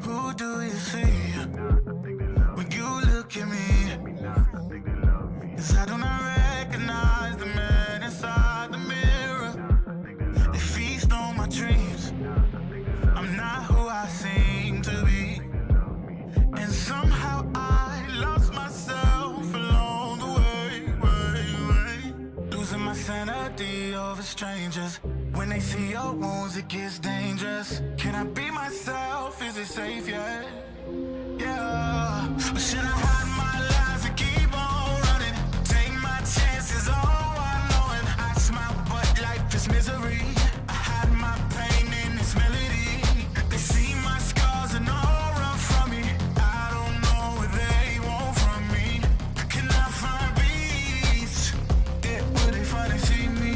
Who do you see when you look at me? 'Cause I do not recognize the man inside the mirror. They feast on my dreams. I'm not who I seem to be. And somehow I lost myself along the way. Losing my sanity over strangers. When they see your wounds, it gets dangerous. Can I be myself? Is it safe yet? Yeah. Or should I hide my lies and keep on running? Take my chances, all I know. And I smile, but life is misery. I hide my pain in this melody. They see my scars and all run from me. I don't know what they want from me. Can I find peace? Yeah, would they finally see me?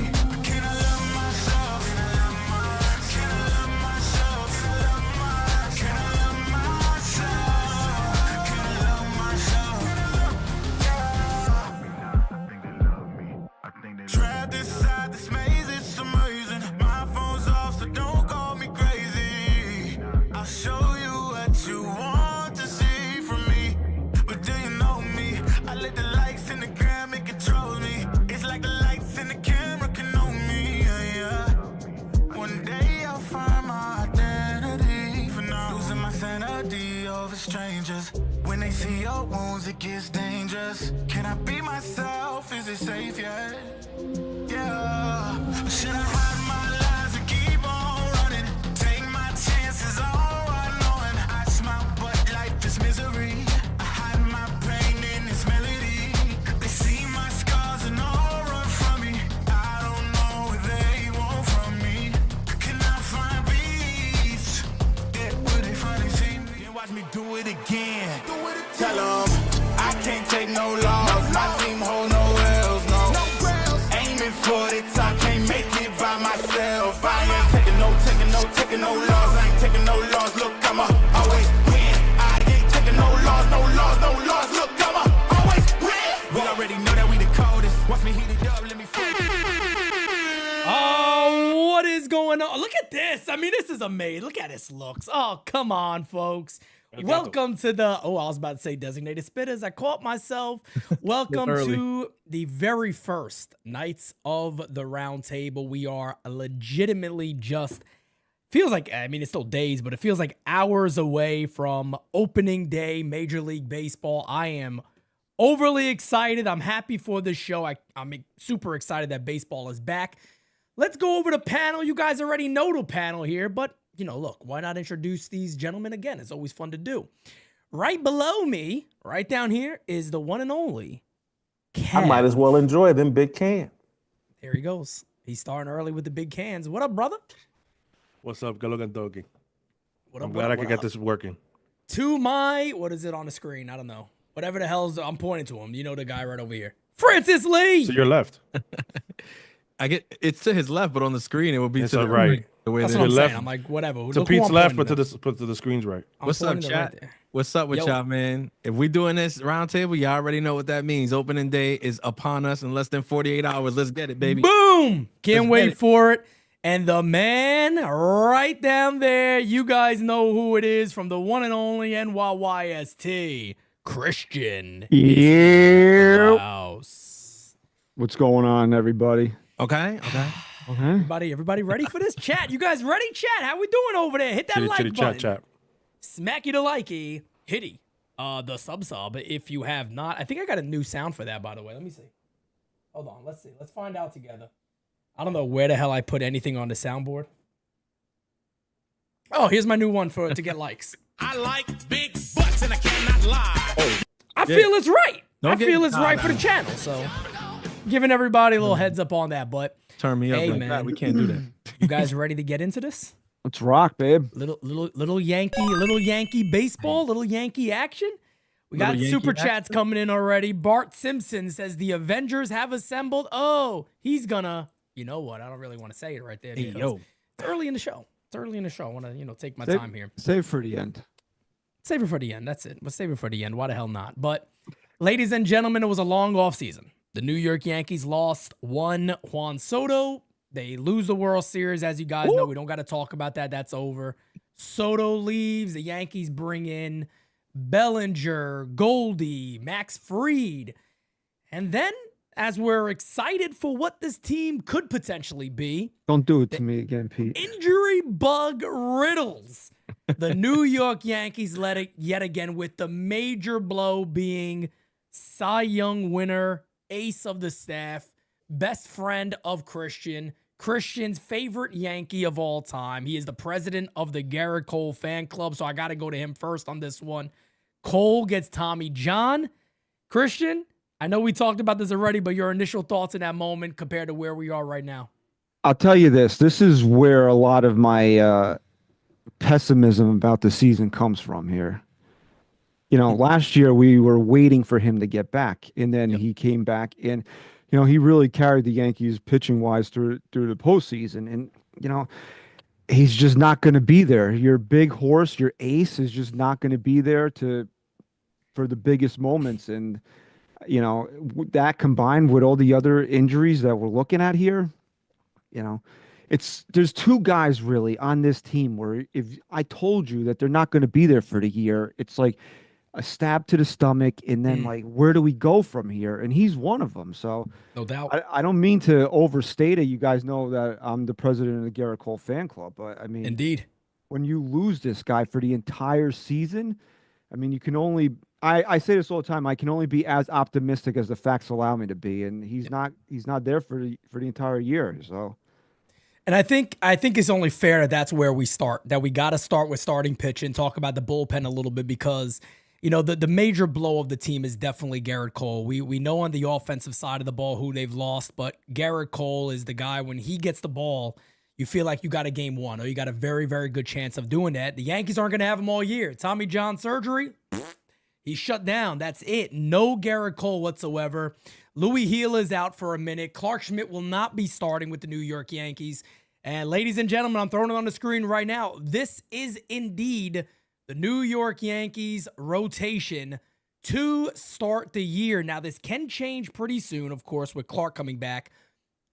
Can I love myself? Can I love myself? Can I love myself? Can I love myself? Can I love myself? Trapped inside this maze, it's amazing. My phone's off, so don't call me crazy. I'll show you what you want to see from me. But do you know me? I let the likes in the gram, it controls me. It's like the lights in the camera can know me. Yeah. One day I'll find my identity. For now, losing my sanity over strangers. When they see your wounds, it gets dangerous. Can I be myself? Is it safe yet? Yeah. Or should I hide my lies and keep on running? Take my chances, all I know. And I smile, but life is misery. I hide my pain in this melody. They see my scars and all run from me. I don't know what they want from me. Can I find peace? Yeah, would they finally see me? Then watch me do it again. Tell them I can't take no loss. My team hold no L's, no. Aiming for the top, can't make it by myself. I ain't taking no loss. I ain't taking no loss. Look, I'ma always win. I ain't taking no loss. Look, I'ma always win. We already know that we the coldest. Watch me heat it up, let me feel. Oh, what is going on? Look at this. I mean, this is amazing. Look at this looks. Oh, come on, folks. Welcome to the, I was about to say designated spitters. I caught myself. Welcome to the very first Nights of the Roundtable. We are legitimately just, feels like, I mean, it's still days, but it feels like hours away from opening day, Major League Baseball. I am overly excited. I'm happy for this show. I'm super excited that baseball is back. Let's go over the panel. You guys already know the panel here, but you know, look, why not introduce these gentlemen again? It's always fun to do. Right below me, right down here, is the one and only Kev. I might as well enjoy them big cans. There he goes. He's starting early with the big cans. What up, brother? What's up, Galogan Doggy? What up, I'm glad I could get this working. To my, what is it on the screen? I don't know. Whatever the hell's, I'm pointing to him. You know the guy right over here. Francis Lee! To your left. It's to his left, but on the screen it would be It's to the right. The way That's that what I'm left. saying. I'm like, whatever. To Look who Pete's I'm left, pointing but to the screen's right. I'm What's up, pointing to chat? right there. What's up with Yo. y'all, man? If we doing this round table, y'all already know what that means. Opening day is upon us in less than 48 hours. Let's get it, baby. Boom! Can't Let's wait get it. for it. And the man right down there, you guys know who it is from the one and only NYYST, Christian. Yeah. House. What's going on, everybody? Okay. Everybody ready for this? Chat, you guys ready? Chat, how we doing over there? Hit that Chitty, like chitty, button. chat. Smacky the likey. Hitty. The sub if you have not. I think I got a new sound for that, by the way. Let me see. Hold on. Let's see. Let's find out together. I don't know where the hell I put anything on the soundboard. Oh, here's my new one to get likes. I like big butts and I cannot lie. I feel it's right. Don't I get- feel it's nah, right nah. for the channel. So giving everybody a little heads up on that. But Turn me up Hey, like man. that. We can't do that. you guys ready to get into this? Let's rock, babe. Little Yankee baseball, little Yankee action. We got Little Yankee super chats action? coming in already. Bart Simpson says the Avengers have assembled. Oh, he's gonna. You know what? I don't really want to say it right there. Hey, because yo. It's early in the show. I want to, take my Save- time here. Save for the end. Save it for the end. That's it. We'll save it for the end. Why the hell not? But, ladies and gentlemen, it was a long off season. The New York Yankees lost one Juan Soto. They lose the World Series, as you guys know. We don't got to talk about that. That's over. Soto leaves. The Yankees bring in Bellinger, Goldie, Max Fried. And then, as we're excited for what this team could potentially be, Don't do it to me again, Pete. injury bug riddles. The New York Yankees let it yet again, with the major blow being Cy Young winner, ace of the staff, best friend of Christian's favorite Yankee of all time. He is the president of the Garrett Cole fan club, so I got to go to him first on this one. Cole gets Tommy John. Christian, I know we talked about this already, but your initial thoughts in that moment compared to where we are right now. I'll tell you this. This is where a lot of my pessimism about the season comes from here. You know, last year we were waiting for him to get back, and then he came back, and he really carried the Yankees pitching wise through the postseason. And he's just not going to be there. Your big horse, your ace, is just not going to be there for the biggest moments. And that combined with all the other injuries that we're looking at here, there's two guys really on this team where if I told you that they're not going to be there for the year, it's like a stab to the stomach, and then like, where do we go from here? And he's one of them. So no doubt. I don't mean to overstate it. You guys know that I'm the president of the Garrett Cole fan club, but I mean, indeed, when you lose this guy for the entire season, I mean, you can only, I say this all the time, I can only be as optimistic as the facts allow me to be. And he's not there for the entire year. So. And I think it's only fair that that's where we start, that we got to start with starting pitch and talk about the bullpen a little bit, because the major blow of the team is definitely Garrett Cole. We know on the offensive side of the ball who they've lost, but Garrett Cole is the guy, when he gets the ball, you feel like you got a game one, or you got a very, very good chance of doing that. The Yankees aren't going to have him all year. Tommy John surgery, he's shut down. That's it. No Garrett Cole whatsoever. Louis Gil is out for a minute. Clark Schmidt will not be starting with the New York Yankees. And ladies and gentlemen, I'm throwing it on the screen right now. This is indeed the New York Yankees rotation to start the year. Now, this can change pretty soon, of course, with Clark coming back.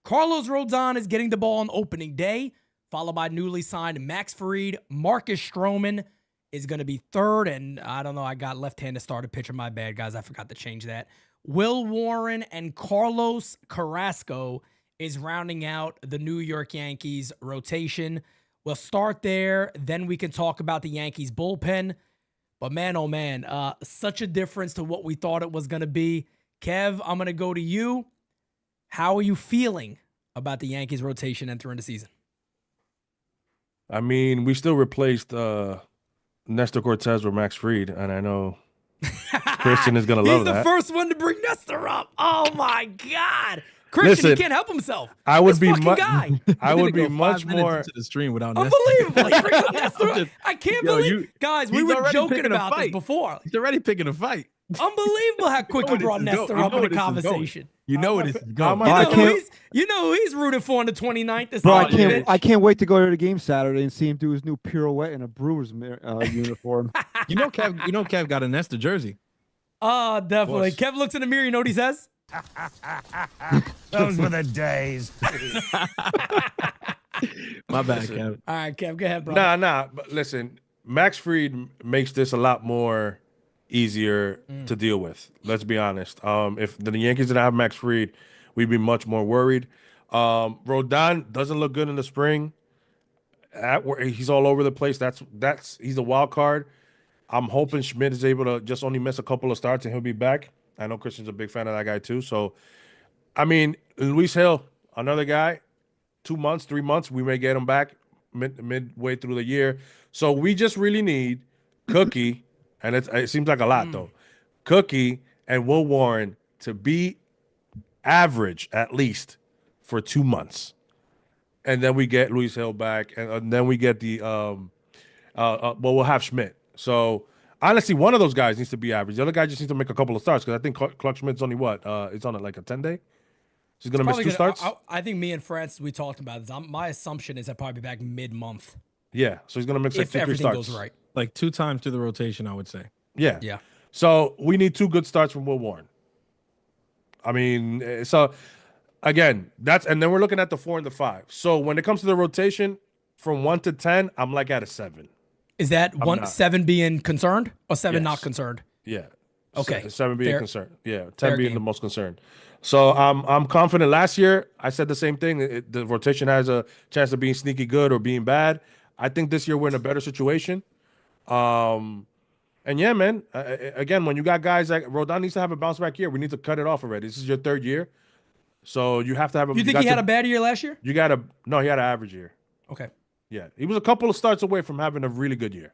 Carlos Rodon is getting the ball on opening day, followed by newly signed Max Fried. Marcus Stroman is going to be third, and I don't know, I got left-handed started pitcher. My bad, guys. I forgot to change that. Will Warren and Carlos Carrasco is rounding out the New York Yankees rotation. We'll start there, then we can talk about the Yankees bullpen. But man, oh man, such a difference to what we thought it was going to be. Kev, I'm going to go to you. How are you feeling about the Yankees rotation entering the season? I mean, we still replaced Nestor Cortez with Max Fried, and I know Christian is going to love that. He's the first one to bring Nestor up. Oh my God. Christian, he can't help himself. I would be guy. I would be much more into the stream without Nestor. Unbelievable. He brings up Nestor. I can't believe, guys. We were joking about this before. He's already picking a fight. Unbelievable how quick he brought Nestor up in the conversation. You know what it's going. You know who he's rooting for on the 29th. Bro, I can't wait to go to the game Saturday and see him do his new pirouette in a Brewers uniform. Kev got a Nestor jersey. Oh, definitely. Kev looks in the mirror. You know what he says? Those were the days. My bad, Kev. All right, Kev, go ahead, bro. Nah. But listen, Max Fried makes this a lot more easier to deal with. Let's be honest. If the Yankees didn't have Max Fried, we'd be much more worried. Rodon doesn't look good in the spring. He's all over the place. He's a wild card. I'm hoping Schmidt is able to just only miss a couple of starts and he'll be back. I know Christian's a big fan of that guy too. So, I mean, Luis Gil, another guy, 2 months, 3 months, we may get him back midway through the year. So we just really need Cookie, and it seems like a lot though, Cookie and Will Warren to be average at least for 2 months. And then we get Luis Gil back, and then we get the we'll have Schmidt. So honestly, one of those guys needs to be average. The other guy just needs to make a couple of starts, because I think Clark Schmidt's only it's on like a 10-day. He's gonna miss 2 starts. I think me and France, we talked about this. My assumption is I'll probably be back mid-month. Yeah, so he's gonna miss like 2-3 starts. If everything goes right, like 2 times to the rotation, I would say. Yeah. So we need 2 good starts from Will Warren. I mean, so again, and then we're looking at the 4 and the 5. So when it comes to the rotation, from 1 to 10, I'm like at a 7. Is that I'm not. 7 being concerned or 7 not Yes. concerned? Yeah. Okay. 7 being Fair- concerned. Yeah. 10 fair being game. the most concerned. So I'm confident. Last year, I said the same thing. The rotation has a chance of being sneaky good or being bad. I think this year we're in a better situation. And yeah, man. Again, when you got guys like Rodon needs to have a bounce back year. We need to cut it off already. This is your 3rd year, so you have to have. You think he had a bad year last year? You got to no. He had an average year. Okay. Yeah, he was a couple of starts away from having a really good year.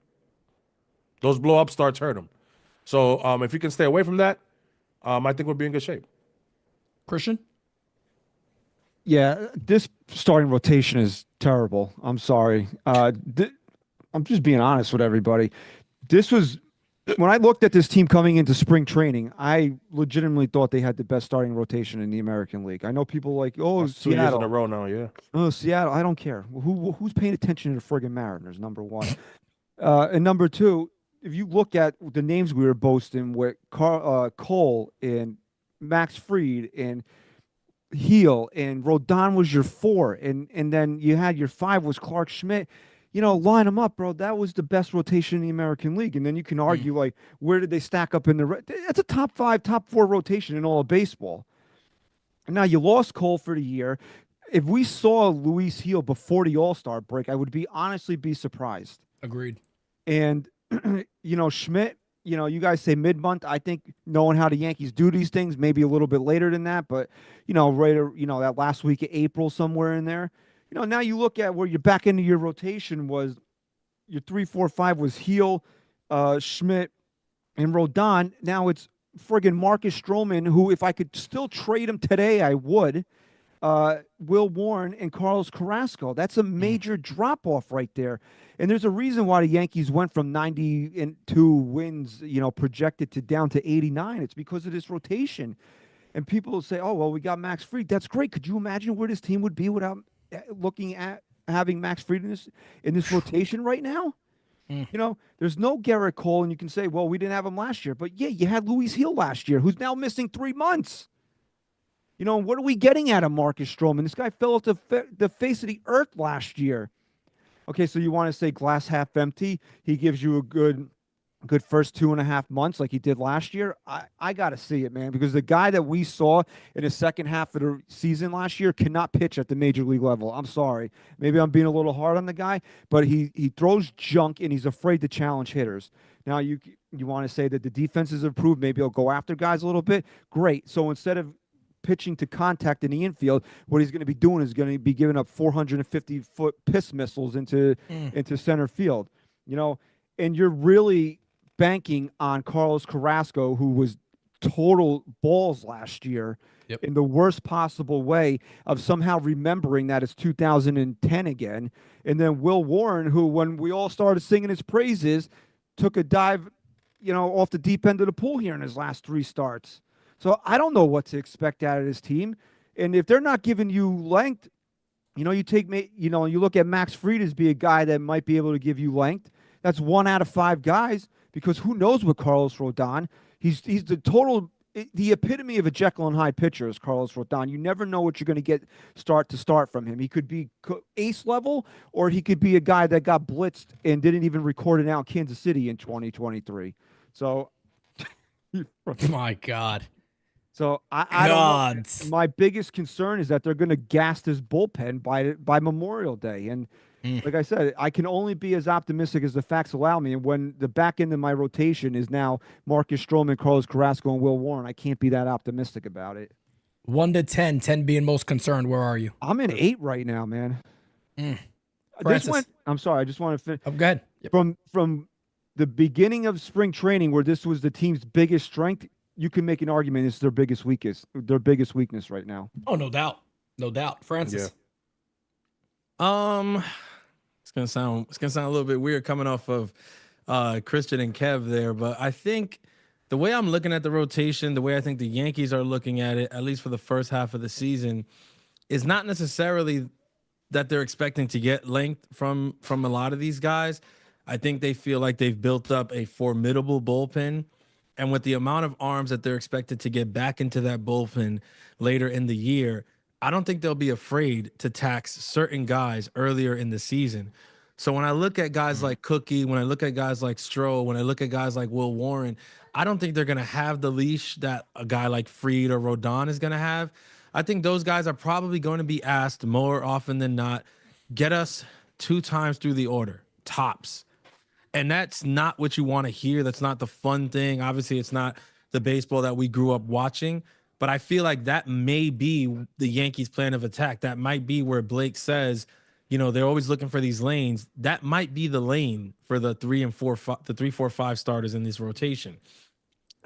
Those blow up starts hurt him. So if he can stay away from that, I think we'll be in good shape. Christian? Yeah, this starting rotation is terrible. I'm sorry. I'm just being honest with everybody. This was when I looked at this team coming into spring training, I legitimately thought they had the best starting rotation in the American League. I know people like, oh, That's 2 years Seattle. in a row now. Yeah. Oh, Seattle. I don't care. Who's paying attention to the friggin' Mariners? Number one, and number two, if you look at the names we were boasting with Cole and Max Fried and Heel and Rodon was your 4, and then you had your 5 was Clark Schmidt. You know, line them up, bro. That was the best rotation in the American League. And then you can argue, like, where did they stack up in the that's a top 5, top 4 rotation in all of baseball. And now you lost Cole for the year. If we saw Luis Heel before the All-Star break, I would honestly be surprised. Agreed. And Schmidt, you guys say mid-month. I think knowing how the Yankees do these things, maybe a little bit later than that, but that last week of April, somewhere in there. Now you look at where you're back into your rotation was your 3, 4, 5 was Heel, Schmidt, and Rodon. Now it's friggin' Marcus Stroman, who if I could still trade him today, I would. Will Warren and Carlos Carrasco. That's a major drop-off right there. And there's a reason why the Yankees went from 92 wins, projected to down to 89. It's because of this rotation. And people will say, oh, well, we got Max Fried. That's great. Could you imagine where this team would be without looking at having Max Fried in this rotation right now? There's no Garrett Cole, and you can say, well, we didn't have him last year. But, yeah, you had Luis Heel last year, who's now missing 3 months. What are we getting out of Marcus Stroman? This guy fell off the face of the earth last year. Okay, so you want to say glass half empty? He gives you a good first 2.5 months like he did last year. I got to see it, man, because the guy that we saw in the second half of the season last year cannot pitch at the major league level. I'm sorry. Maybe I'm being a little hard on the guy, but he throws junk and he's afraid to challenge hitters. Now, you want to say that the defense has improved. Maybe he'll go after guys a little bit. Great. So instead of pitching to contact in the infield, what he's going to be doing is going to be giving up 450-foot piss missiles into center field. And you're really banking on Carlos Carrasco, who was total balls last year in the worst possible way of somehow remembering that it's 2010 again. And then Will Warren, who when we all started singing his praises, took a dive, off the deep end of the pool here in his last 3 starts. So I don't know what to expect out of this team. And if they're not giving you length, you look at Max Fried as be a guy that might be able to give you length. That's 1 out of 5 guys, because who knows with Carlos Rodon? He's the epitome of a Jekyll and Hyde pitcher is Carlos Rodon. You never know what you're going to get start from him. He could be ace level, or he could be a guy that got blitzed and didn't even record it out in Kansas City in 2023. So, My God. So I don't know. My biggest concern is that they're going to gas this bullpen by Memorial Day. And like I said, I can only be as optimistic as the facts allow me. And when the back end of my rotation is now Marcus Stroman, Carlos Carrasco, and Will Warren, I can't be that optimistic about it. 1 to 10, 10 being most concerned. Where are you? I'm in 8 right now, man. I'm sorry. I just want to finish. I'm good. From the beginning of spring training, where this was the team's biggest strength, you can make an argument it's their biggest weakness right now. Oh, no doubt. No doubt. Francis. Yeah. It's gonna sound a little bit weird coming off of Christian and Kev there, but I think the way I'm looking at the rotation, the way I think the Yankees are looking at it, at least for the first half of the season, is not necessarily that they're expecting to get length from a lot of these guys. I think they feel like they've built up a formidable bullpen. And with the amount of arms that they're expected to get back into that bullpen later in the year, I don't think they'll be afraid to tax certain guys earlier in the season. So when I look at guys like Cookie, when I look at guys like Stroh, when I look at guys like Will Warren, I don't think they're going to have the leash that a guy like Fried or Rodon is going to have. I think those guys are probably going to be asked more often than not, get us 2 times through the order, tops. And that's not what you want to hear. That's not the fun thing. Obviously, it's not the baseball that we grew up watching. But I feel like that may be the Yankees' plan of attack. That might be where Blake says, you know, they're always looking for these lanes. That might be the lane for the 3, 4, 5 starters in this rotation.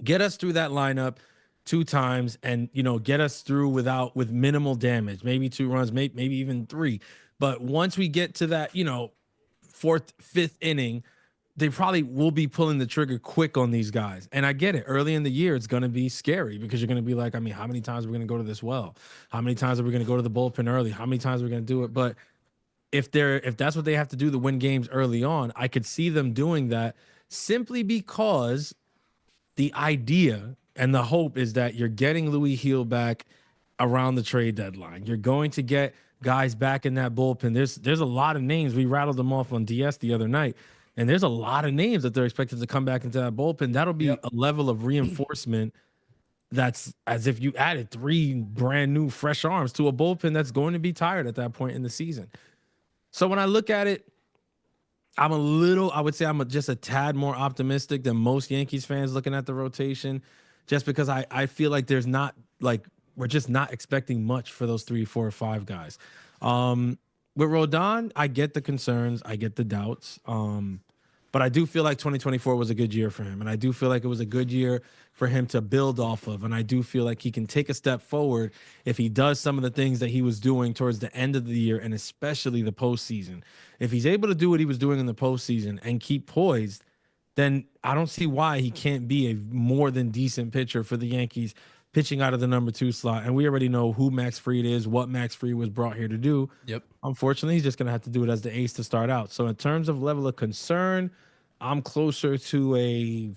Get us through that lineup 2 times, and you know, get us through with minimal damage. Maybe 2 runs, maybe even 3. But once we get to that, you know, 4th, 5th inning, they probably will be pulling the trigger quick on these guys. And I get it. Early in the year, it's going to be scary because you're going to be like, I mean, how many times are we going to go to this well? How many times are we going to go to the bullpen early? How many times are we going to do it? But if that's what they have to do to win games early on, I could see them doing that simply because the idea and the hope is that you're getting Louis Heel back around the trade deadline. You're going to get guys back in that bullpen. There's a lot of names. We rattled them off on DS the other night. And there's a lot of names that they're expected to come back into that bullpen. That'll be a level of reinforcement that's as if you added 3 brand new fresh arms to a bullpen that's going to be tired at that point in the season. So when I look at it, I would say I'm just a tad more optimistic than most Yankees fans looking at the rotation, just because I feel like there's not, like, we're just not expecting much for those 3, 4, 5 guys. With Rodon, I get the concerns, I get the doubts, but I do feel like 2024 was a good year for him, and I do feel like it was a good year for him to build off of, and I do feel like he can take a step forward if he does some of the things that he was doing towards the end of the year, and especially the postseason. If he's able to do what he was doing in the postseason and keep poised, then I don't see why he can't be a more than decent pitcher for the Yankees, pitching out of the number 2 slot. And we already know who Max Fried is, what Max Fried was brought here to do. Yep. Unfortunately, he's just going to have to do it as the ace to start out. So in terms of level of concern, I'm closer to a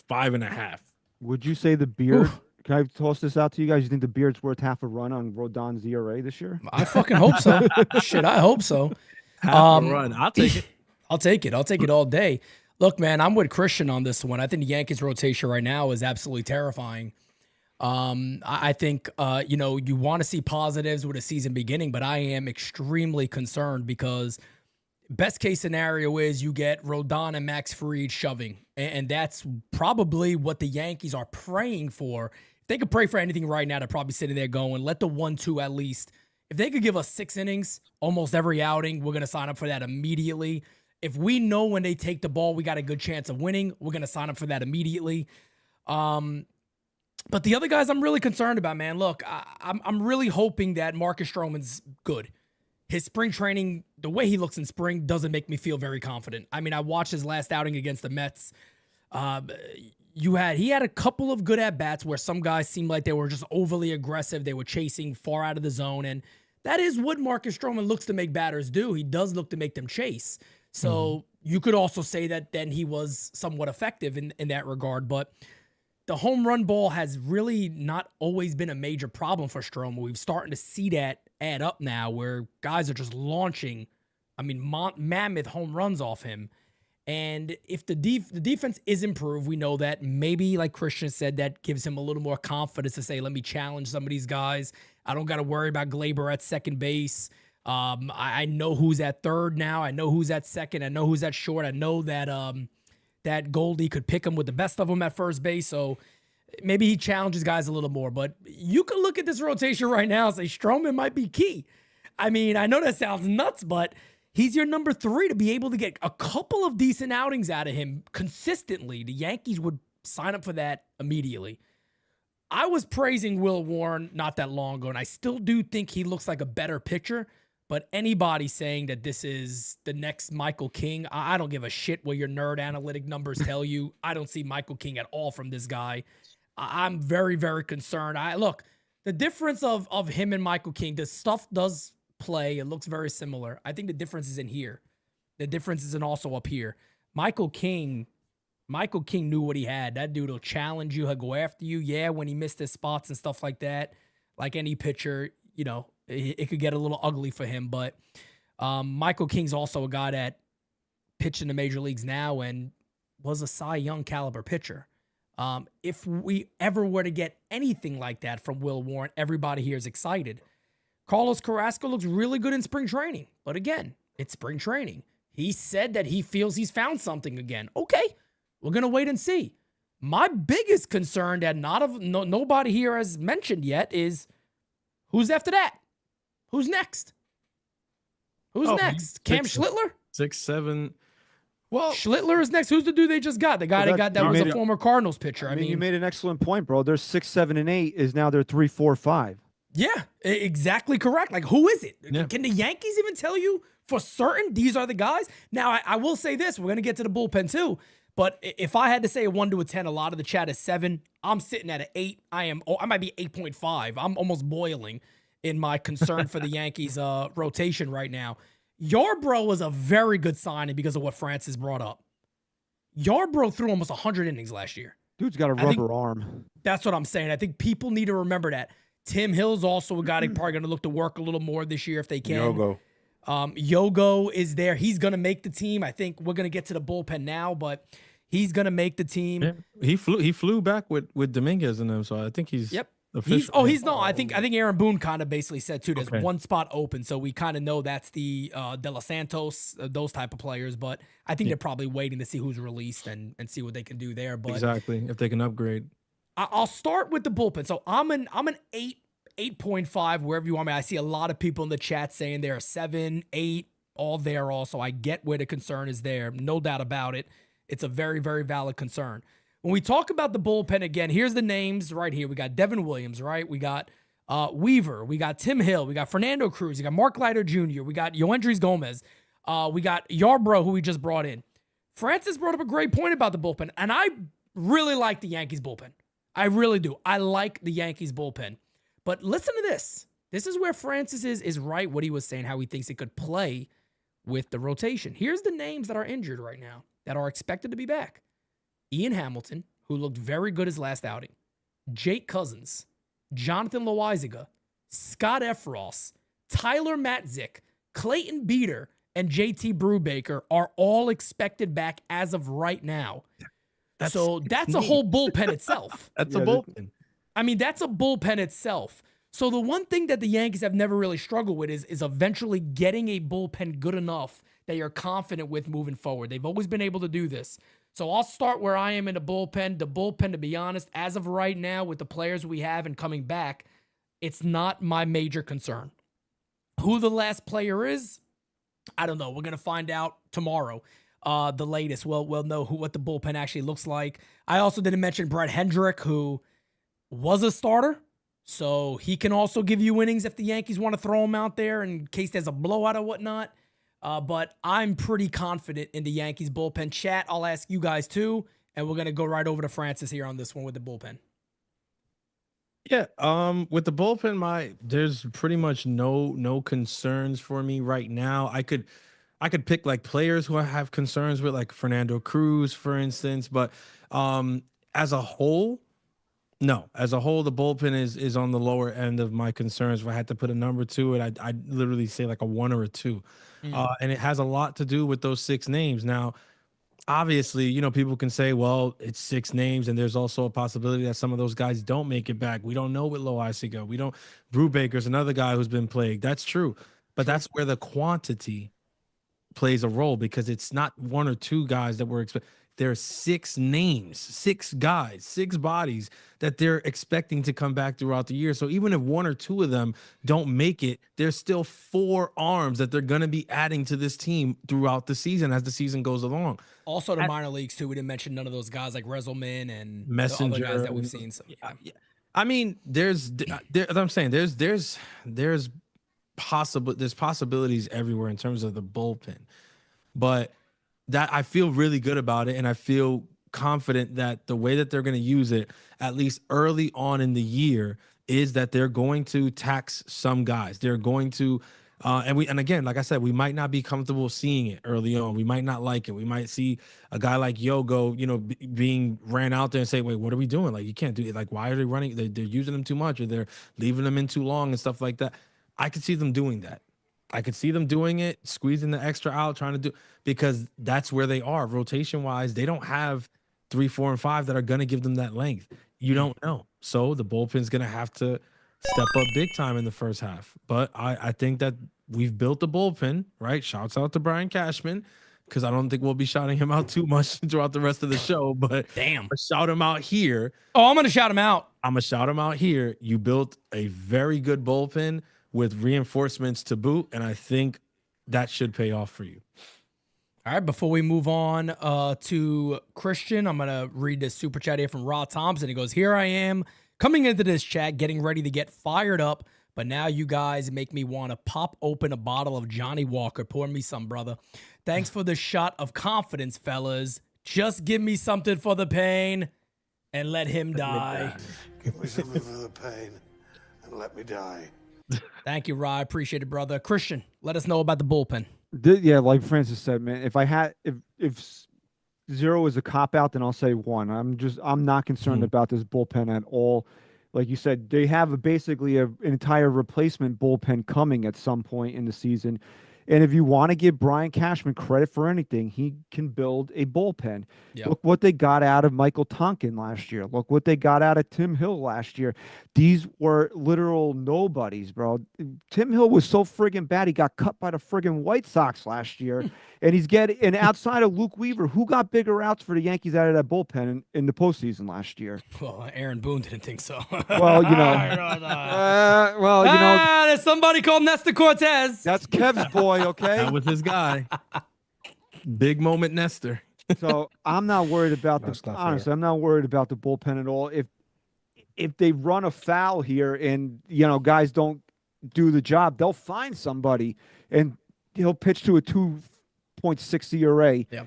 5.5. Would you say the beard? Can I toss this out to you guys? You think the beard's worth half a run on Rodon's ERA this year? I fucking hope so. Shit, I hope so. Half a run. I'll take it. I'll take it. I'll take it all day. Look, man, I'm with Christian on this one. I think the Yankees rotation right now is absolutely terrifying. I think, you know, you want to see positives with a season beginning, but I am extremely concerned because best case scenario is you get Rodon and Max Fried shoving. And that's probably what the Yankees are praying for. If they could pray for anything right now, they're probably sitting there going, let the 1-2 at least. If they could give us 6 innings, almost every outing, we're going to sign up for that immediately. If we know when they take the ball, we got a good chance of winning, we're going to sign up for that immediately. But the other guys I'm really concerned about, man. Look, I'm really hoping that Marcus Stroman's good. His spring training, the way he looks in spring, doesn't make me feel very confident. I mean, I watched his last outing against the Mets. He had a couple of good at-bats where some guys seemed like they were just overly aggressive. They were chasing far out of the zone, and that is what Marcus Stroman looks to make batters do. He does look to make them chase. So you could also say that then he was somewhat effective in that regard, but the home run ball has really not always been a major problem for Stroman. We've starting to see that add up now where guys are just launching, I mean, mammoth home runs off him. And if the defense is improved, we know that maybe, like Christian said, that gives him a little more confidence to say, let me challenge some of these guys. I don't got to worry about Glaber at second base. I know who's at third now. I know who's at second. I know who's at short. I know that that Goldie could pick him with the best of them at first base. So maybe he challenges guys a little more. But you can look at this rotation right now and say Stroman might be key. I mean, I know that sounds nuts, but he's your number 3 to be able to get a couple of decent outings out of him consistently. The Yankees would sign up for that immediately. I was praising Will Warren not that long ago, and I still do think he looks like a better pitcher. But anybody saying that this is the next Michael King, I don't give a shit what your nerd analytic numbers tell you. I don't see Michael King at all from this guy. I'm very, very concerned. Look, the difference of him and Michael King, the stuff does play. It looks very similar. I think the difference is in here. The difference isn't also up here. Michael King knew what he had. That dude will challenge you. He'll go after you. Yeah, when he missed his spots and stuff like that, like any pitcher, you know, it could get a little ugly for him. But Michael King's also a guy that pitched in the major leagues now and was a Cy Young caliber pitcher. If we ever were to get anything like that from Will Warren, everybody here is excited. Carlos Carrasco looks really good in spring training. But again, it's spring training. He said that he feels he's found something again. Okay, we're going to wait and see. My biggest concern that nobody here has mentioned yet is who's after that? Who's next? Who's next? Cam Schlittler? 6'7". Well, Schlittler is next. Who's the dude they just got? The guy they got that was a former Cardinals pitcher. I mean, you made an excellent point, bro. There's 6, 7, and 8 is now they're 3, 4, 5. Yeah, exactly correct. Like, who is it? Yeah. Can the Yankees even tell you for certain these are the guys? Now, I will say this. We're going to get to the bullpen too. But if I had to say a 1 to a 10, a lot of the chat is 7. I'm sitting at an 8. I might be 8.5. I'm almost boiling in my concern for the Yankees rotation right now. Yarbrough was a very good signing because of what Francis brought up. Yarbrough threw almost 100 innings last year. Dude's got a rubber arm. That's what I'm saying. I think people need to remember that. Tim Hill's also a guy that's probably going to look to work a little more this year if they can. Yogo is there. He's going to make the team. I think we're going to get to the bullpen now, but he's going to make the team. Yeah. He flew back with Dominguez in them, so I think he's official. He's no. I think Aaron Boone kind of basically said too. There's one spot open, so we kind of know that's the De Los Santos, those type of players. But I think they're probably waiting to see who's released and see what they can do there. But exactly if they can upgrade. I'll start with the bullpen. So I'm an 8, 8.5, wherever you want me. I see a lot of people in the chat saying they're 7, 8, all there also. I get where the concern is there. No doubt about it. It's a very, very valid concern. When we talk about the bullpen again, here's the names right here. We got Devin Williams, right? We got Weaver. We got Tim Hill. We got Fernando Cruz. We got Mark Leiter Jr. We got Yoendrys Gomez. We got Yarbrough, who we just brought in. Francis brought up a great point about the bullpen, and I really like the Yankees bullpen. I really do. I like the Yankees bullpen. But listen to this. This is where Francis is right, what he was saying, how he thinks it could play with the rotation. Here's the names that are injured right now that are expected to be back. Ian Hamilton, who looked very good his last outing. Jake Cousins, Jonathan Loaizaga, Scott Efros, Tyler Matzik, Clayton Beater, and JT Brubaker are all expected back as of right now. That's a whole bullpen itself. That's a bullpen. I mean, that's a bullpen itself. So the one thing that the Yankees have never really struggled with is eventually getting a bullpen good enough that you're confident with moving forward. They've always been able to do this. So I'll start where I am in the bullpen. The bullpen, to be honest, as of right now, with the players we have and coming back, it's not my major concern. Who the last player is, I don't know. We're going to find out tomorrow. The latest. We'll know what the bullpen actually looks like. I also didn't mention Brett Hendrick, who was a starter. So he can also give you innings if the Yankees want to throw him out there in case there's a blowout or whatnot. But I'm pretty confident in the Yankees bullpen. Chat, I'll ask you guys too. And we're going to go right over to Francis here on this one with the bullpen. Yeah, with the bullpen, there's pretty much no concerns for me right now. I could pick like players who I have concerns with, like Fernando Cruz, for instance. But as a whole, no. As a whole, the bullpen is on the lower end of my concerns. If I had to put a number to it, I'd literally say like a 1 or a 2. And it has a lot to do with those 6 names. Now, obviously, people can say, well, it's 6 names, and there's also a possibility that some of those guys don't make it back. We don't know with Loaizaga. Brubaker's another guy who's been plagued. That's true. But that's where the quantity plays a role, because it's not 1 or 2 guys that we're expecting. There are 6 names, 6 guys, 6 bodies that they're expecting to come back throughout the year. So even if 1 or 2 of them don't make it, there's still 4 arms that they're going to be adding to this team throughout the season as the season goes along. Also the minor leagues tpossible. We didn't mention none of those guys like Rezelman and Messenger, the other guys that we've seen. So, yeah. I mean, I'm saying there's possibilities everywhere in terms of the bullpen, but that I feel really good about it, and I feel confident that the way that they're going to use it, at least early on in the year, is that they're going to tax some guys. They're going to, and again, like I said, we might not be comfortable seeing it early on. We might not like it. We might see a guy like Yogo, being ran out there and say, "Wait, what are we doing? Like, you can't do it. Like, why are they running? They're using them too much, or they're leaving them in too long and stuff like that." I could see them doing that. I could see them doing it, squeezing the extra out, trying to do, because that's where they are rotation wise. They don't have 3, 4, and 5 that are going to give them that length. You don't know. So the bullpen's going to have to step up big time in the first half. But I think that we've built the bullpen, right? Shouts out to Brian Cashman, because I don't think we'll be shouting him out too much throughout the rest of the show. But damn, shout him out here. Oh, I'm going to shout him out. I'm going to shout him out here. You built a very good bullpen with reinforcements to boot, and I think that should pay off for you. All right, before we move on to Christian, I'm going to read this super chat here from Rod Thompson. He goes, here I am coming into this chat, getting ready to get fired up, but now you guys make me want to pop open a bottle of Johnny Walker. Pour me some, brother. Thanks for the shot of confidence, fellas. Just give me something for the pain and let him die. Give me something for the pain and let me die. Thank you, Rod. Appreciate it, brother. Christian, let us know about the bullpen. Yeah, like Francis said, man, if 0 is a cop out, then I'll say 1. I'm not concerned about this bullpen at all. Like you said, they have basically an entire replacement bullpen coming at some point in the season. And if you want to give Brian Cashman credit for anything, he can build a bullpen. Yep. Look what they got out of Michael Tonkin last year. Look what they got out of Tim Hill last year. These were literal nobodies, bro. Tim Hill was so friggin' bad, he got cut by the friggin' White Sox last year. And outside of Luke Weaver, who got bigger outs for the Yankees out of that bullpen in the postseason last year? Well, Aaron Boone didn't think so. Well, there's somebody called Nestor Cortez. That's Kev's boy, okay? That was his guy. Big moment, Nestor. So I'm not worried about I'm not worried about the bullpen at all. If they run a foul here and guys don't do the job, they'll find somebody and he'll pitch to a 2.6 ERA. Yeah.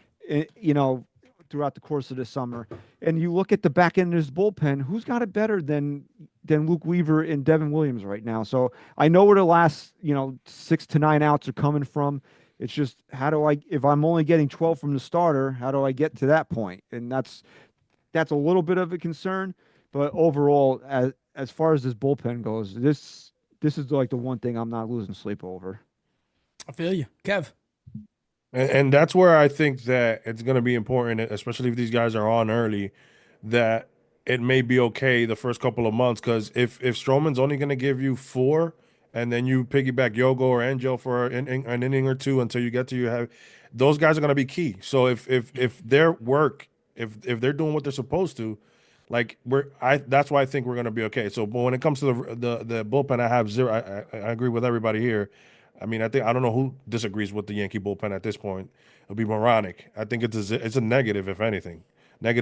Throughout the course of the summer. And you look at the back end of his bullpen, who's got it better than Luke Weaver and Devin Williams right now? So I know where the last 6 to 9 outs are coming from. It's just, if I'm only getting 12 from the starter, how do I get to that point? And that's a little bit of a concern. But overall, as far as this bullpen goes, this is like the one thing I'm not losing sleep over. I feel you. Kev. And that's where I think that it's going to be important, especially if these guys are on early, that it may be okay the first couple of months. Because if Stroman's only going to give you 4, and then you piggyback Yogo or Angel for an inning or 2 until you get to those guys are going to be key. So if their work, if they're doing what they're supposed to, that's why I think we're going to be okay. So, but when it comes to the bullpen, I have 0. I agree with everybody here. I mean, I don't know who disagrees with the Yankee bullpen at this point. It'll be moronic. I think it's a negative, if anything. -0,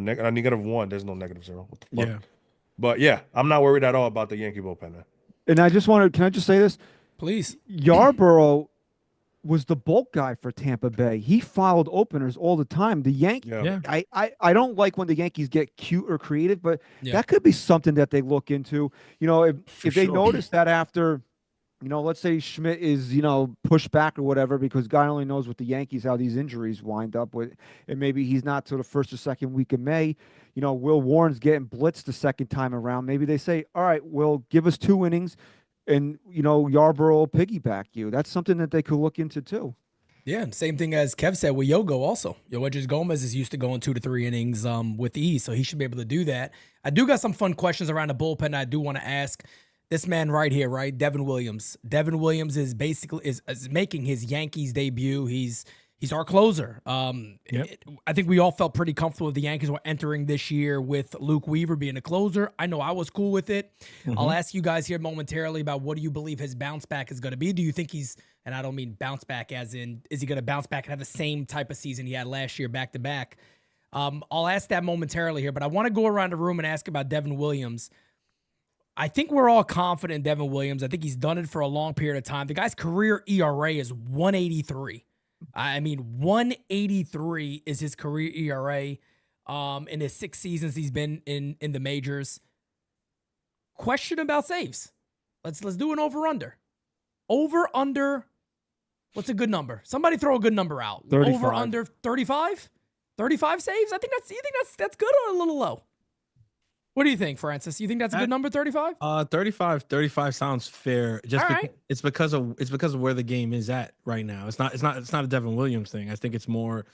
-1. There's no -0. What the fuck? Yeah. But yeah, I'm not worried at all about the Yankee bullpen, man. And can I just say this? Please. Yarborough was the bulk guy for Tampa Bay. He followed openers all the time. The Yankees, I don't like when the Yankees get cute or creative, but that could be something that they look into. If they notice that after, let's say Schmidt is, pushed back or whatever, because God only knows with the Yankees how these injuries wind up with, and maybe he's not till the first or second week of May. Will Warren's getting blitzed the second time around. Maybe they say, all right, Will, give us 2 innings, and Yarborough will piggyback you. That's something that they could look into too. Yeah, same thing as Kev said with Yogo also. Yoedges Gomez is used to going 2 to 3 innings with ease, so he should be able to do that. I do got some fun questions around the bullpen I do want to ask. This man right here, right? Devin Williams. Devin Williams is basically is making his Yankees debut. He's our closer. I think we all felt pretty comfortable with the Yankees were entering this year with Luke Weaver being a closer. I know I was cool with it. I'll ask you guys here momentarily about what do you believe his bounce back is going to be? Do you think and I don't mean bounce back as in, is he going to bounce back and have the same type of season he had last year back to back? I'll ask that momentarily here, but I want to go around the room and ask about Devin Williams. I think we're all confident in Devin Williams. I think he's done it for a long period of time. The guy's career ERA is 183. I mean, 183 is his career ERA in his 6 seasons he's been in the majors. Question about saves. Let's do an over-under. Over-under, what's a good number? Somebody throw a good number out. 35. Over-under 35? 35 saves? You think that's good or a little low? What do you think, Francis? You think that's a good number, 35? 35 sounds fair. Just All because right. it's because of where the game is at right now. It's not a Devin Williams thing. I think it's more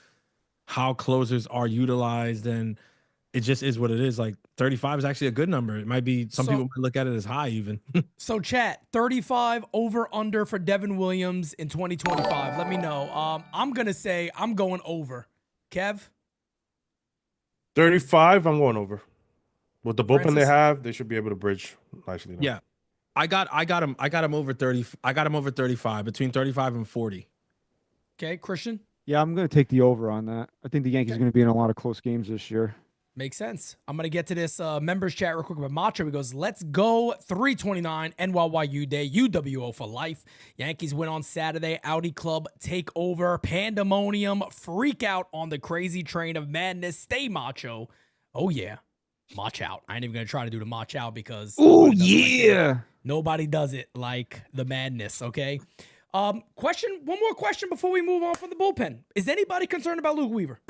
how closers are utilized, and it just is what it is. Like 35 is actually a good number. It might be some people might look at it as high even. So chat 35 over under for Devin Williams in 2025. Let me know. I'm gonna say I'm going over. Kev? 35, I'm going over. With the bullpen they Francis? have, they should be able to bridge nicely. Now. Yeah. I got him over 30. I got him over 35, between 35 and 40. Okay, Christian? Yeah, I'm going to take the over on that. I think the Yankees are going to be in a lot of close games this year. Makes sense. I'm going to get to this members chat real quick. But Macho, he goes, let's go 329 NYYU Day, UWO for life. Yankees win on Saturday. Audi Club take over. Pandemonium. Freak out on the crazy train of madness. Stay Macho. Oh, yeah. Mach out. I ain't even going to try to do the Mach out because Oh, yeah. nobody does it like the madness, okay? One more question before we move on from the bullpen. Is anybody concerned about Luke Weaver?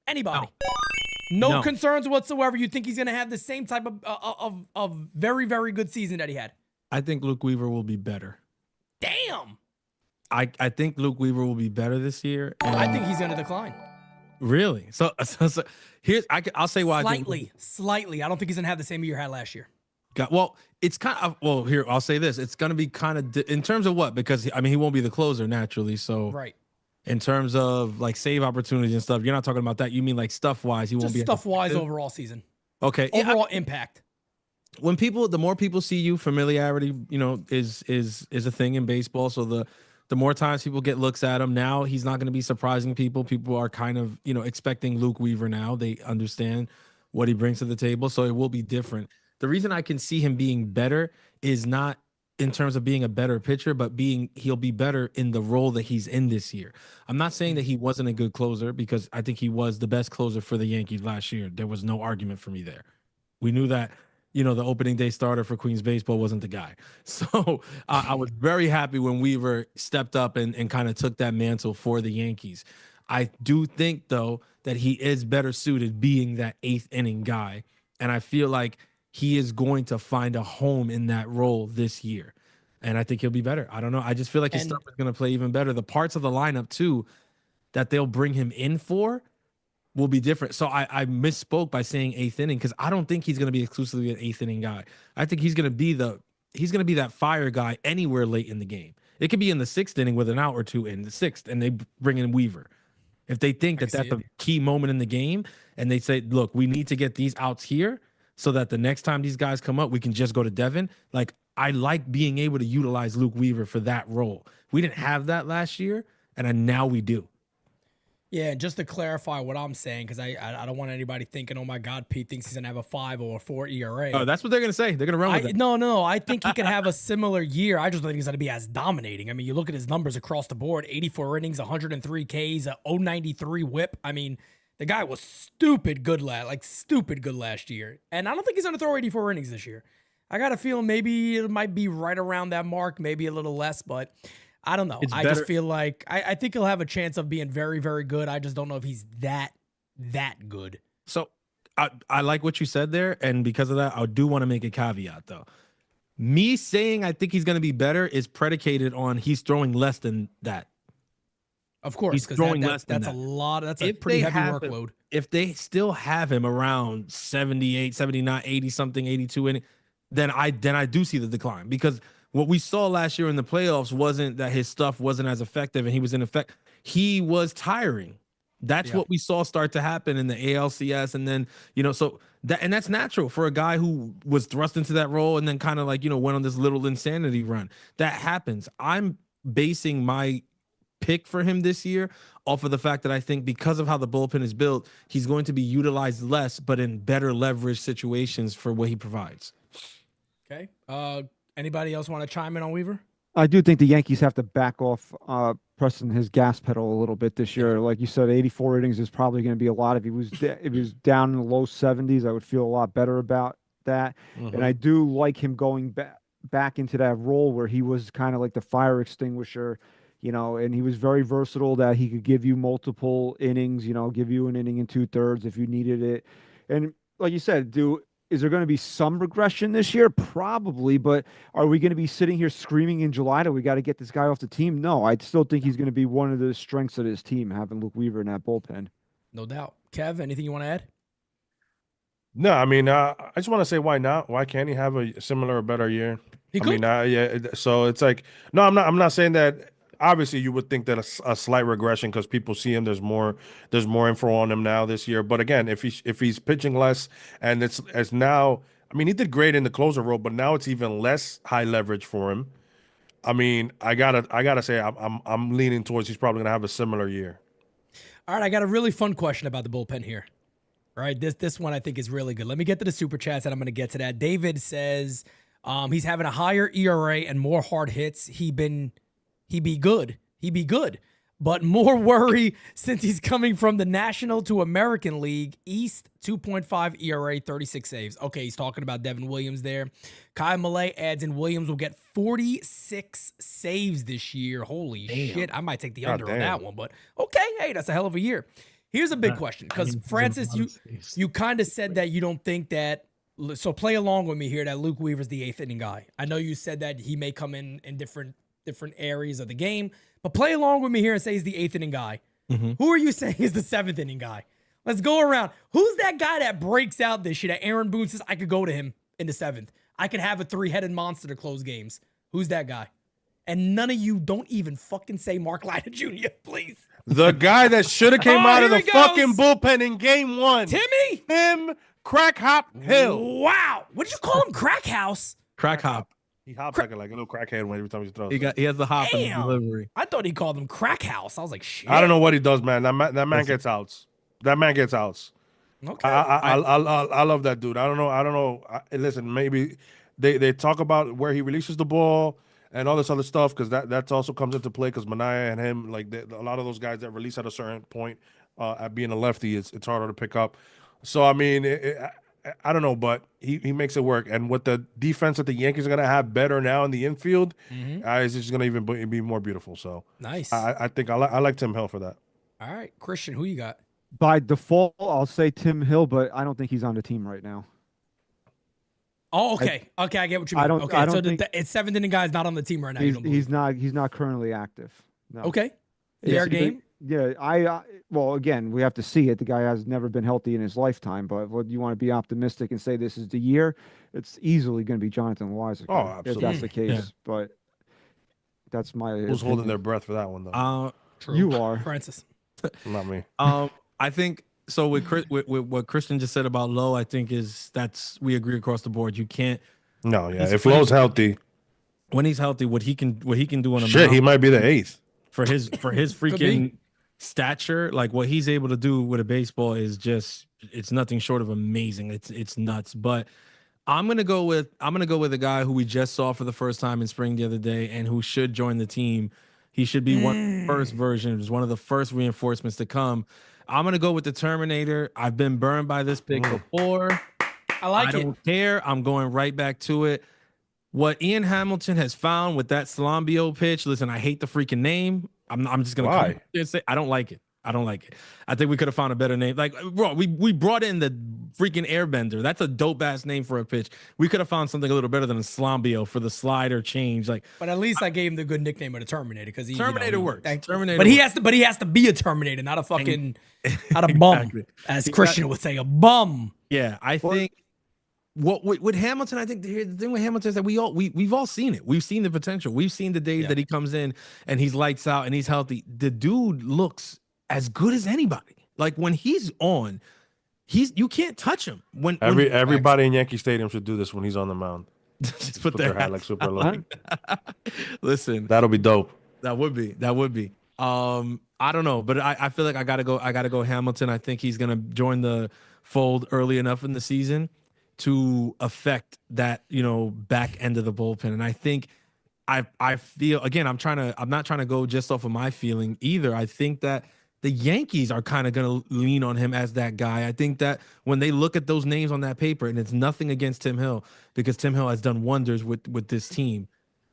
Anybody? No concerns whatsoever. You think he's going to have the same type of very, very good season that he had? I think Luke Weaver will be better. Damn. I think Luke Weaver will be better this year. I think he's going to decline. Really? So here's I'll say why. Slightly. I don't think he's going to have the same year he had last year. It's kind of here. I'll say this: it's going to be kind of in terms of what, because I mean he won't be the closer naturally. So right. In terms of like save opportunities and stuff, you're not talking about that. You mean like stuff wise, he won't be stuff wise overall season. Okay, overall impact. When the more people see you, familiarity, is a thing in baseball. So the more times people get looks at him now, he's not going to be surprising people. People are kind of expecting Luke Weaver now. They understand what he brings to the table, so it will be different. The reason I can see him being better is not in terms of being a better pitcher, but he'll be better in the role that he's in this year. I'm not saying that he wasn't a good closer, because I think he was the best closer for the Yankees last year. There was no argument for me there. We knew that, the opening day starter for Queens baseball wasn't the guy. So I was very happy when Weaver stepped up and kind of took that mantle for the Yankees. I do think, though, that he is better suited being that eighth inning guy. And I feel like he is going to find a home in that role this year. And I think he'll be better. I don't know. I just feel like his stuff is going to play even better. The parts of the lineup, too, that they'll bring him in for will be different. So I misspoke by saying eighth inning, because I don't think he's going to be exclusively an eighth inning guy. I think he's going to be that fire guy anywhere late in the game. It could be in the sixth inning with an out or two in the sixth, and they bring in Weaver. If they think that that's a key moment in the game, and they say, look, we need to get these outs here, so that the next time these guys come up, we can just go to Devin. Like, I like being able to utilize Luke Weaver for that role. We didn't have that last year, and now we do. Yeah, and just to clarify what I'm saying, because I don't want anybody thinking, oh my God, Pete thinks he's going to have a 5 or a 4 ERA. Oh, that's what they're going to say. They're going to run with it. No. I think he could have a similar year. I just don't think he's going to be as dominating. I mean, you look at his numbers across the board, 84 innings, 103 Ks, a 093 whip. I mean, the guy was stupid good last year. And I don't think he's going to throw 84 innings this year. I got a feeling maybe it might be right around that mark, maybe a little less, but I don't know. I just feel like I think he'll have a chance of being very, very good. I just don't know if he's that good. So I like what you said there. And because of that, I do want to make a caveat, though. Me saying I think he's going to be better is predicated on he's throwing less than that. Of course, because that's a lot. That's a pretty heavy workload. If they still have him around 78, 79, 80 something, 82 inning, then I do see the decline, because what we saw last year in the playoffs wasn't that his stuff wasn't as effective and he was in effect. He was tiring. That's what we saw start to happen in the ALCS. And then, so that's natural for a guy who was thrust into that role and then kind of like, went on this little insanity run. That happens. I'm basing my pick for him this year off of the fact that I think because of how the bullpen is built, he's going to be utilized less, but in better leverage situations for what he provides. Okay. Anybody else want to chime in on Weaver? I do think the Yankees have to back off pressing his gas pedal a little bit this year. Like you said, 84 innings is probably going to be a lot. If he was down in the low 70s, I would feel a lot better about that. Mm-hmm. And I do like him going back into that role where he was kind of like the fire extinguisher, and he was very versatile, that he could give you multiple innings, give you an inning and 2/3 if you needed it. And like you said, is there going to be some regression this year? Probably, but are we going to be sitting here screaming in July that we got to get this guy off the team? No, I still think he's going to be one of the strengths of his team, having Luke Weaver in that bullpen. No doubt. Kev, anything you want to add? No, I mean, I just want to say, why not? Why can't he have a similar or better year? He could. I mean, yeah. So it's like, no, I'm not saying that. Obviously, you would think that a slight regression because people see him. There's more info on him now this year. But again, if he's pitching less, and it's now, I mean, he did great in the closer role, but now it's even less high leverage for him. I mean, I gotta say, I'm leaning towards he's probably gonna have a similar year. All right, I got a really fun question about the bullpen here. All right, this one I think is really good. Let me get to the super chats and I'm going to get to that. David says he's having a higher ERA and more hard hits. He be good. But more worry since he's coming from the National to American League East, 2.5 ERA, 36 saves. Okay, he's talking about Devin Williams there. Kyle Malay adds in Williams will get 46 saves this year. Holy shit. I might take the under on that one, but okay. Hey, that's a hell of a year. Here's a big question because Francis, you kind of said that you don't think that. So play along with me here that Luke Weaver's the eighth inning guy. I know you said that he may come in different areas of the game, but play along with me here and say he's the eighth inning guy. Mm-hmm. Who are you saying is the seventh inning guy? Let's go around. Who's that guy that breaks out this year that Aaron Boone says I could go to him in the seventh? I could have a three-headed monster to close games. Who's that guy? And none of you don't even fucking say Mark Leiter Jr., please. The guy that should have came out of the fucking bullpen in game one. Timmy? Tim Crack Hop Hill. Wow. What did you call him? Crack House? Crack hop. He hops like a little crackhead every time he throws. He has the hop in the delivery. I thought he called him Crack House. I was like, shit. I don't know what he does, man. That man gets outs. That man gets outs. Okay. I love that dude. I don't know. Listen, maybe they talk about where he releases the ball and all this other stuff because that also comes into play because Minaya and him, like a lot of those guys that release at a certain point, at being a lefty, it's harder to pick up. So I mean, I don't know, but he makes it work. And with the defense that the Yankees are gonna have better now in the infield, it's just gonna even be more beautiful. So nice. I think I like Tim Hill for that. All right, Christian, who you got? By default, I'll say Tim Hill, but I don't think he's on the team right now. Oh, okay. I get what you mean. I don't so think it's seventh inning guy's not on the team right now. He's not currently active. No. Okay. Fair game. Yeah, well, again, we have to see it. The guy has never been healthy in his lifetime, but what you want to be optimistic and say this is the year, it's easily going to be Jonathan Weiser. Oh, absolutely. If that's the case. Yeah. But that's my Who's holding their breath for that one, though? True. You are. Francis. Not me. I think so with what Christian just said about Lowe, I think we agree across the board. You can't. No, yeah. If Lowe's healthy, when he's healthy, what he can do on a shit, mound, he might be the eighth for his freaking stature. Like what he's able to do with a baseball is it's nothing short of amazing. It's nuts. But I'm gonna go with a guy who we just saw for the first time in spring the other day, and who should join the team. He should be one of the first versions, one of the first reinforcements to come. I'm going to go with the Terminator. I've been burned by this pick before. I don't care. I'm going right back to it. What Ian Hamilton has found with that Salambio pitch, listen, I hate the freaking name. I'm just going to come and say I don't like it. I think we could have found a better name. Like, bro, we brought in the freaking Airbender. That's a dope ass name for a pitch. We could have found something a little better than a Slambio for the slider change. Like, but at least I gave him the good nickname of the Terminator because Terminator works. Terminator, but he has to be a Terminator, not a fucking not a bum, exactly. As Christian would say, a bum. Yeah, I think. What with Hamilton, I think the thing with Hamilton is that we've all seen it. We've seen the potential. We've seen the days that he comes in and he's lights out and he's healthy. The dude looks as good as anybody. Like when he's on, you can't touch him. When everybody in Yankee Stadium should do this when he's on the mound. Just put their hat like super low. Listen, that'll be dope. That would be. I don't know, but I feel like I gotta go Hamilton. I think he's gonna join the fold early enough in the season to affect that, back end of the bullpen. And I think I feel, again, I'm not trying to go just off of my feeling either. I think that the Yankees are kind of going to lean on him as that guy. I think that when they look at those names on that paper, and it's nothing against Tim Hill because Tim Hill has done wonders with this team.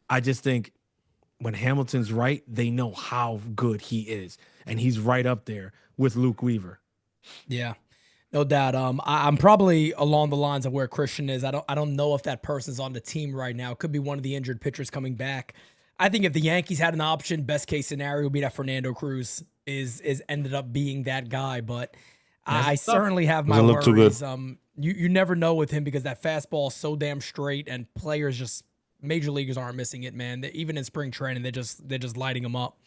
I just think when Hamilton's right, they know how good he is. And he's right up there with Luke Weaver. Yeah. No doubt. I'm probably along the lines of where Christian is. I don't know if that person's on the team right now. It could be one of the injured pitchers coming back. I think if the Yankees had an option, best case scenario would be that Fernando Cruz is ended up being that guy. But I certainly have my Doesn't look too good. worries. You never know with him because that fastball is so damn straight, and players just major leaguers aren't missing it, man. Even in spring training, they're just lighting him up.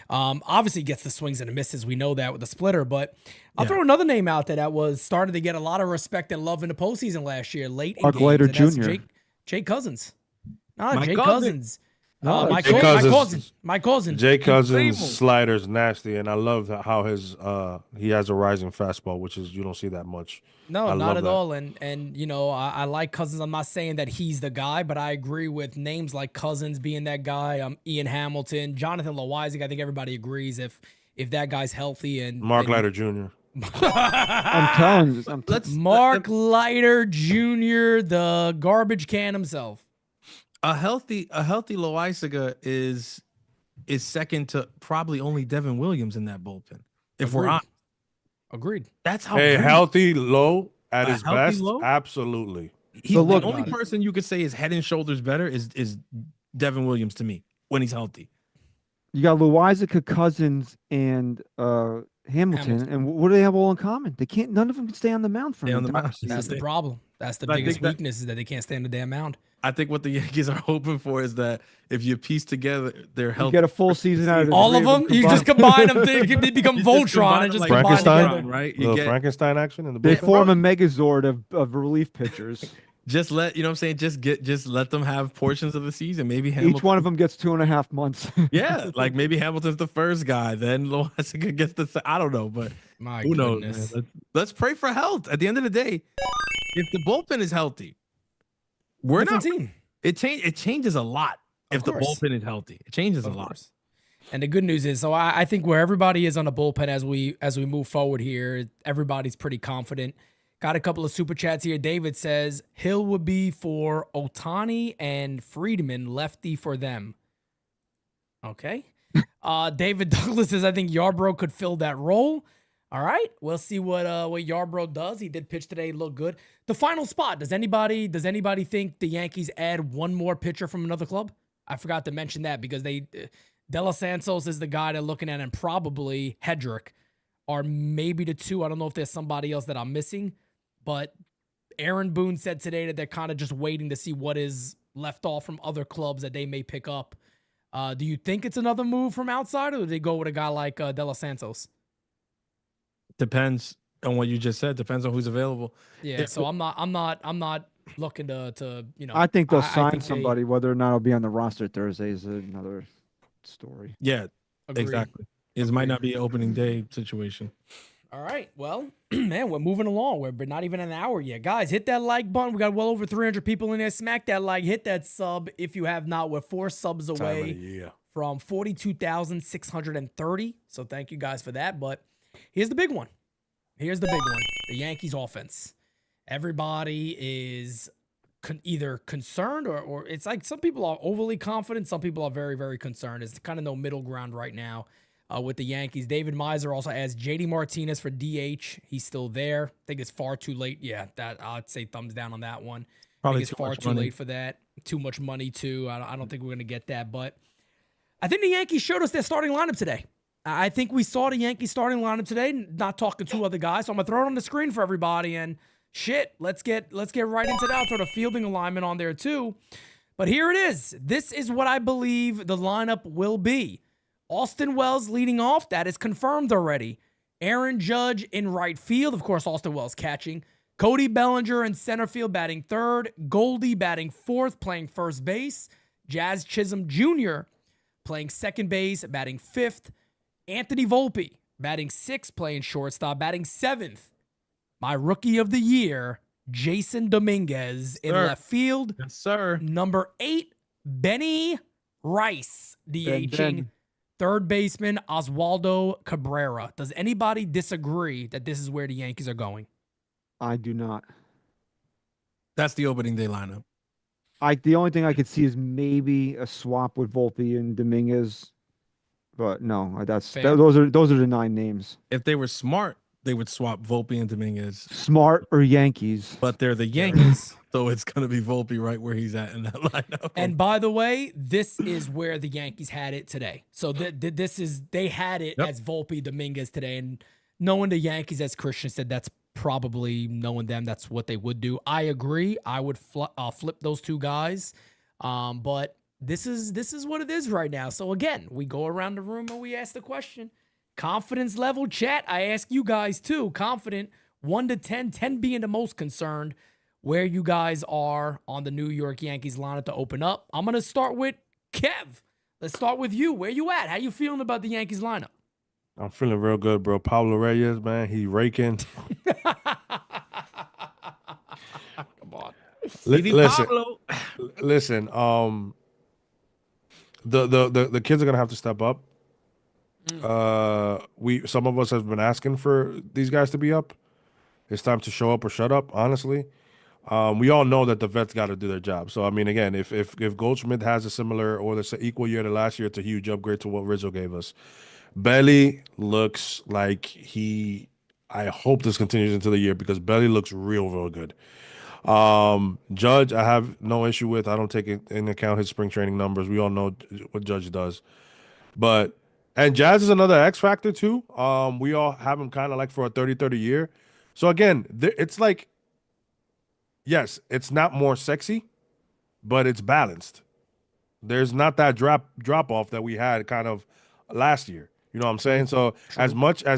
Obviously gets the swings and the misses. We know that with the splitter, but I'll throw another name out there that was starting to get a lot of respect and love in the postseason last year, late in Mark games, Leiter and that's Jr. Jake Cousins. My Jake cousin. Cousins. No, My Jake cousin. Jay Cousins' slider's nasty, and I love how his he has a rising fastball, which is you don't see that much. No, I not love at that. all. And you know, I like Cousins. I'm not saying that he's the guy, but I agree with names like Cousins being that guy. Ian Hamilton, Jonathan Loizaga. I think everybody agrees if that guy's healthy and Mark Leiter Jr. I'm telling you. Mark Leiter Jr., the garbage can himself. A healthy Loizaga is second to probably only Devin Williams in that bullpen. If we're on, Agreed. that's how Hey, good healthy low at A his healthy best, low? absolutely. he's So look- the only person you could say is head and shoulders better is Devin Williams to me when he's healthy. You got Loizaga, Cousins, and Hamilton, and what do they have all in common? They can't. None of them can stay on the mound for Stay an on the entire mound. season. That's the problem. That's the But I biggest think that- weakness is that they can't stand the damn mound. I think what the Yankees are hoping for is that if you piece together their You health, get a full season out of the All three of them, you just combine them. They become You just Voltron combine and them just like combine Frankenstein? together. right? You Little get Frankenstein action in the They bullpen. form a megazord of relief pitchers. just let you know what I'm saying. Just let them have portions of the season. Maybe Hamilton. Each one of them gets 2.5 months. Yeah, like maybe Hamilton's the first guy, then Loizaga gets the. I don't know, but My who knows? goodness. Man? Let's pray for health. At the end of the day, if the bullpen is healthy, we're Different not. team. It changes a lot if the course. bullpen is healthy. It changes a Of lot. course. And the good news is, so I think where everybody is on the bullpen as we move forward here, everybody's pretty confident. Got a couple of super chats here. David says Hill would be for Otani and Friedman, lefty for them. Okay. David Douglas says I think Yarbrough could fill that role. All right, we'll see what Yarbrough does. He did pitch today, look good. The final spot. Does anybody think the Yankees add one more pitcher from another club? I forgot to mention that because De Los Santos is the guy they're looking at, and probably Hedrick are maybe the two. I don't know if there's somebody else that I'm missing, but Aaron Boone said today that they're kind of just waiting to see what is left off from other clubs that they may pick up. Do you think it's another move from outside, or do they go with a guy like De Los Santos? Depends on what you just said. Depends on who's available. Yeah, so I'm not looking to you know. I think they'll I sign think they- somebody. Whether or not it'll be on the roster Thursday is another story. Yeah, Agreed. exactly. It might not be an opening day situation. All right, well, man, we're moving along. We're not even an hour yet, guys. Hit that like button. We got well over 300 people in there. Smack that like. Hit that sub if you have not. We're 4 subs Time of the away year. from 42,630. So thank you guys for that. But here's the big one. The Yankees offense. Everybody is either concerned or it's like some people are overly confident. Some people are very, very concerned. It's kind of no middle ground right now with the Yankees. David Miser also has JD Martinez for DH. He's still there. I think it's far too late. Yeah, that I'd say thumbs down on that one. Probably I think it's too far much too money. late for that. Too much money too. I don't think we're going to get that. But I think the Yankees showed us their starting lineup today. I think we saw the Yankees starting lineup today, not talking to other guys. So I'm gonna throw it on the screen for everybody. And shit, let's get right into that. I'll throw the fielding alignment on there too. But here it is. This is what I believe the lineup will be. Austin Wells leading off. That is confirmed already. Aaron Judge in right field. Of course, Austin Wells catching. Cody Bellinger in center field batting third. Goldie batting fourth, playing first base. Jazz Chisholm Jr. playing second base, batting fifth. Anthony Volpe batting sixth, playing shortstop, batting seventh. My rookie of the year, Jason Dominguez in left field. Yes, sir. Number 8, Benny Rice, DHing. Ben. Third baseman, Oswaldo Cabrera. Does anybody disagree that this is where the Yankees are going? I do not. That's the opening day lineup. The only thing I could see is maybe a swap with Volpe and Dominguez, but no, Fair. those are the 9 names. If they were smart, they would swap Volpe and Dominguez. Smart or Yankees. But they're the Yankees, so it's going to be Volpe right where he's at in that lineup. And by the way, this is where the Yankees had it today. So they had it as Volpe Dominguez today. And knowing the Yankees, as Christian said, that's probably knowing them. That's what they would do. I agree. I would flip those two guys. But this is what it is right now. So again, we go around the room and we ask the question. Confidence level, chat. I ask you guys too. Confident, 1 to 10, 10 being the most concerned, where you guys are on the New York Yankees lineup to open up. I'm going to start with Kev. Let's start with you. Where you at? How you feeling about the Yankees lineup? I'm feeling real good, bro. Pablo Reyes, man, he raking. Come on. Listen. The kids are gonna have to step up. Some of us have been asking for these guys to be up. It's time to show up or shut up, honestly. We all know that the vets got to do their job. So I mean, again, if Goldschmidt has a similar or let's say equal year to last year, it's a huge upgrade to what Rizzo gave us. Belly looks like I hope this continues into the year because Belly looks real good. Judge, I have no issue with. I don't take into account his spring training numbers. We all know what Judge does. And Jazz is another X factor too. We all have him kind of like for a 30-30 year. So again, it's like, yes, it's not more sexy, but it's balanced. There's not that drop off that we had kind of last year. You know what I'm saying? So true. as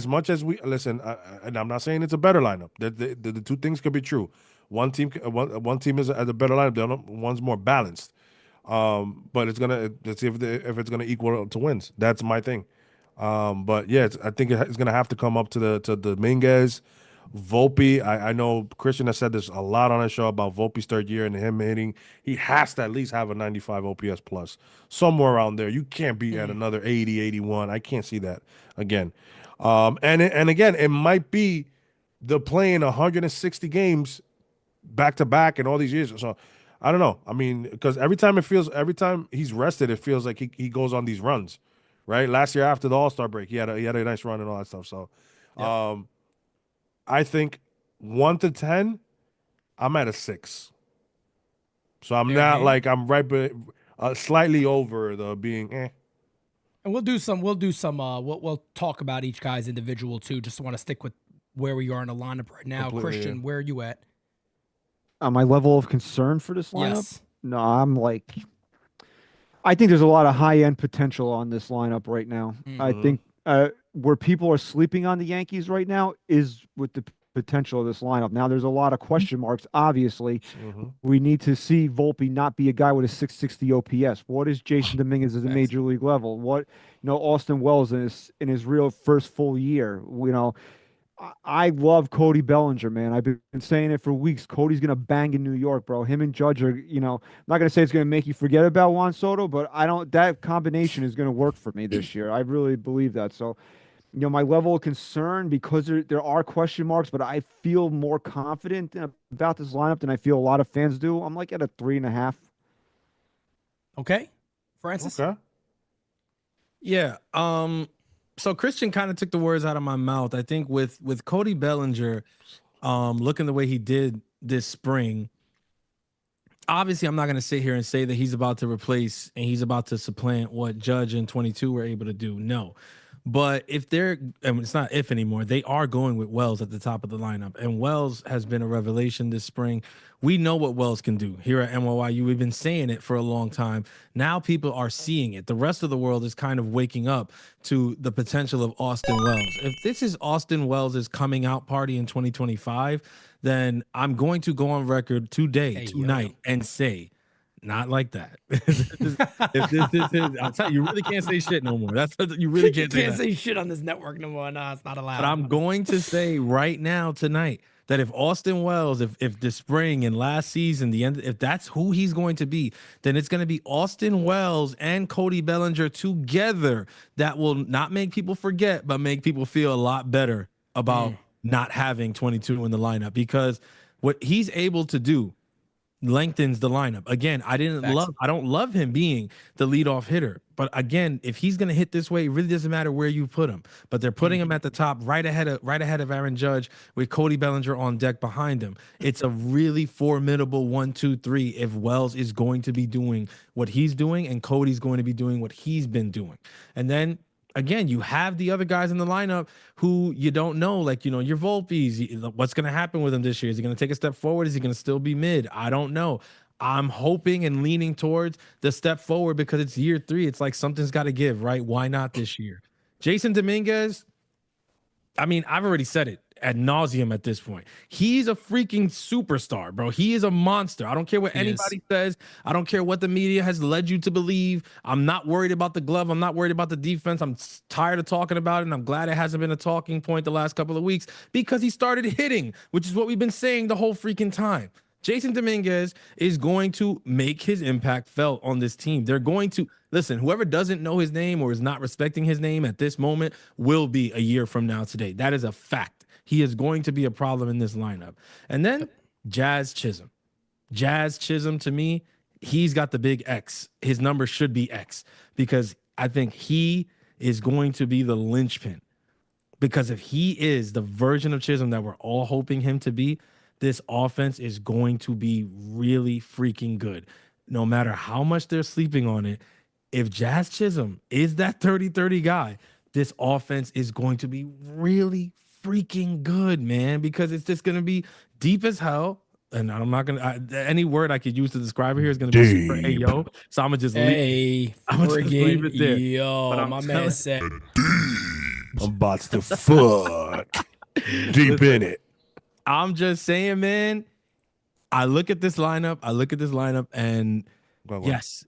much as we listen, and I'm not saying it's a better lineup. The two things could be true. One team is at a better lineup. The other one's more balanced. But let's see if it's gonna equal to wins. That's my thing. But yeah, I think it's gonna have to come up to Dominguez, Volpe. I know Christian has said this a lot on his show about Volpe's third year and him hitting. He has to at least have a 95 OPS plus somewhere around there. You can't be at another 80, 81. I can't see that again. And again, it might be the playing 160 games back to back and all these years. So I don't know. I mean, because every time he's rested, it feels like he goes on these runs, right? Last year after the All-Star break, he had a nice run and all that stuff. So, I think 1 to 10, I'm at a 6. So I'm not like I'm right, but slightly over the being. And we'll talk about each guy's individual too. Just want to stick with where we are in the lineup right now. Completely, Christian, where are you at? My level of concern for this lineup? Yes. No, I think there's a lot of high-end potential on this lineup right now. Mm-hmm. I think where people are sleeping on the Yankees right now is with the potential of this lineup. Now, there's a lot of question marks, obviously. Mm-hmm. We need to see Volpe not be a guy with a 660 OPS. What is Jason Dominguez at the major league level? What, Austin Wells in his real first full year, I love Cody Bellinger, man. I've been saying it for weeks. Cody's going to bang in New York, bro. Him and Judge are, I'm not going to say it's going to make you forget about Juan Soto, but that combination is going to work for me this year. I really believe that. So, my level of concern, because there are question marks, but I feel more confident about this lineup than I feel a lot of fans do. I'm like at a 3.5. Okay. Francis? Okay. Yeah. So Christian kind of took the words out of my mouth. I think with Cody Bellinger, looking the way he did this spring, obviously I'm not going to sit here and say that he's about to replace and he's about to supplant what Judge and 22 were able to do. No. But it's not if anymore, they are going with Wells at the top of the lineup. And Wells has been a revelation this spring. We know what Wells can do here at NYYU. We've been saying it for a long time. Now people are seeing it. The rest of the world is kind of waking up to the potential of Austin Wells. If this is Austin Wells' coming out party in 2025, then I'm going to go on record tonight, and say, not like that. I'm telling you, you really can't say shit no more. You really can't say shit on this network no more. No, it's not allowed. But I'm going to say right now tonight that if Austin Wells, if the spring and last season, if that's who he's going to be, then it's going to be Austin Wells and Cody Bellinger together that will not make people forget, but make people feel a lot better about not having 22 in the lineup, because what he's able to do lengthens the lineup. Again, I don't love him being the leadoff hitter. But again, if he's gonna hit this way, it really doesn't matter where you put him. But they're putting him at the top, right ahead of Aaron Judge, with Cody Bellinger on deck behind him. It's a really formidable 1-2-3 if Wells is going to be doing what he's doing and Cody's going to be doing what he's been doing. And then again, you have the other guys in the lineup who you don't know, like, you know, your Volpes. What's going to happen with him this year? Is he going to take a step forward? Is he going to still be mid? I don't know. I'm hoping and leaning towards the step forward because it's year 3. It's like something's got to give, right? Why not this year? Jason Dominguez, I mean, I've already said it ad nauseum at this point. He's a freaking superstar, bro. He is a monster. I don't care what anybody says. I don't care what the media has led you to believe. I'm not worried about the glove. I'm not worried about the defense. I'm tired of talking about it, and I'm glad it hasn't been a talking point the last couple of weeks because he started hitting, which is what we've been saying the whole freaking time. Jason Dominguez is going to make his impact felt on this team. They're going to listen. Whoever doesn't know his name or is not respecting his name at this moment will be a year from now today. That is a fact. He is going to be a problem in this lineup. And then Jazz Chisholm. Jazz Chisholm, to me, he's got the big X. His number should be X because I think he is going to be the linchpin. Because if he is the version of Chisholm that we're all hoping him to be, this offense is going to be really freaking good. No matter how much they're sleeping on it, if Jazz Chisholm is that 30-30 guy, this offense is going to be really freaking good, man, because it's just going to be deep as hell. And I'm not going to, any word I could use to describe it here is going to be super ayo. So I'm going to just leave it there. Yo, my man said, I'm about to fuck deep in it. I'm just saying, man, I look at this lineup and yes,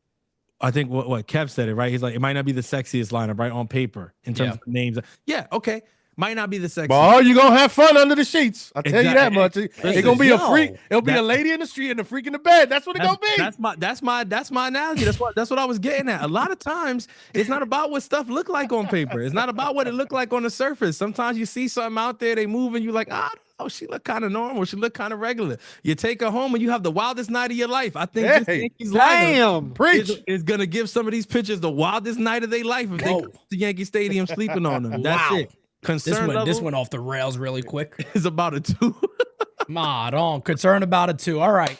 I think what Kev said it, right? He's like, it might not be the sexiest lineup, right? On paper in terms of names. Yeah. Okay. Might not be the sexiest. Well, you're going to have fun under the sheets. I'll tell you that much. It's going to be a freak. It'll be a lady in the street and a freak in the bed. That's what it's going to be. That's my analogy. That's what I was getting at. A lot of times it's not about what stuff look like on paper. It's not about what it looked like on the surface. Sometimes you see something out there, they move and you're like, I don't know, she look kind of normal. She look kind of regular. You take her home and you have the wildest night of your life. I think this Yankees lineup is going to give some of these pitchers the wildest night of their life if they come to Yankee Stadium sleeping on them. That's it. This went off the rails really quick. It's about a 2. Concerned about a 2. All right,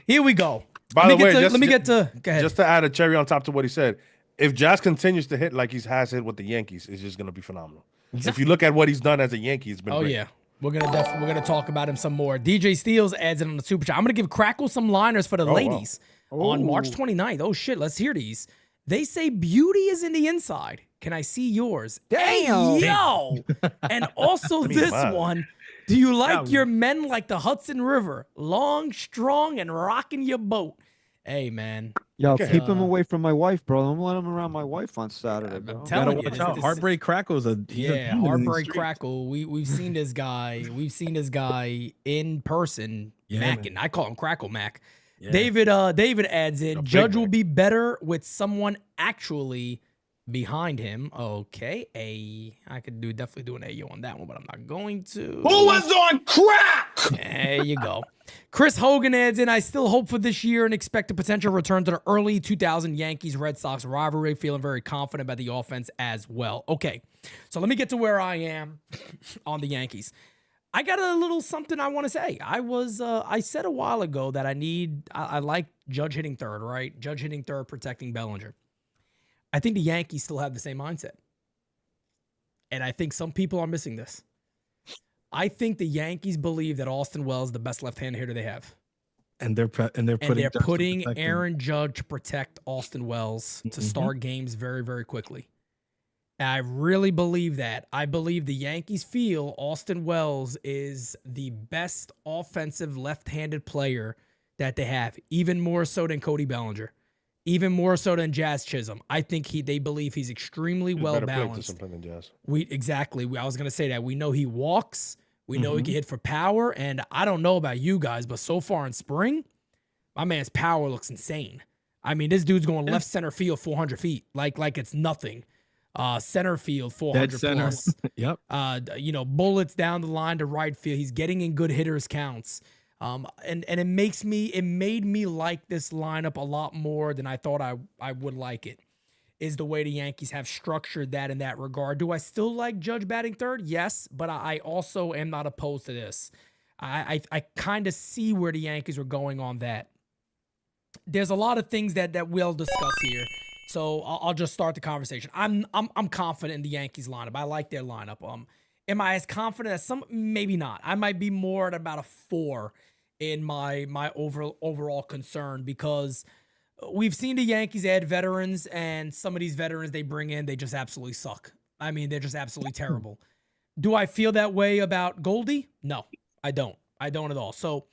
here we go. By the way, go ahead. Just to add a cherry on top to what he said, if Jazz continues to hit like he has hit with the Yankees, it's just going to be phenomenal. Exactly. If you look at what he's done as a Yankee, it's been great. Yeah. We're gonna talk about him some more. DJ Steels adds it on the super chat. I'm gonna give Crackle some liners for the ladies on March 29th. Oh shit, let's hear these. They say beauty is in the inside. Can I see yours? Damn. Hey, yo. And also this one. Do you like your men like the Hudson River? Long, strong, and rocking your boat. Hey, man. Yo, keep him away from my wife, bro. Don't let him around my wife on Saturday, bro. I'm telling you. Heartbreak Crackle's Heartbreak Crackle. We've seen this guy. We've seen this guy in person. Mackin'. I call him Crackle Mac. Yeah. David adds in, Judge will be better with someone actually behind him. Okay, I could definitely do an AO on that one, but I'm not going to. Who was on crack? There you go. Chris Hogan adds in, I still hope for this year and expect a potential return to the early 2000 Yankees-Red Sox rivalry. Feeling very confident about the offense as well. Okay, so let me get to where I am on the Yankees. I got a little something I want to say. I said a while ago that I like Judge hitting third, right? Judge hitting third, protecting Bellinger. I think the Yankees still have the same mindset. And I think some people are missing this. I think the Yankees believe that Austin Wells is the best left-handed hitter they have. And they're putting Aaron Judge to protect Austin Wells to start games very, very quickly. I really believe that. I believe the Yankees feel Austin Wells is the best offensive left-handed player that they have, even more so than Cody Bellinger, even more so than Jazz Chisholm. I think they believe he's extremely well balanced. Exactly. I was going to say that. We know he walks. We know he can hit for power. And I don't know about you guys, but so far in spring, my man's power looks insane. I mean, this dude's going left center field 400 feet like it's nothing. Center field 400 plus. Yep. Bullets down the line to right field. He's getting in good hitters counts. And it made me like this lineup a lot more than I thought I would like it. Is the way the Yankees have structured that in that regard. Do I still like Judge batting third? Yes, but I also am not opposed to this. I kind of see where the Yankees were going on that. There's a lot of things that we'll discuss here, so I'll just start the conversation. I'm confident in the Yankees lineup. I like their lineup. Am I as confident as some? Maybe not. I might be more at about a 4 in my overall concern, because we've seen the Yankees add veterans, and some of these veterans they bring in, they just absolutely suck. I mean, they're just absolutely terrible. Do I feel that way about Goldie? No, I don't. I don't at all. So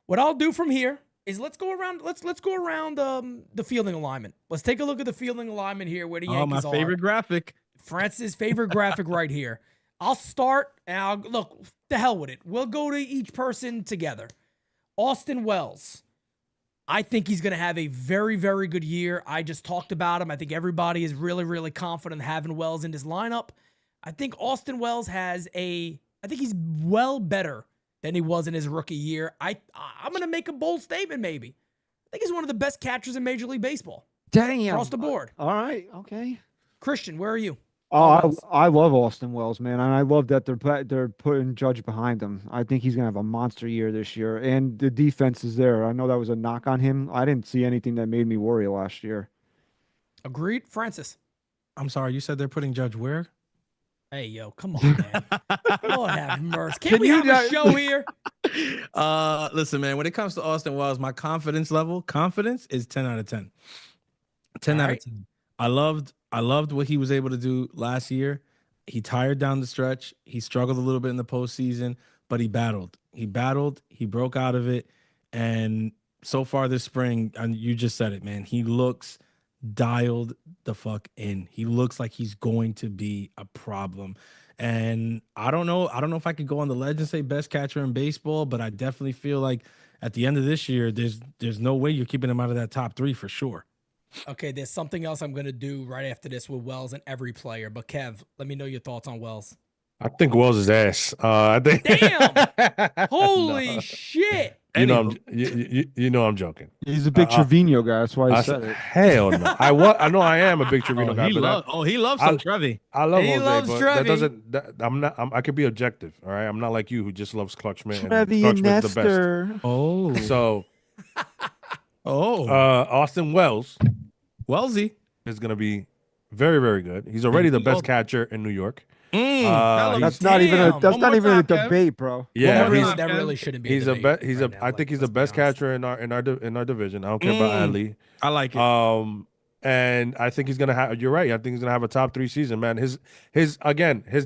what I'll do from here is let's go around the fielding alignment. Let's take a look at the fielding alignment here where the Yankees are. My favorite graphic. Francis' favorite graphic right here. I'll start, and look, the hell with it. We'll go to each person together. Austin Wells. I think he's going to have a very, very good year. I just talked about him. I think everybody is really, really confident having Wells in this lineup. I think Austin Wells I think he's well better than he was in his rookie year. I'm going to make a bold statement maybe. I think he's one of the best catchers in Major League Baseball. Damn. Across the board. All right. Okay. Christian, where are you? Oh, I love Austin Wells, man, and I love that they're putting Judge behind him. I think he's gonna have a monster year this year, and the defense is there. I know that was a knock on him. I didn't see anything that made me worry last year. Agreed, Francis. I'm sorry, you said they're putting Judge where? Hey, yo, come on, man. Lord have mercy. Can't we have a show here? Listen, man, when it comes to Austin Wells, my confidence is 10 out of 10. 10 out of 10. I loved what he was able to do last year. He tired down the stretch. He struggled a little bit in the postseason, but he battled. He broke out of it. And so far this spring, and you just said it, man, he looks dialed the fuck in. He looks like he's going to be a problem. And I don't know if I could go on the ledge and say best catcher in baseball, but I definitely feel like at the end of this year, there's no way you're keeping him out of that top 3 for sure. Okay, there's something else I'm going to do right after this with Wells and every player. But Kev, let me know your thoughts on Wells. I think Wells is ass. I think. Damn! Holy shit! You know I'm joking. He's a big Trevino guy. That's why he said it. Hell no. I know I am a big Trevino guy. He loves some Trevi. I love He Jose, loves but Trevi. I could be objective. All right, I'm not like you who just loves Clutchman. Trevi and Nestor. Oh, so oh, Austin Wells. Wellsy is going to be very, very good. He's already the best catcher in New York. That's not even a debate, bro. Yeah, that really shouldn't be. I think he's the best catcher in our division. I don't care about Ali. I like it. And I think he's gonna have. You're right. I think he's gonna have a top 3 season, man. His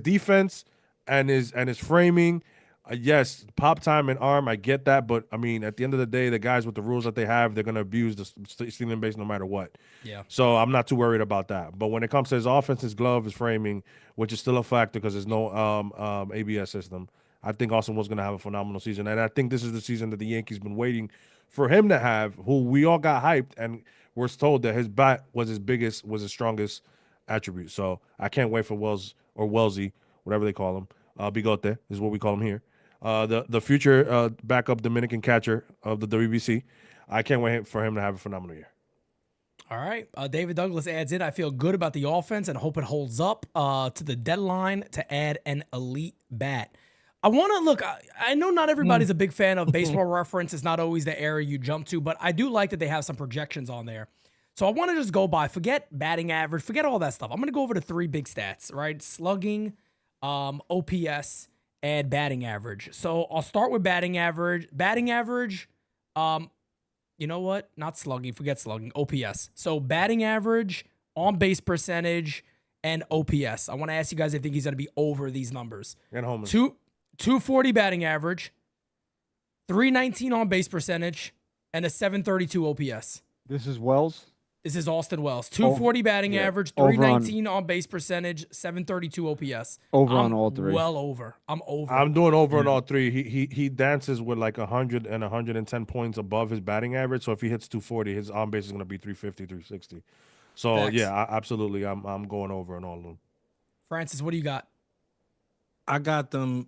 defense and his framing. Yes, pop time and arm, I get that, but I mean, at the end of the day, the guys with the rules that they have, they're gonna abuse the stealing base no matter what. Yeah. So I'm not too worried about that. But when it comes to his offense, his glove, his framing, which is still a factor because there's no ABS system, I think Austin was gonna have a phenomenal season, and I think this is the season that the Yankees been waiting for him to have. Who we all got hyped and we're told that his bat was his strongest attribute. So I can't wait for Wells or Wellsy, whatever they call him. Bigote is what we call him here. The future backup Dominican catcher of the WBC. I can't wait for him to have a phenomenal year. All right. David Douglas adds in, I feel good about the offense and hope it holds up to the deadline to add an elite bat. I want to look. I know not everybody's a big fan of Baseball Reference. It's not always the area you jump to, but I do like that they have some projections on there. So I want to just go by, forget batting average, forget all that stuff. I'm going to go over the 3 big stats, right? Slugging, OPS, and batting average. So I'll start with batting average. Batting average, you know what? Not slugging. Forget slugging. OPS. So batting average, on base percentage, and OPS. I want to ask you guys if you think he's going to be over these numbers. And homers. 240 batting average, 319 on base percentage, and a 732 OPS. This is Wells. This is Austin Wells. 240 batting average, 319 on base percentage, 732 OPS. On all 3. Well over. I'm over. I'm doing over on all 3. He dances with like 100 and 110 points above his batting average. So if he hits 240, his on base is going to be 350, 360. So Facts. yeah, absolutely. I'm going over on all of them. Francis, what do you got? I got them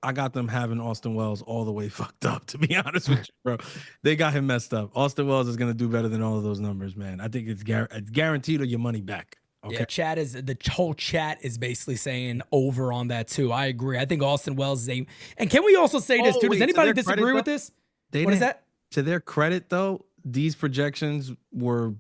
I got them having Austin Wells all the way fucked up, to be honest with you, bro. They got him messed up. Austin Wells is going to do better than all of those numbers, man. I think it's guaranteed or your money back. Okay. Yeah, the whole chat is basically saying over on that too. I agree. I think Austin Wells is and can we also say this too? Does anybody disagree with this? What is that? To their credit, though, these projections were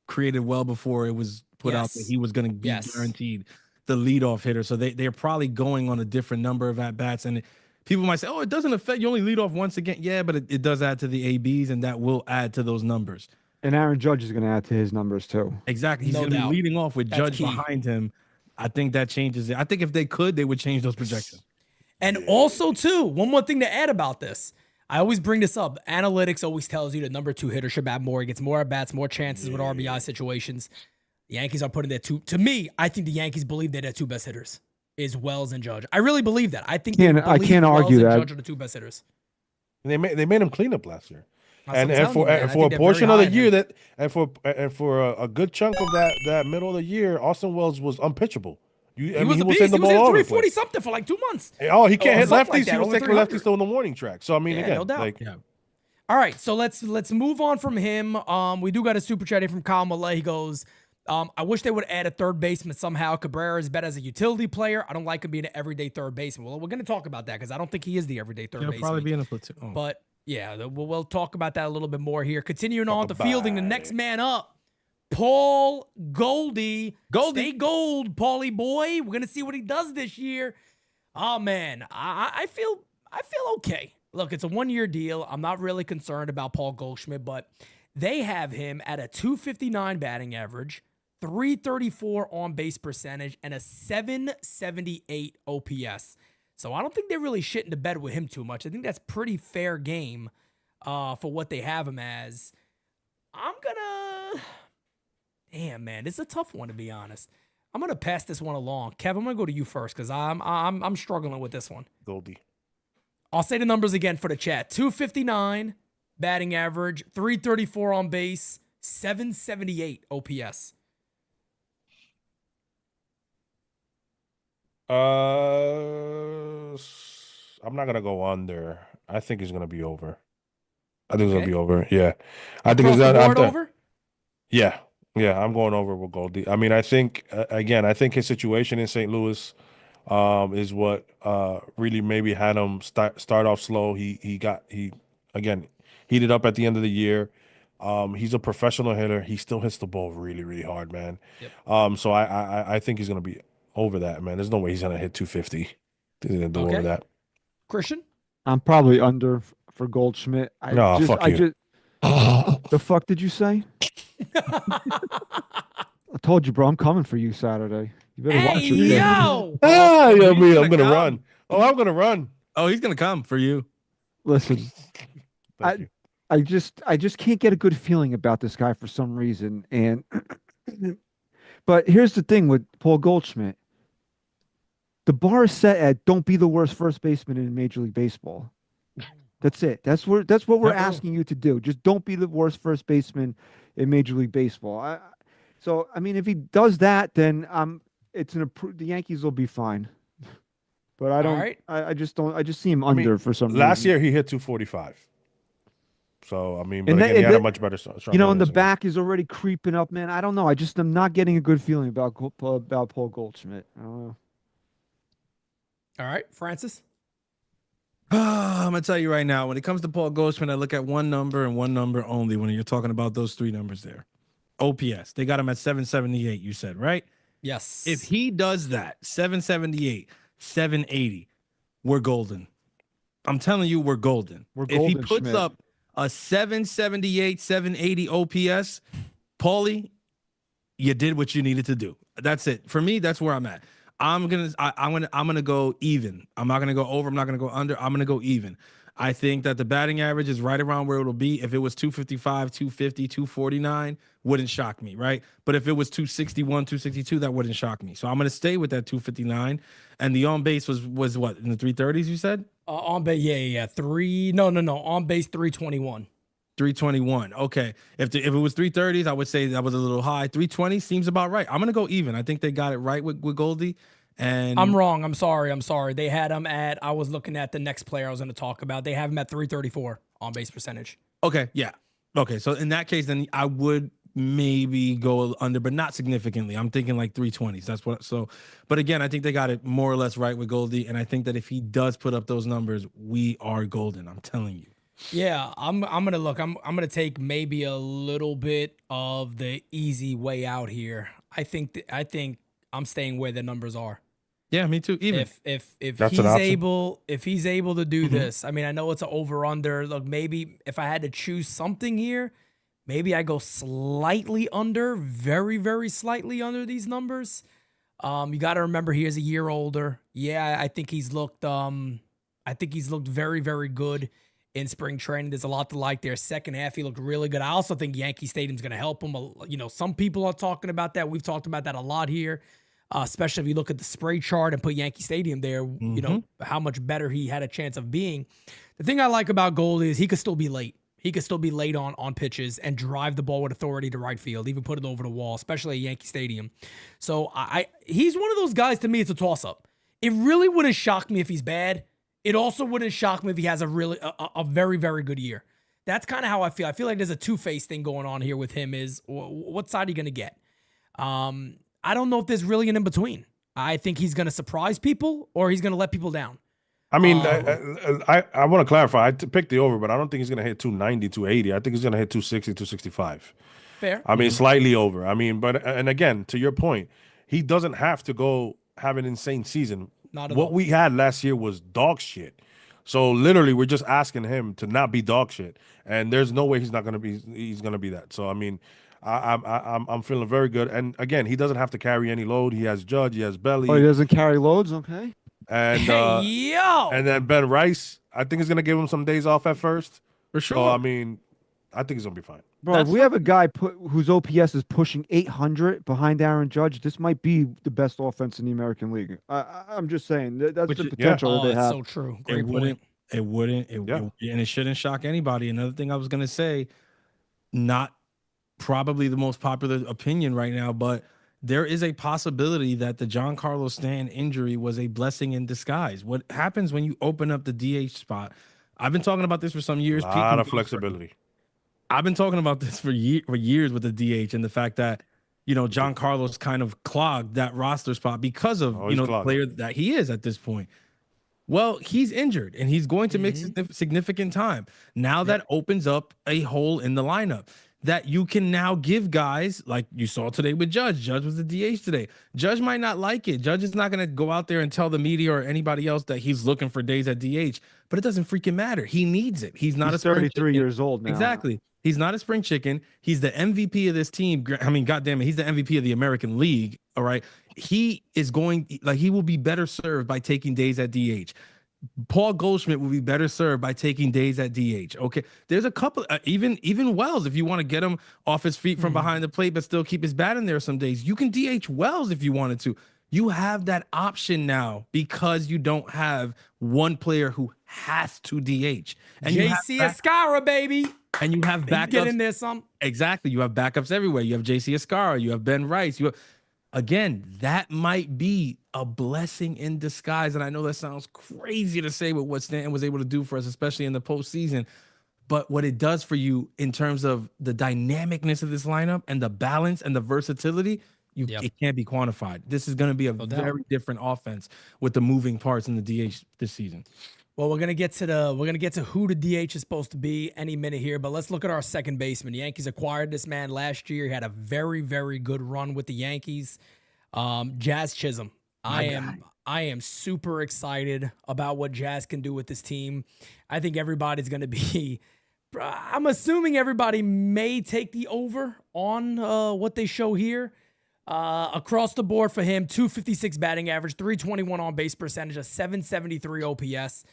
created well before it was put out that he was going to be guaranteed the leadoff hitter. So they're probably going on a different number of at-bats. And people might say, oh, it doesn't affect, you only lead off once again. Yeah, but it does add to the ABs, and that will add to those numbers. And Aaron Judge is going to add to his numbers too. Exactly. He's going to be leading off with Judge behind him. I think that changes it. I think if they could, they would change those projections. And also, too, one more thing to add about this. I always bring this up. Analytics always tells you the number 2 hitter should bat more. He gets more at-bats, more chances with RBI situations. The Yankees are putting their two. To me, I think the Yankees believe they're their 2 best hitters is Wells and Judge. I really believe that. I think I can't argue that. Judge are the 2 best hitters. They made him clean up last year. And for a portion of the year and for a good chunk of that middle of the year, Austin Wells was unpitchable. He was hitting 340 something for like 2 months. Oh, he can't hit lefties. He was taking lefties still in the warning track. So I mean, again, no doubt. like, All right, so let's move on from him. We do got a super chat here from Kyle Malay. He goes, I wish they would add a third baseman somehow. Cabrera is better as a utility player. I don't like him being an everyday third baseman. Well, we're going to talk about that because I don't think he is the everyday third baseman. He'll probably be in a platoon. But yeah, we'll talk about that a little bit more here. Continuing on to fielding, the next man up, Paul Goldie. Stay gold, Paulie boy. We're gonna see what he does this year. Oh man, I feel okay. Look, it's a 1-year deal. I'm not really concerned about Paul Goldschmidt, but they have him at a 259 batting average, 334 on base percentage, and a 778 OPS. So I don't think they're really shitting the bed with him too much. I think that's pretty fair game for what they have him as. Damn, man, this is a tough one to be honest. I'm gonna pass this one along. Kev, I'm gonna go to you first because I'm struggling with this one. Goldie. I'll say the numbers again for the chat: 259 batting average, 334 on base, 778 OPS. I'm not gonna go under. I think he's gonna be over. I think it's gonna be over. Yeah, I think it's over. Yeah, I'm going over with Goldie. I mean, I think I think his situation in St. Louis is what really maybe had him start off slow. He heated up at the end of the year. He's a professional hitter. He still hits the ball really, really hard, man. Yep. So I think he's gonna be over that, man. There's no way he's gonna hit 250. He's gonna do over that. Christian? I'm probably under for Goldschmidt. Fuck you. The fuck did you say? I told you, bro. I'm coming for you Saturday. You better watch it. Yo! I'm gonna run. Oh, I'm gonna run. Oh, he's gonna come for you. Listen, I just can't get a good feeling about this guy for some reason. And but here's the thing with Paul Goldschmidt. The bar is set at don't be the worst first baseman in Major League Baseball. That's it. That's what we're asking you to do. Just don't be the worst first baseman in Major League Baseball. So I mean, if he does that, then the Yankees will be fine. But I don't. Right. I just don't. I just see him under for some reason. Last year he hit 245. So I mean, but again, he had a much better start. And the back is already creeping up, man. I don't know. I'm not getting a good feeling about Paul Goldschmidt. I don't know. All right, Francis. I'm gonna tell you right now, when it comes to Paul Goldschmidt, I look at one number and one number only when you're talking about those 3 numbers there. OPS. They got him at 778, you said, right? Yes. If he does that, 778, 780, we're golden. I'm telling you, we're golden. If he puts up a 778, 780 OPS, Paulie, you did what you needed to do. That's it. For me, that's where I'm at. I'm gonna go even. I'm not gonna go over. I'm not gonna go under. I'm gonna go even. I think that the batting average is right around where it'll be. If it was 255, 250, 249, wouldn't shock me, right? But if it was 261, 262, that wouldn't shock me. So I'm gonna stay with that 259. And the on base was what, in the 330s? You said on base, yeah. On base 321. 321. Okay. If it was 330s, I would say that was a little high. 320 seems about right. I'm gonna go even. I think they got it right with Goldie. And I'm wrong. I'm sorry. They had him at, I was looking at the next player I was going to talk about. They have him at 334 on base percentage. Okay, yeah. Okay, so in that case, then I would maybe go under, but not significantly. I'm thinking like 320s. That's what. So, but again, I think they got it more or less right with Goldie, and I think that if he does put up those numbers, we are golden. I'm telling you. Yeah, I'm gonna look. I'm gonna take maybe a little bit of the easy way out here. I think I'm staying where the numbers are. Yeah, me too. Even If That's he's an option. able to do this, I mean, I know it's an over under. Look, maybe if I had to choose something here, maybe I go slightly under, very very slightly under these numbers. You got to remember he is a year older. Yeah, I think he's looked very very good in spring training. There's a lot to like there. Second half, he looked really good. I also think Yankee Stadium's going to help him. You know, some people are talking about that. We've talked about that a lot here, especially if you look at the spray chart and put Yankee Stadium there, you know, how much better he had a chance of being. The thing I like about Gold is he could still be late. He could still be late on pitches and drive the ball with authority to right field, even put it over the wall, especially at Yankee Stadium. So he's one of those guys, to me, it's a toss-up. It really wouldn't shock me if he's bad. It also wouldn't shock me if he has a very, very good year. That's kind of how I feel. I feel like there's a two-faced thing going on here with him is what side are you going to get? I don't know if there's really an in-between. I think he's going to surprise people or he's going to let people down. I mean, I want to clarify. I picked the over, but I don't think he's going to hit 290, 280. I think he's going to hit 260, 265. Fair. I mean, slightly over. I mean, but, and again, to your point, he doesn't have to go have an insane season. Not at what all. we had last year was dog shit. So literally, we're just asking him to not be dog shit, and there's no way he's not gonna be. He's gonna be that. So I mean, I'm feeling very good. And again, he doesn't have to carry any load. He has Judge. He has Belly. Oh, he doesn't carry loads. Okay. And Yo. and then Ben Rice. I think he's gonna give him some days off at first. for sure. So I mean, I think he's gonna be fine. Bro, if we have a guy whose OPS is pushing 800 behind Aaron Judge, this might be the best offense in the American League. I'm just saying that's Which the is- potential Oh, that they that's have. so true. It Great wouldn't. point. It wouldn't. And it shouldn't shock anybody. Another thing I was gonna say, not probably the most popular opinion right now, but there is a possibility that the Giancarlo Stanton injury was a blessing in disguise. What happens when you open up the DH spot? I've been talking about this for some years. A Pete lot can of go flexibility. I've been talking about this for years with the DH and the fact that, you know, John Carlos kind of clogged that roster spot because of, Always the clogged. player that he is at this point. Well, he's injured and he's going to miss significant time. Now that opens up a hole in the lineup that you can now give guys like you saw today with Judge. Judge was the DH today. Judge might not like it. Judge is not going to go out there and tell the media or anybody else that he's looking for days at DH, but it doesn't freaking matter. He needs it. He's not He's a spring 33 chicken. years old now. Exactly. He's not a spring chicken. He's the MVP of this team. I mean, goddamn it, he's the MVP of the American League. All right. He will be better served by taking days at DH. Paul Goldschmidt will be better served by taking days at DH. Okay. There's a couple, even Wells, if you want to get him off his feet from behind the plate, but still keep his bat in there some days, you can DH Wells if you wanted to. You have that option now because you don't have one player who has to DH. And JC Escara, baby. And you have backups. Get in there some. Exactly. You have backups everywhere. You have JC Escara. You have Ben Rice. Again, that might be a blessing in disguise. And I know that sounds crazy to say with what Stanton was able to do for us, especially in the postseason. But what it does for you in terms of the dynamicness of this lineup and the balance and the versatility, it can't be quantified. This is going to be a very different offense with the moving parts in the DH this season. Well, we're gonna get to who the DH is supposed to be any minute here, but let's look at our second baseman. The Yankees acquired this man last year. He had a very, very good run with the Yankees. Jazz Chisholm. I am super excited about what Jazz can do with this team. I think everybody's gonna be. I'm assuming everybody may take the over on what they show here. Across the board for him, 256 batting average, 321 on base percentage, a 773 OPS.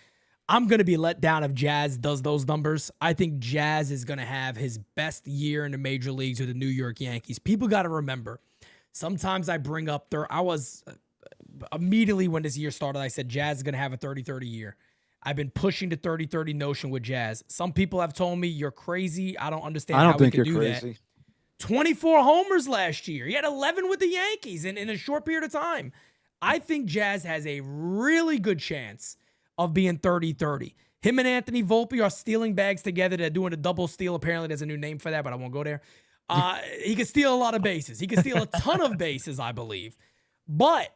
I'm going to be let down if Jazz does those numbers. I think Jazz is going to have his best year in the major leagues with the New York Yankees. People got to remember, sometimes I bring up immediately when this year started, I said Jazz is going to have a 30-30 year. I've been pushing the 30-30 notion with Jazz. Some people have told me you're crazy. I don't understand how we can do that. 24 homers last year. He had 11 with the Yankees in a short period of time. I think Jazz has a really good chance of being 30-30. Him and Anthony Volpe are stealing bags together. They're doing a double steal. Apparently, there's a new name for that, but I won't go there. He can steal a lot of bases. He can steal a ton of bases, I believe. But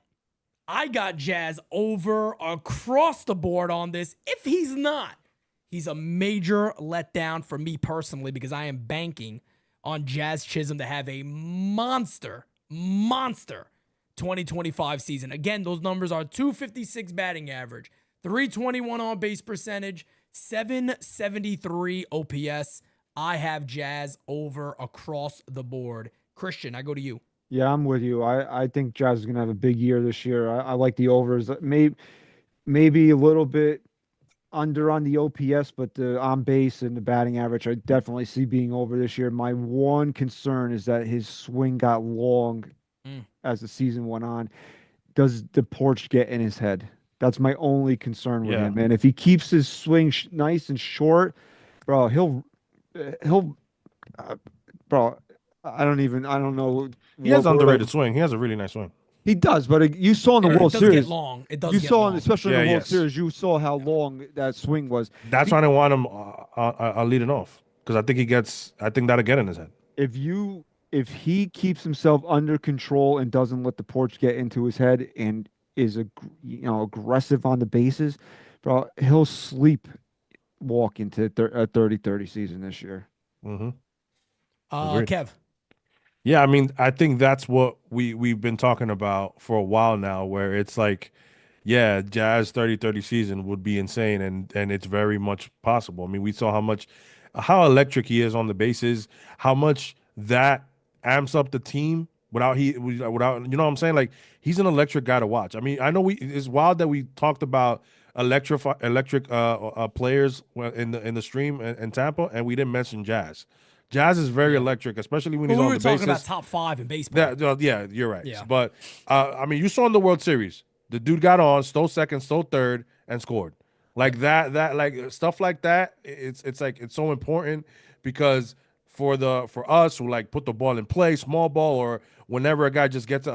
I got Jazz over across the board on this. If he's not, he's a major letdown for me personally because I am banking on Jazz Chisholm to have a monster 2025 season. Again, those numbers are 256 batting average, 321 on base percentage, 773 OPS. I have Jazz over across the board. Christian, I go to you. Yeah, I'm with you. I think Jazz is going to have a big year this year. I like the overs. Maybe a little bit under on the OPS, but the on base and the batting average, I definitely see being over this year. My one concern is that his swing got long as the season went on. Does the porch get in his head? That's my only concern with him. And if he keeps his swing nice and short, bro, bro, I don't know. He has underrated swing. He has a really nice swing. He does, but you saw in the World Series. It does you get saw, long. especially in the World Series, you saw how long that swing was. That's why I didn't want him leading off because I think that'll get in his head. If he keeps himself under control and doesn't let the porch get into his head and is aggressive on the bases, bro, he'll walk into a 30-30 season this year. Mm-hmm. Kev. Yeah, I mean, I think that's what we've been talking about for a while now, where it's like, yeah, Jazz 30-30 season would be insane, and it's very much possible. I mean, we saw how electric he is on the bases, how much that amps up the team without you know what I'm saying? Like, he's an electric guy to watch. I mean, I know it's wild that we talked about electric players in the stream in Tampa, and we didn't mention Jazz. Jazz is very electric, especially when he's on the bases. We were talking about top 5 in baseball. Yeah, you're right. Yeah. But, I mean, you saw in the World Series, the dude got on, stole second, stole third, and scored. Like that like stuff like that, it's like it's so important because for us who like put the ball in play, small ball, or whenever a guy just gets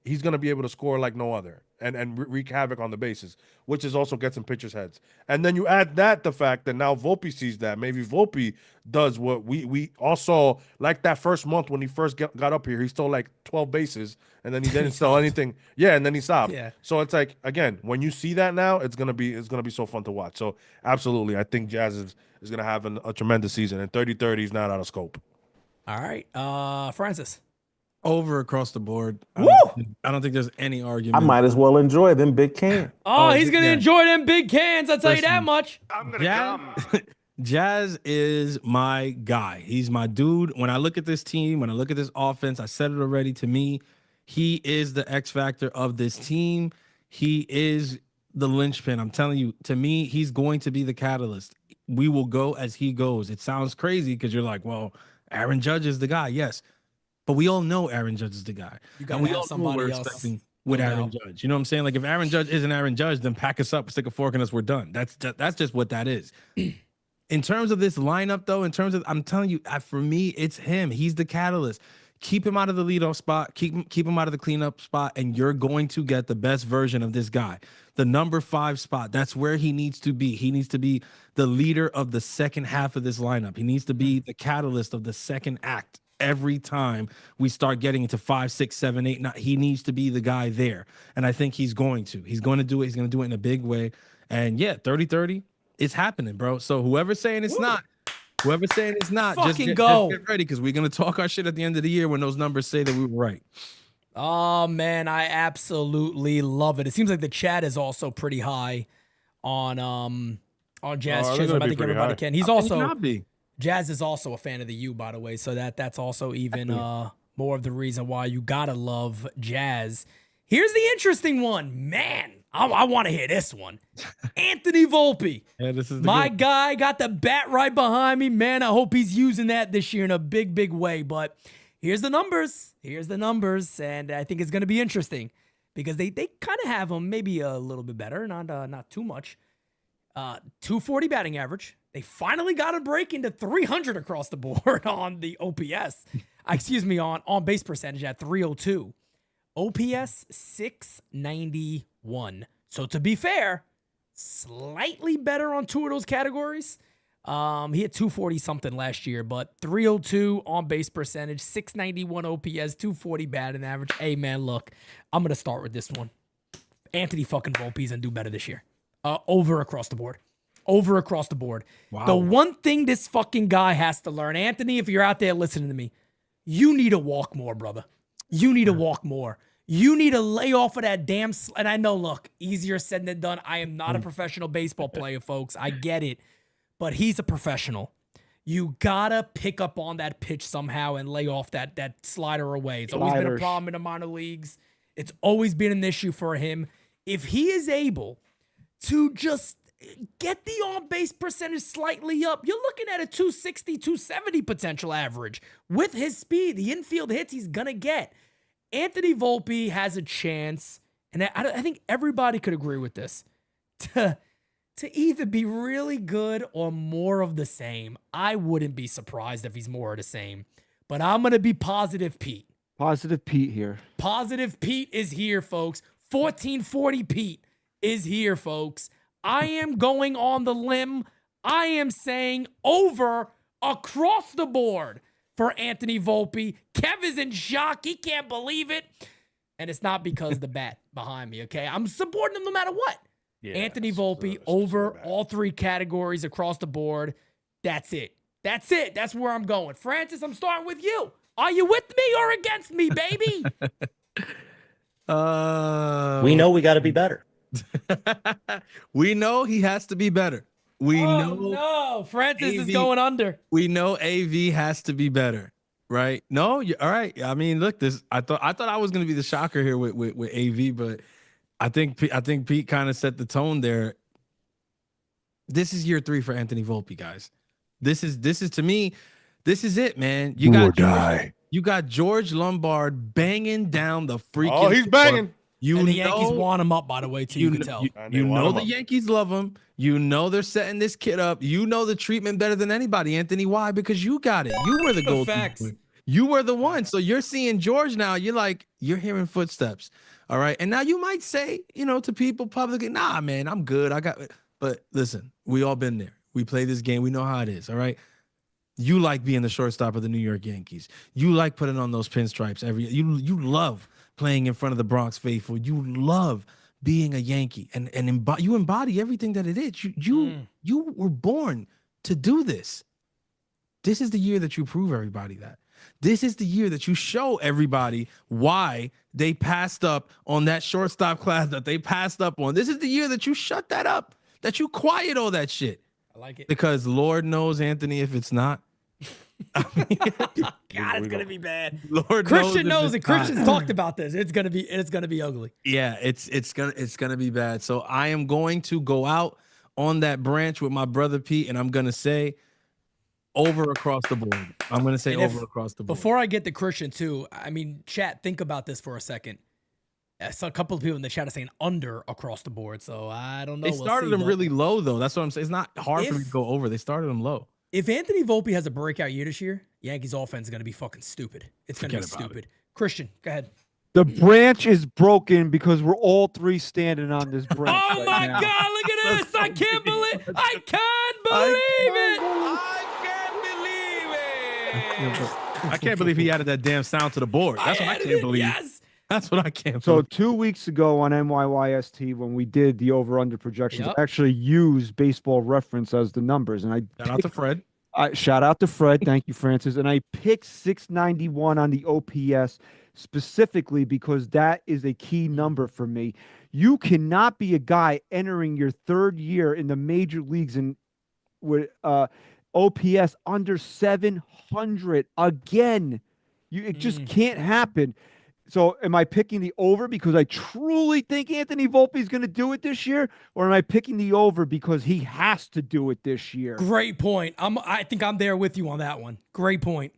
he's going to be able to score like no other and wreak havoc on the bases, which is also gets in pitchers' heads. And then you add the fact that now Volpe sees that. Maybe Volpe does what we all saw, like that first month when he first got up here. He stole like 12 bases, and then he didn't steal anything. Yeah, and then he stopped. Yeah. So it's like, again, when you see that now, it's gonna be so fun to watch. So absolutely, I think Jazz is gonna have a tremendous season, and 30-30 is not out of scope. All right, Francis. Over across the board. Woo! I don't think there's any argument. I might as well enjoy them big cans. Oh, he's going to enjoy them big cans. I'll tell you that much. I'm gonna come. Jazz is my guy. He's my dude. When I look at this team, when I look at this offense, I said it already, to me, he is the X factor of this team. He is the linchpin. I'm telling you, to me, he's going to be the catalyst. We will go as he goes. It sounds crazy because you're like, well, Aaron Judge is the guy. Yes. But we all know Aaron Judge is the guy. And we all know what we're expecting with Aaron Judge. You know what I'm saying? Like, if Aaron Judge isn't Aaron Judge, then pack us up, stick a fork in us, we're done. That's just what that is. In terms of this lineup, though, I'm telling you, for me, it's him. He's the catalyst. Keep him out of the leadoff spot. Keep him out of the cleanup spot, and you're going to get the best version of this guy. The number 5 spot, that's where he needs to be. He needs to be the leader of the second half of this lineup. He needs to be the catalyst of the second act. Every time we start getting into 5, 6, 7, 8, 9, he needs to be the guy there. And I think he's going to. He's going to do it. He's going to do it in a big way. And yeah, 30-30, it's happening, bro. So whoever's saying it's not, just get ready, because we're going to talk our shit at the end of the year when those numbers say that we were right. Oh, man, I absolutely love it. It seems like the chat is also pretty high on Jazz Chisholm. I think everybody can. He's also... Jazz is also a fan of the U, by the way, so that's also even more of the reason why you gotta love Jazz. Here's the interesting one, man. I want to hear this one. Anthony Volpe. Yeah, this is my guy. Got the bat right behind me, man. I hope he's using that this year in a big, big way. But here's the numbers. And I think it's gonna be interesting because they kind of have him maybe a little bit better, not too much. 240 batting average. They finally got a break into 300 across the board on the OPS. On base percentage at 302. OPS 691. So to be fair, slightly better on two of those categories. He had 240 something last year, but 302 on base percentage, 691 OPS, 240 batting average. Hey man, look, I'm gonna start with this one. Anthony fucking Volpe's gonna do better this year. Over across the board. Over across the board. Wow. The one thing this fucking guy has to learn, Anthony, if you're out there listening to me, you need to walk more, brother. You need to walk more. You need to lay off of that damn. And I know, look, easier said than done. I am not a professional baseball player, folks. I get it. But he's a professional. You gotta pick up on that pitch somehow and lay off that slider away. It's always been a problem in the minor leagues. It's always been an issue for him. If he is able to just get the on-base percentage slightly up, you're looking at a 260, 270 potential average. With his speed, the infield hits he's gonna get. Anthony Volpe has a chance, and I think everybody could agree with this, to either be really good or more of the same. I wouldn't be surprised if he's more of the same. But I'm going to be positive Pete. Positive Pete here. Positive Pete is here, folks. 1440 Pete is here, folks. I am going on the limb. I am saying over across the board for Anthony Volpe. Kev is in shock. He can't believe it. And it's not because the bat behind me, okay? I'm supporting him no matter what. Yeah, Anthony Volpe over all three categories across the board. That's it. That's it. That's where I'm going. Francis, I'm starting with you. Are you with me or against me, baby? We know we got to be better. We know he has to be better. We know. No, Francis is going under. We know AV has to be better, right? No, you're all right. I mean, look, this. I thought I was going to be the shocker here with AV, but I think Pete kind of set the tone there. This is year 3 for Anthony Volpe, guys. This is to me, this is it, man. You got George Lombard banging down the freaking. Oh, he's banging. And the Yankees want him up, by the way, too. You can tell. You know the Yankees love him. You know they're setting this kid up. You know the treatment better than anybody, Anthony. Why? Because you got it. You were the goalkeeper. You were the one. So you're seeing George now. You're hearing footsteps. All right. And now you might say, to people publicly, nah, man, I'm good. I got it. But listen, we all been there. We play this game. We know how it is. All right. You like being the shortstop of the New York Yankees. You like putting on those pinstripes you love playing in front of the Bronx faithful. You love being a Yankee and you embody everything that it is. You were born to do this. This is the year that you prove everybody that. This is the year that you show everybody why they passed up on that shortstop class that they passed up on. This is the year that you shut that up, that you quiet all that shit. I like it. Because Lord knows, Anthony, if it's not. God, it's gonna be bad. Lord Christian knows it. Christian's talked about this. It's gonna be ugly. Yeah, it's gonna be bad. So I am going to go out on that branch with my brother Pete, and I'm gonna say over across the board. I'm gonna say over across the board. Before I get to Christian too, I mean, chat, think about this for a second. I saw a couple of people in the chat are saying under across the board, so I don't know. They started them really low though. That's what I'm saying. It's not hard for me to go over. They started them low. If Anthony Volpe has a breakout year this year, Yankees offense is going to be fucking stupid. It's going to be stupid. Christian, go ahead. The branch is broken because we're all three standing on this branch. Oh my God, look at this. I can't believe it. I can't believe he added that damn sound to the board. That's what I can't believe. Yes. That's what I can't So believe. 2 weeks ago on NYYST, when we did the over-under projections, I actually used Baseball Reference as the numbers. And Shout out to Fred. Shout out to Fred. Thank you, Francis. And I picked 691 on the OPS specifically because that is a key number for me. You cannot be a guy entering your third year in the major leagues and with OPS under 700 again. It just can't happen. So am I picking the over because I truly think Anthony Volpe is going to do it this year? Or am I picking the over because he has to do it this year? Great point. I think I'm there with you on that one. Great point.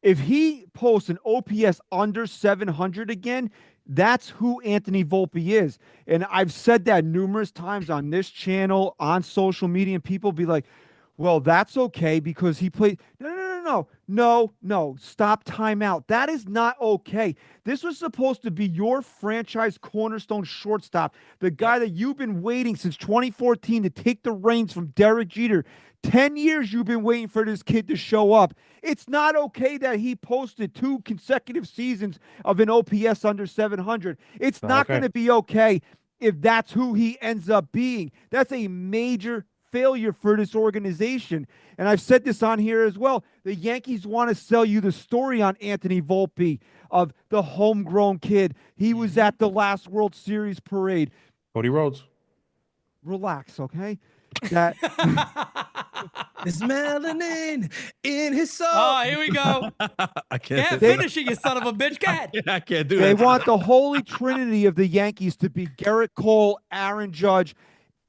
If he posts an OPS under 700 again, that's who Anthony Volpe is. And I've said that numerous times on this channel, on social media, and people be like, well, that's okay because he played. No. No, no, stop timeout. That is not okay. This was supposed to be your franchise cornerstone shortstop, the guy that you've been waiting since 2014 to take the reins from Derek Jeter. 10 years you've been waiting for this kid to show up. It's not okay that he posted 2 consecutive seasons of an OPS under 700. It's not going to be okay if that's who he ends up being. That's a major failure for this organization. And I've said this on here as well. The Yankees want to sell you the story on Anthony Volpe of the homegrown kid. He was at the last World Series parade. Cody Rhodes. Relax, okay? That There's melanin in his soul. Oh, here we go. I can't. Finish it, you son of a bitch. Cat. I can't do they that. want the holy trinity of the Yankees to be Garrett Cole, Aaron Judge,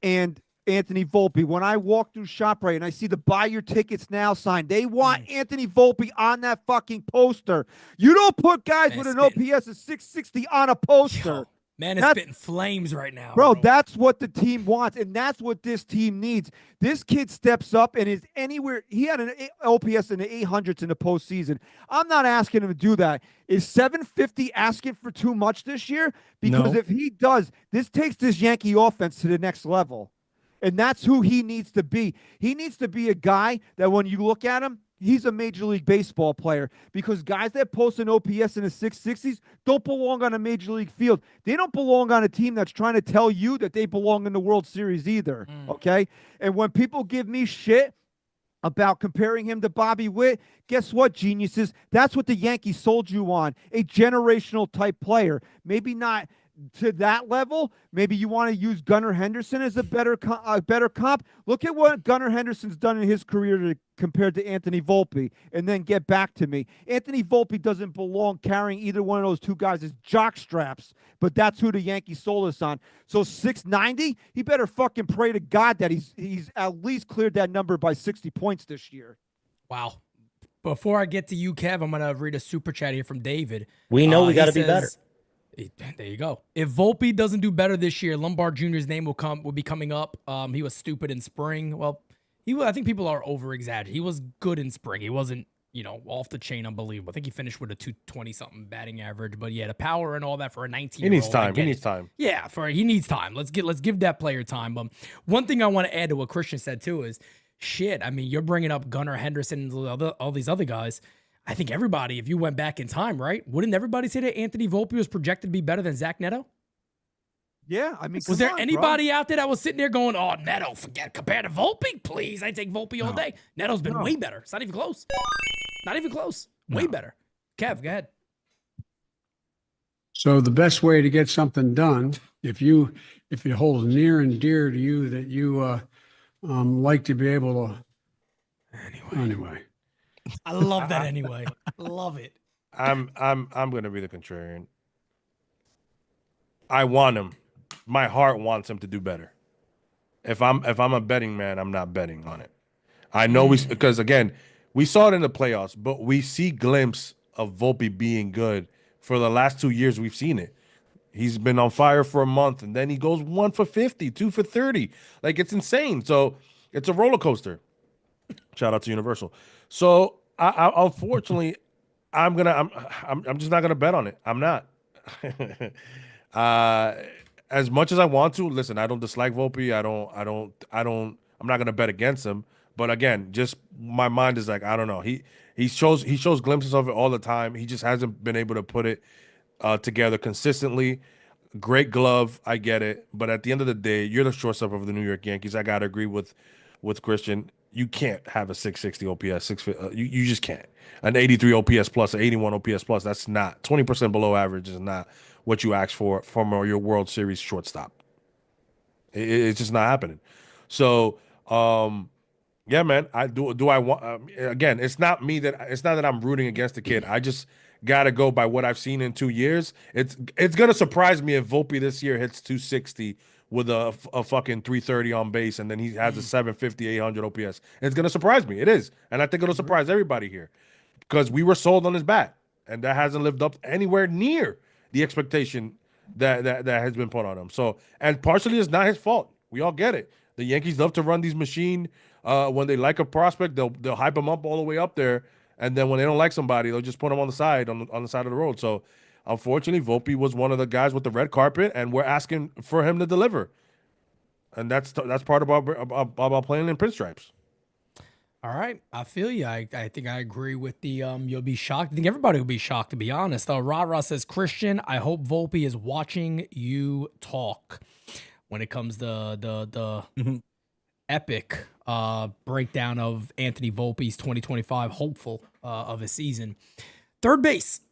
and Anthony Volpe. When I walk through ShopRite and I see the buy your tickets now sign, they want Anthony Volpe on that fucking poster. You don't put guys with an OPS of 660 on a poster. Yo, man, it's spitting flames right now. Bro, that's what the team wants, and that's what this team needs. This kid steps up and is anywhere. He had an OPS in the 800s in the postseason. I'm not asking him to do that. Is 750 asking for too much this year? Because if he does, this takes this Yankee offense to the next level. And that's who he needs to be. He needs to be a guy that when you look at him, he's a Major League Baseball player, because guys that post an OPS in the 660s don't belong on a Major League field. They don't belong on a team that's trying to tell you that they belong in the World Series either, okay? And when people give me shit about comparing him to Bobby Witt, guess what, geniuses? That's what the Yankees sold you on, a generational type player. Maybe not to that level. Maybe you want to use Gunnar Henderson as a better comp. Look at what Gunnar Henderson's done in his career compared to Anthony Volpe, and then get back to me. Anthony Volpe doesn't belong carrying either one of those two guys as jock straps, but that's who the Yankees sold us on. So 690, he better fucking pray to God that he's at least cleared that number by 60 points this year. Wow. Before I get to you, Kev, I'm going to read a super chat here from David. We know we got to be better. There you go. If Volpe doesn't do better this year, Lombard Jr.'s name will be coming up. He was stupid in spring. Well, I think people are over-exaggerating. He was good in spring. He wasn't, off the chain unbelievable. I think he finished with a 220-something batting average. But yeah, the power and all that for a 19-year-old. He needs time. He needs time. Yeah, he needs time. Let's give that player time. But one thing I want to add to what Christian said too is, shit, I mean, you're bringing up Gunnar Henderson and all these other guys. I think everybody, if you went back in time, right, wouldn't everybody say that Anthony Volpe was projected to be better than Zach Neto? Yeah, I mean, was there anybody out there that was sitting there going, "Oh, Neto, forget compared to Volpe, please"? I take Volpe all day. Neto's been way better. It's not even close. Not even close. Way better. Kev, go ahead. So the best way to get something done, if it holds near and dear to you that you like to be able to. Anyway. I love that anyway. Love it. I'm gonna be the contrarian. I want him. My heart wants him to do better. If I'm a betting man, I'm not betting on it. I know because again, we saw it in the playoffs, but we see glimpse of Volpe being good. For the last 2 years, we've seen it. He's been on fire for a month, and then he goes 1 for 50, 2 for 30. Like, it's insane. So it's a roller coaster. Shout out to Universal. So I unfortunately, I'm just not gonna bet on it. I'm not. As much as I want to, listen, I don't dislike Volpe. I'm not gonna bet against him. But again, just my mind is like, I don't know. He shows glimpses of it all the time. He just hasn't been able to put it together consistently. Great glove, I get it. But at the end of the day, you're the shortstop of the New York Yankees. I gotta agree with Christian. You can't have a 660 OPS. You just can't. An 83 OPS plus, an 81 OPS plus. That's not 20% below average. Is not what you ask for from your World Series shortstop. It's just not happening. So, yeah, man. I want again. It's not that I'm rooting against the kid. I just gotta go by what I've seen in 2 years. It's gonna surprise me if Volpe this year hits 260 with a fucking 330 on base, and then he has a 750, 800 OPS. It's gonna surprise me. It is, and I think it'll surprise everybody here because we were sold on his bat, and that hasn't lived up anywhere near the expectation that has been put on him. So, and partially it's not his fault. We all get it. The Yankees love to run these machine. When they like a prospect, they'll hype him up all the way up there, and then when they don't like somebody, they'll just put them on the side on the side of the road. So, unfortunately, Volpe was one of the guys with the red carpet, and we're asking for him to deliver, and that's part about playing in pinstripes. All right, I feel you. I think I agree with the you'll be shocked. I think everybody will be shocked, to be honest. Ra says, Christian, I hope Volpe is watching you talk when it comes to the epic breakdown of Anthony Volpe's 2025 hopeful of a season. Third base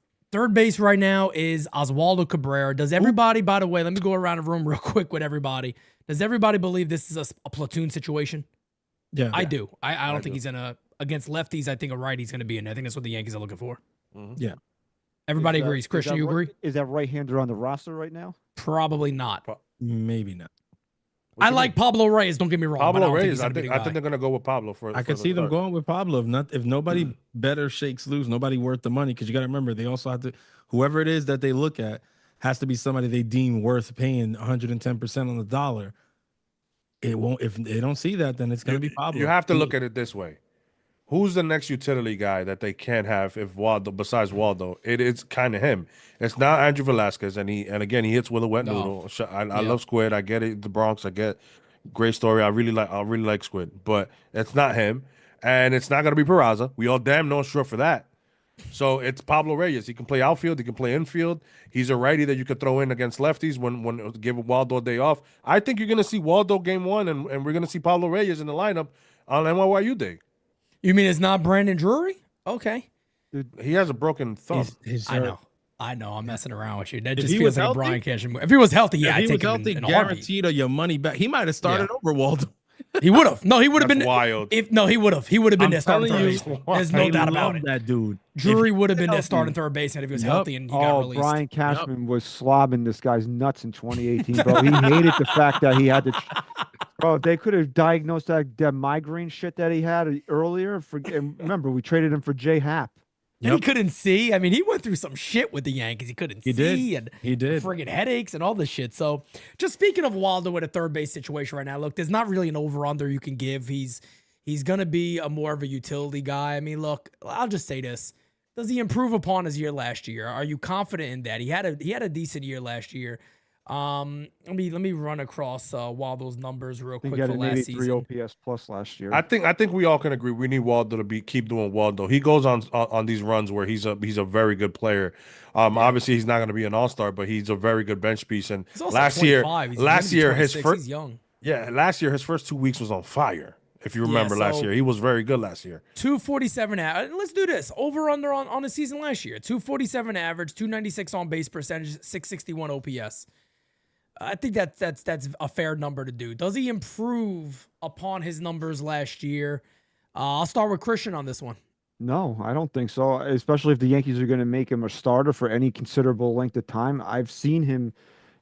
right now is Oswaldo Cabrera. Does everybody, by the way, let me go around the room real quick with everybody. Does everybody believe this is a platoon situation? Yeah, I do. I don't think he's against lefties. I think a righty's gonna be in. I think that's what the Yankees are looking for. Yeah. Everybody agrees. Christian, you agree? Is that right-hander on the roster right now? Probably not. Maybe not. I like Pablo Reyes. Don't get me wrong. Pablo Reyes. I think they're gonna go with Pablo for. I can see them going with Pablo. If nobody better shakes loose, nobody worth the money. Because you got to remember, they also have to. Whoever it is that they look at has to be somebody they deem worth paying 110% on the dollar. It won't. If they don't see that, then it's going to be Pablo. You have to look at it this way: who's the next utility guy that they can't have if Waldo, besides Waldo? It's kind of him. It's not Andrew Velasquez, and again he hits with a wet noodle. I love Squid. I get it. The Bronx. I get. Great story. I really like Squid, but it's not him, and it's not going to be Peraza. We all damn know sure for that. So it's Pablo Reyes. He can play outfield. He can play infield. He's a righty that you could throw in against lefties when give Waldo a day off. I think you're going to see Waldo game one, and we're going to see Pablo Reyes in the lineup on NYYU Day. You mean it's not Brandon Drury? Okay. He has a broken thumb. I know. I'm messing around with you. That just feels like a Brian Cashman move. If he was healthy, yeah, I'd take him in a guaranteed of your money back. He might have started over Waldo. He would have. No, he would have been wild. He would have. He would have been there starting third base. There's no doubt about it. That dude. Drury would have been there starting third base, and if he was healthy and he got released. Brian Cashman was slobbing this guy's nuts in 2018, bro. He hated the fact that he had to. Bro, if they could have diagnosed that migraine shit that he had earlier. And remember, we traded him for Jay Happ. And he couldn't see. I mean, he went through some shit with the Yankees. He couldn't see. And he did. Friggin' headaches and all this shit. So, just speaking of Waldo with a third base situation right now, look, there's not really an over-under you can give. He's going to be more of a utility guy. I mean, look, I'll just say this. Does he improve upon his year last year? Are you confident in that? He had a decent year last year. Let me run across Waldo's numbers real quick for last season. He had an 83 OPS plus last year. I think we all can agree we need Waldo to keep doing Waldo. He goes on these runs where he's a very good player. Obviously he's not going to be an all-star, but he's a very good bench piece. And last year his first 2 weeks was on fire. If you remember last year, he was very good last year. 247. Let's do this. Over under on the season last year. 247 average, 296 on base percentage, 661 OPS. I think that's a fair number to do. Does he improve upon his numbers last year? I'll start with Christian on this one. No, I don't think so, especially if the Yankees are going to make him a starter for any considerable length of time. I've seen him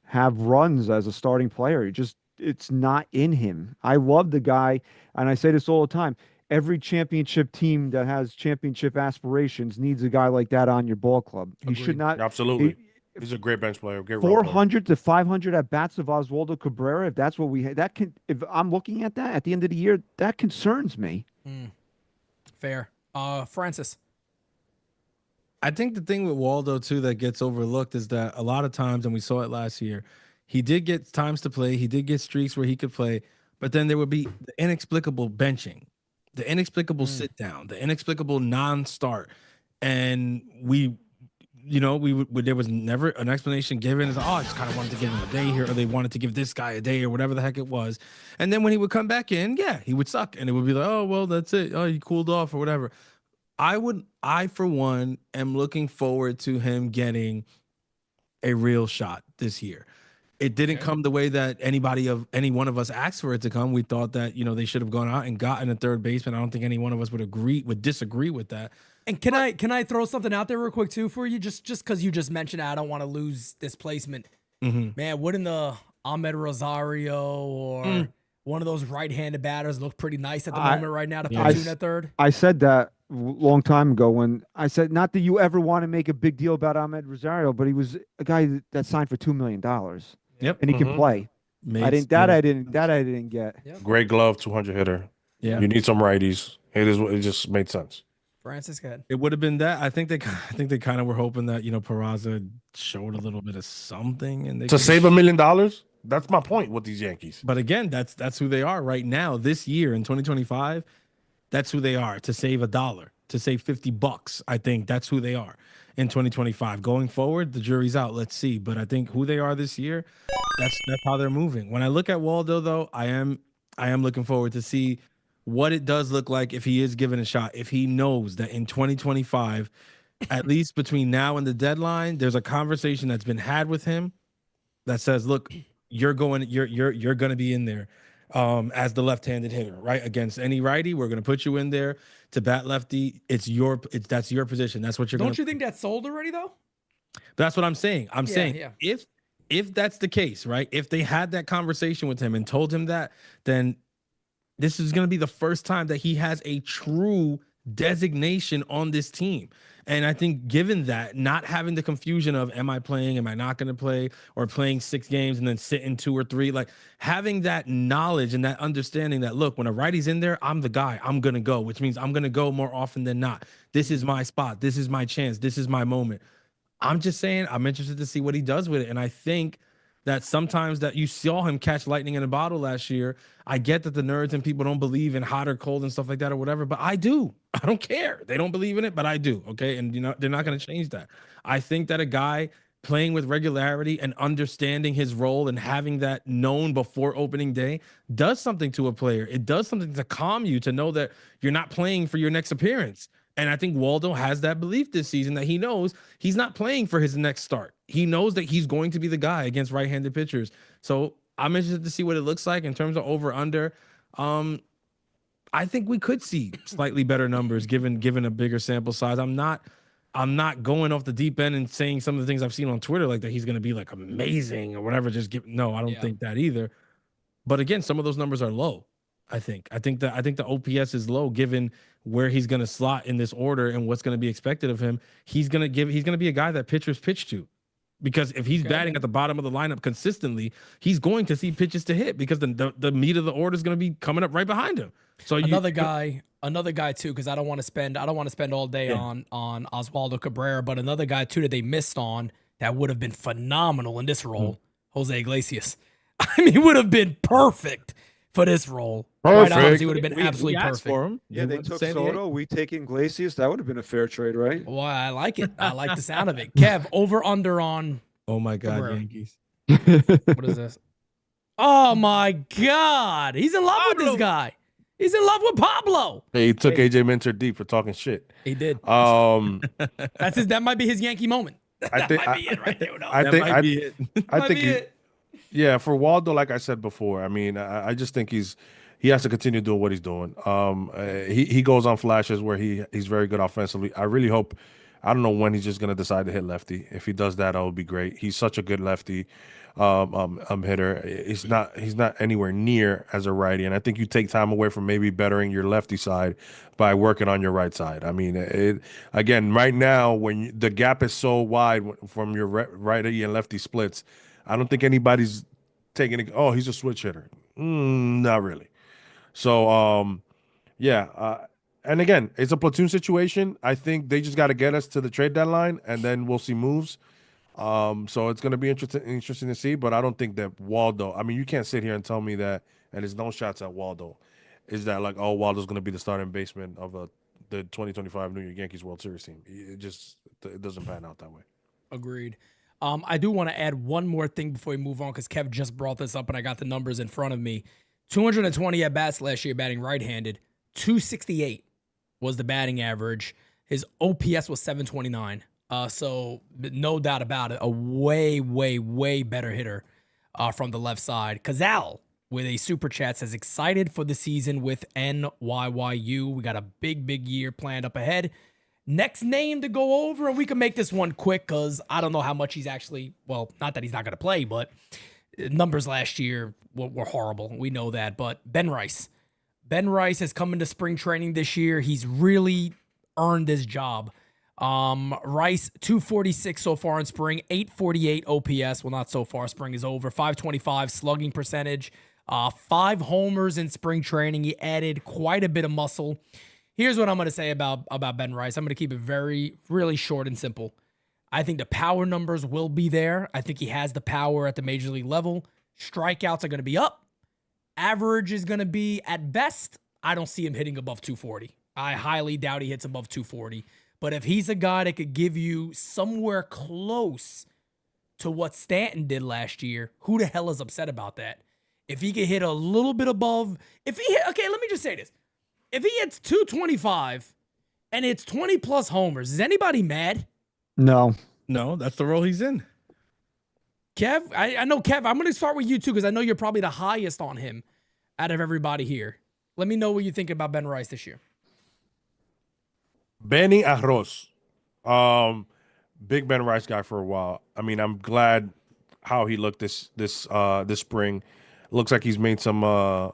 have runs as a starting player. It's not in him. I love the guy, and I say this all the time. Every championship team that has championship aspirations needs a guy like that on your ball club. Agreed. He should not. Absolutely. He's a great bench player. Great 400 to 500 at bats of Oswaldo Cabrera. If that's what we if I'm looking at that at the end of the year, that concerns me. Fair. Francis. I think the thing with Waldo too that gets overlooked is that a lot of times, and we saw it last year, he did get times to play. He did get streaks where he could play, but then there would be the inexplicable benching, the inexplicable sit down, the inexplicable non-start, and there was never an explanation given. It's like, I just kind of wanted to give him a day here, or they wanted to give this guy a day, or whatever the heck it was. And then when he would come back in, he would suck, and it would be like, oh well, that's it. Oh, he cooled off or whatever. I for one am looking forward to him getting a real shot this year. It didn't come the way that any one of us asked for it to come. We thought that they should have gone out and gotten a third baseman. I don't think any one of us would disagree with that. And can I throw something out there real quick too for you? Just because you just mentioned I don't want to lose this placement. Man, wouldn't the Ahmed Rosario or one of those right-handed batters look pretty nice at the moment right now to platoon at third? I said that a long time ago when I said, not that you ever want to make a big deal about Ahmed Rosario, but he was a guy that signed for $2 million. Yep. And he can play. I didn't get. Yep. Great glove, 200 hitter. Yeah. You need some righties. It just made sense. Francis, go ahead. It would have been that. I think they kind of were hoping that Peraza showed a little bit of something, and they to save $1 million. That's my point with these Yankees. But again, that's who they are right now. This year in 2025, that's who they are. To save $1, to save $50, I think that's who they are in 2025. Going forward, the jury's out. Let's see. But I think who they are this year, that's how they're moving. When I look at Waldo, though, I am looking forward to see what it does look like if he is given a shot. If he knows that in 2025, at least between now and the deadline, there's a conversation that's been had with him that says, "Look, you're going to be in there as the left-handed hitter, right? Against any righty, we're going to put you in there to bat lefty. That's your position. That's what you're going to." Don't you think that's sold already though? That's what I'm saying. I'm saying yeah. if that's the case, right? If they had that conversation with him and told him that, then this is going to be the first time that he has a true designation on this team. And I think given that, not having the confusion of am I playing, am I not going to play, or playing 6 games and then sitting 2 or 3, like having that knowledge and that understanding that, look, when a righty's in there, I'm the guy, I'm going to go, which means I'm going to go more often than not. This is my spot. This is my chance. This is my moment. I'm just saying I'm interested to see what he does with it. And I think that sometimes that you saw him catch lightning in a bottle last year. I get that the nerds and people don't believe in hot or cold and stuff like that or whatever, but I do. I don't care. They don't believe in it, but I do. Okay. And they're not going to change that. I think that a guy playing with regularity and understanding his role and having that known before opening day does something to a player. It does something to calm you, to know that you're not playing for your next appearance. And I think Waldo has that belief this season that he knows he's not playing for his next start. He knows that he's going to be the guy against right-handed pitchers. So I'm interested to see what it looks like in terms of over-under. I think we could see slightly better numbers given a bigger sample size. I'm not going off the deep end and saying some of the things I've seen on Twitter, like that he's going to be like amazing or whatever. No, I don't think that either. But again, some of those numbers are low. I think the OPS is low given where he's going to slot in this order and what's going to be expected of him. He's going to be a guy that pitchers pitch to, because if he's batting at the bottom of the lineup consistently, he's going to see pitches to hit because the meat of the order is going to be coming up right behind him. So another guy too, because I don't want to spend all day on Oswaldo Cabrera, but another guy too that they missed on that would have been phenomenal in this role, Jose Iglesias. I mean, would have been perfect for this role. Perfect. Right, honestly, would have been absolutely perfect for him. Yeah, they took Soto. We take Iglesias. That would have been a fair trade, right? Well, I like it. I like the sound of it. Kev, over under on. Oh my God, Cabrera. Yankees. What is this? Oh my God, he's in love with this guy. He's in love with Pablo. He took AJ Minter deep for talking shit. He did. That's that might be his Yankee moment. That might be it right there. I think yeah, for Waldo, like I said before, I mean, I just think he has to continue doing what he's doing. He goes on flashes where he's very good offensively. I really hope. I don't know when he's just gonna decide to hit lefty. If he does that would be great. He's such a good lefty hitter. He's not anywhere near as a righty, and I think you take time away from maybe bettering your lefty side by working on your right side. I mean, again, right now when the gap is so wide from your righty and lefty splits, I don't think anybody's taking it. Oh, he's a switch hitter. Not really. So, and again, it's a platoon situation. I think they just got to get us to the trade deadline, and then we'll see moves. So it's going to be interesting to see. But I don't think that Waldo. I mean, you can't sit here and tell me that, and there's no shots at Waldo. Is that like, oh, Waldo's going to be the starting baseman of the 2025 New York Yankees World Series team? It doesn't pan out that way. Agreed. I do want to add one more thing before we move on, because Kev just brought this up and I got the numbers in front of me. 220 at bats last year batting right-handed. 268 was the batting average. His OPS was 729. So no doubt about it, a way, way, way better hitter from the left side. Kazal with a super chat says, excited for the season with NYYU. We got a big year planned up ahead. Next name to go over, and we can make this one quick because I don't know how much he's actually, well, not that he's not going to play, but numbers last year were horrible. We know that, but Ben Rice. Ben Rice has come into spring training this year. He's really earned this job. Rice, 246 so far in spring, 848 OPS. Well, not so far. Spring is over. 525 slugging percentage. 5 homers in spring training. He added quite a bit of muscle. Here's what I'm going to say about Ben Rice. I'm going to keep it really short and simple. I think the power numbers will be there. I think he has the power at the major league level. Strikeouts are going to be up. Average is going to be, at best, I don't see him hitting above 240. I highly doubt he hits above 240. But if he's a guy that could give you somewhere close to what Stanton did last year, who the hell is upset about that? If he could hit a little bit above, okay, let me just say this. If he hits 225 and it's 20 plus homers, is anybody mad? No. No, that's the role he's in. Kev, I know, Kev, I'm going to start with you too, because I know you're probably the highest on him out of everybody here. Let me know what you think about Ben Rice this year. Benny Arroz. Big Ben Rice guy for a while. I mean, I'm glad how he looked this spring. Looks like he's made some I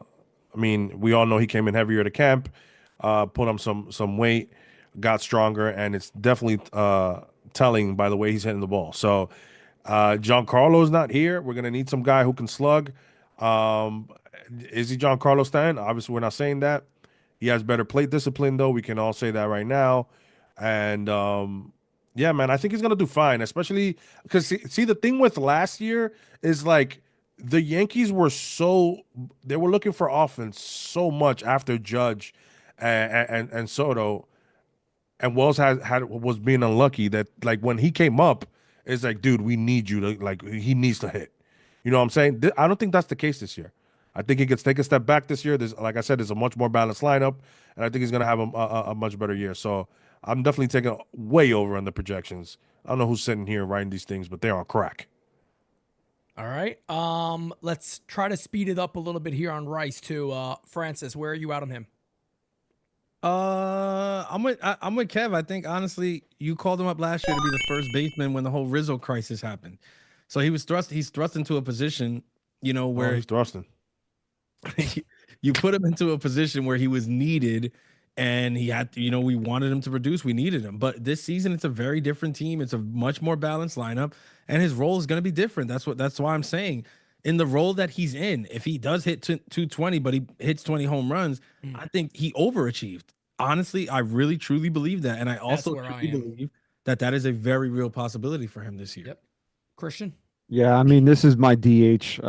mean, we all know he came in heavier to camp, put on some weight, got stronger, and it's definitely telling by the way he's hitting the ball. So Giancarlo's not here. We're going to need some guy who can slug. Is he Giancarlo Stanton? Obviously, we're not saying that. He has better plate discipline, though. We can all say that right now. And, yeah, man, I think he's going to do fine, especially because, see, the thing with last year is, like, the Yankees were they were looking for offense so much after Judge and Soto, and Wells was being unlucky that, like, when he came up, it's like, dude, we need you to, like, he needs to hit. You know what I'm saying? I don't think that's the case this year. I think he gets take a step back this year. Like I said, there's a much more balanced lineup, and I think he's going to have a much better year. So I'm definitely taking way over on the projections. I don't know who's sitting here writing these things, but they're on crack. All right. Let's try to speed it up a little bit here on Rice too. Francis, where are you out on him? I'm with Kev. I think honestly, you called him up last year to be the first baseman when the whole Rizzo crisis happened. So he's thrust into a position, you know, where he's thrusting. You put him into a position where he was needed, and he had, you know, we wanted him to produce. We needed him. But this season, it's a very different team. It's a much more balanced lineup, and his role is going to be different. That's why I'm saying in the role that he's in, if he does hit 220, but he hits 20 home runs, I think he overachieved. Honestly, I really, truly believe that. And I also truly believe that is a very real possibility for him this year. Yep. Christian? Yeah, I mean, this is my DH.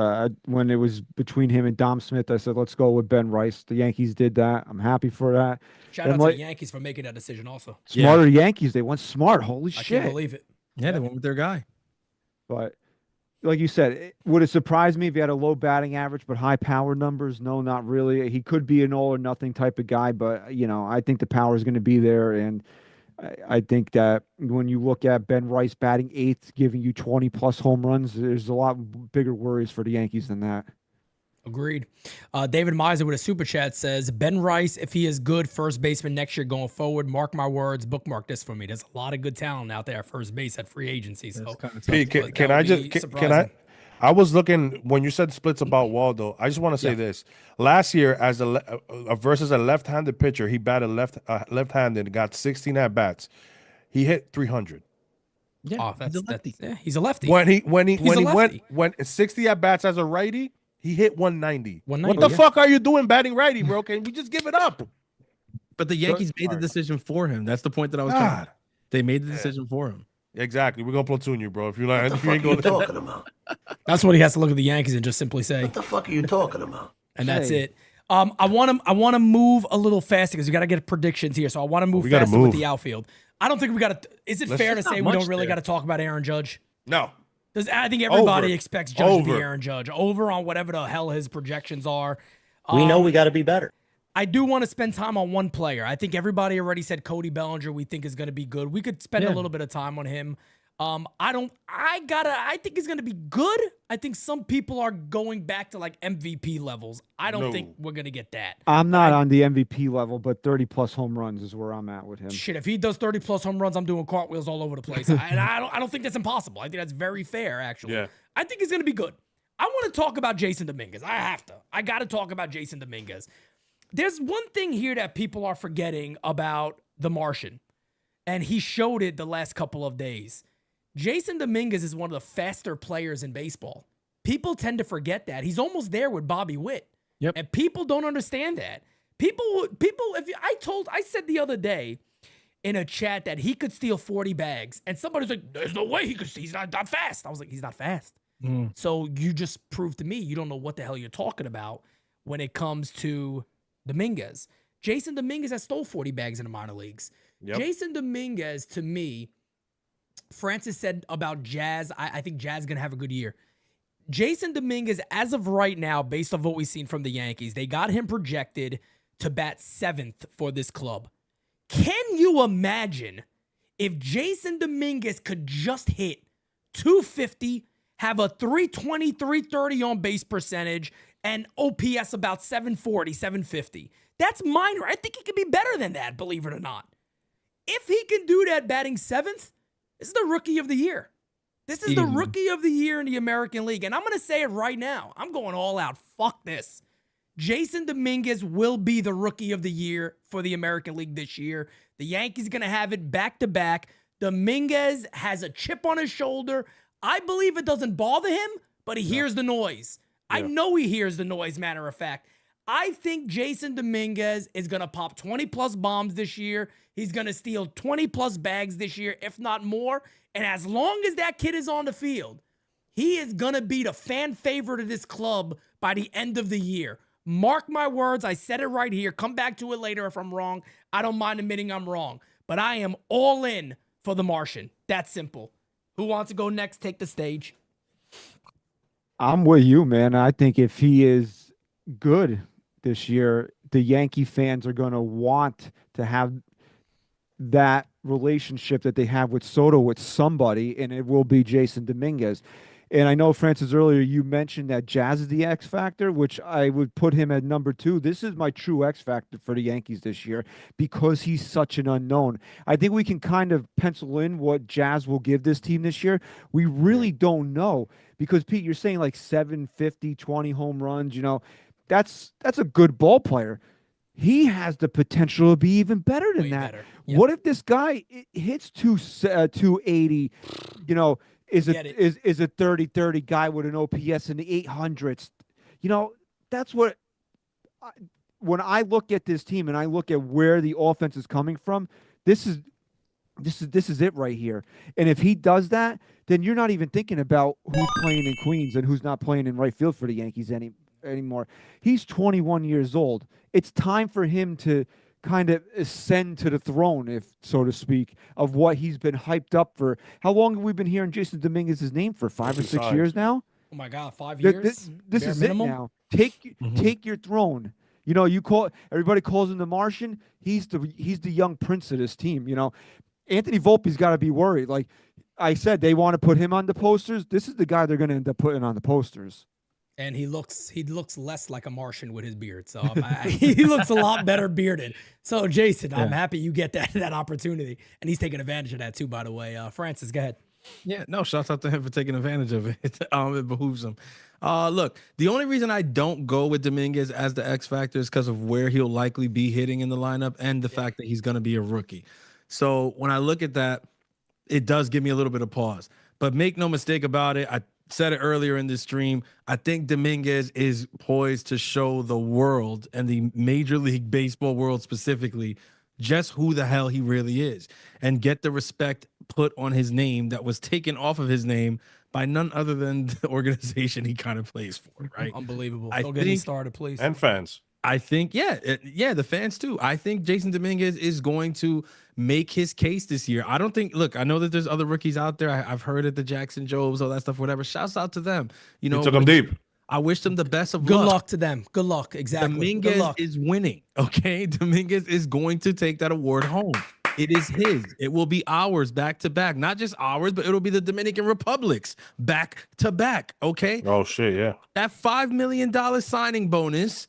When it was between him and Dom Smith, I said, let's go with Ben Rice. The Yankees did that. I'm happy for that. Shout out to the Yankees for making that decision also. Smarter Yankees. They went smart. Holy shit. I can't believe it. Yeah, they went with their guy. But like you said, would it surprise me if he had a low batting average but high power numbers? No, not really. He could be an all or nothing type of guy, but, you know, I think the power is going to be there. And I think that when you look at Ben Rice batting eighth, giving you 20 plus home runs, there's a lot bigger worries for the Yankees than that. Agreed. David Miser with a super chat says, Ben Rice, if he is good first baseman next year going forward, mark my words, bookmark this for me. There's a lot of good talent out there at first base at free agency. So Pete, I was looking when you said splits about Waldo. I just want to say this: last year, as versus a left-handed pitcher, he batted left-handed, got 16 at bats. He hit 300. Yeah, he's a lefty. When he went 60 at bats as a righty, he hit 190. What the fuck are you doing batting righty, bro? Can we just give it up? But the Yankees made the decision for him. That's the point that I was trying. They made the decision for him. Exactly. We're gonna platoon you, bro. If you like, What the fuck are you talking about? That's what he has to look at the Yankees and just simply say. What the fuck are you talking about? And that's it. I want to move a little faster because we got to get predictions here. So I want to move faster with the outfield. I don't think we got to. Is it fair to say we don't really got to talk about Aaron Judge? No. I think everybody expects Judge to be Aaron Judge. Over on whatever the hell his projections are. We know we got to be better. I do want to spend time on one player. I think everybody already said Cody Bellinger we think is going to be good. We could spend a little bit of time on him. I think he's going to be good. I think some people are going back to like MVP levels. I don't think we're going to get that. I'm not on the MVP level, but 30 plus home runs is where I'm at with him. Shit, if he does 30 plus home runs, I'm doing cartwheels all over the place. And I don't think that's impossible. I think that's very fair, actually. Yeah. I think he's going to be good. I want to talk about Jason Dominguez. I got to talk about Jason Dominguez. There's one thing here that people are forgetting about the Martian, and he showed it the last couple of days. Jason Dominguez is one of the faster players in baseball. People tend to forget that. He's almost there with Bobby Witt. Yep. And people don't understand that. People, I said the other day in a chat that he could steal 40 bags, and somebody's like, there's no way he could, he's not that fast. I was like, he's not fast. So you just proved to me you don't know what the hell you're talking about when it comes to Dominguez. Jason Dominguez has stole 40 bags in the minor leagues. Yep. Jason Dominguez, to me, Francis said about Jazz, I think Jazz is going to have a good year. Jason Dominguez, as of right now, based on what we've seen from the Yankees, they got him projected to bat 7th for this club. Can you imagine if Jason Dominguez could just hit 250, have a 320, 330 on base percentage, and OPS about 740, 750? That's minor. I think he could be better than that, believe it or not. If he can do that batting 7th, this is the rookie of the year. This is the rookie of the year in the American League. And I'm going to say it right now. I'm going all out. Fuck this. Jason Dominguez will be the rookie of the year for the American League this year. The Yankees are going to have it back-to-back. Dominguez has a chip on his shoulder. I believe it doesn't bother him, but he hears the noise. Yeah. I know he hears the noise, matter of fact. I think Jason Dominguez is going to pop 20-plus bombs this year. He's going to steal 20-plus bags this year, if not more. And as long as that kid is on the field, he is going to be the fan favorite of this club by the end of the year. Mark my words. I said it right here. Come back to it later if I'm wrong. I don't mind admitting I'm wrong. But I am all in for the Martian. That's simple. Who wants to go next? Take the stage. I'm with you, man. I think if he is good this year, the Yankee fans are going to want to have that relationship that they have with Soto with somebody, and it will be Jason Dominguez. And I know, Francis, earlier you mentioned that Jazz is the X factor, which I would put him at number 2. This is my true X factor for the Yankees this year because he's such an unknown. I think we can kind of pencil in what Jazz will give this team this year. We really don't know because, Pete, you're saying like 750, 20 home runs, that's a good ball player. He has the potential to be even better than that. Better. Yep. What if this guy hits 280, is a 30-30 guy with an OPS in the 800s? That's what when I look at this team and I look at where the offense is coming from, this is it right here. And if he does that, then you're not even thinking about who's playing in Queens and who's not playing in right field for the Yankees anymore. He's 21 years old. It's time for him to kind of ascend to the throne, if so to speak, of what he's been hyped up for. How long have we been hearing Jason Dominguez's name for? 5 or 6 years now? Oh my God, 5 years. This is minimum? It now. Take your throne. Everybody calls him the Martian. He's the young prince of this team. Anthony Volpe's got to be worried. Like I said, they want to put him on the posters. This is the guy they're going to end up putting on the posters. And he looks less like a Martian with his beard. So he looks a lot better bearded. So Jason, I'm happy you get that opportunity, and he's taking advantage of that too. By the way, Francis, go ahead. Yeah, no, shout out to him for taking advantage of it. It behooves him. Look, the only reason I don't go with Dominguez as the X factor is because of where he'll likely be hitting in the lineup and the fact that he's going to be a rookie. So when I look at that, it does give me a little bit of pause. But make no mistake about it, I said it earlier in this stream, I think Dominguez is poised to show the world and the Major League Baseball world specifically just who the hell he really is and get the respect put on his name that was taken off of his name by none other than the organization he kind of plays for, right? Unbelievable. Don't get me started, please. And fans. I think, the fans too. I think Jason Dominguez is going to make his case this year. I don't think, look, I know that there's other rookies out there. I've heard it, the Jackson Jobs, all that stuff, whatever. Shouts out to them. You took them deep. I wish them the best of luck. Good luck to them. Good luck. Exactly. Dominguez is winning, okay? Dominguez is going to take that award home. It is his. It will be ours back to back. Not just ours, but it'll be the Dominican Republic's back to back, okay? Oh, shit, yeah. That $5 million signing bonus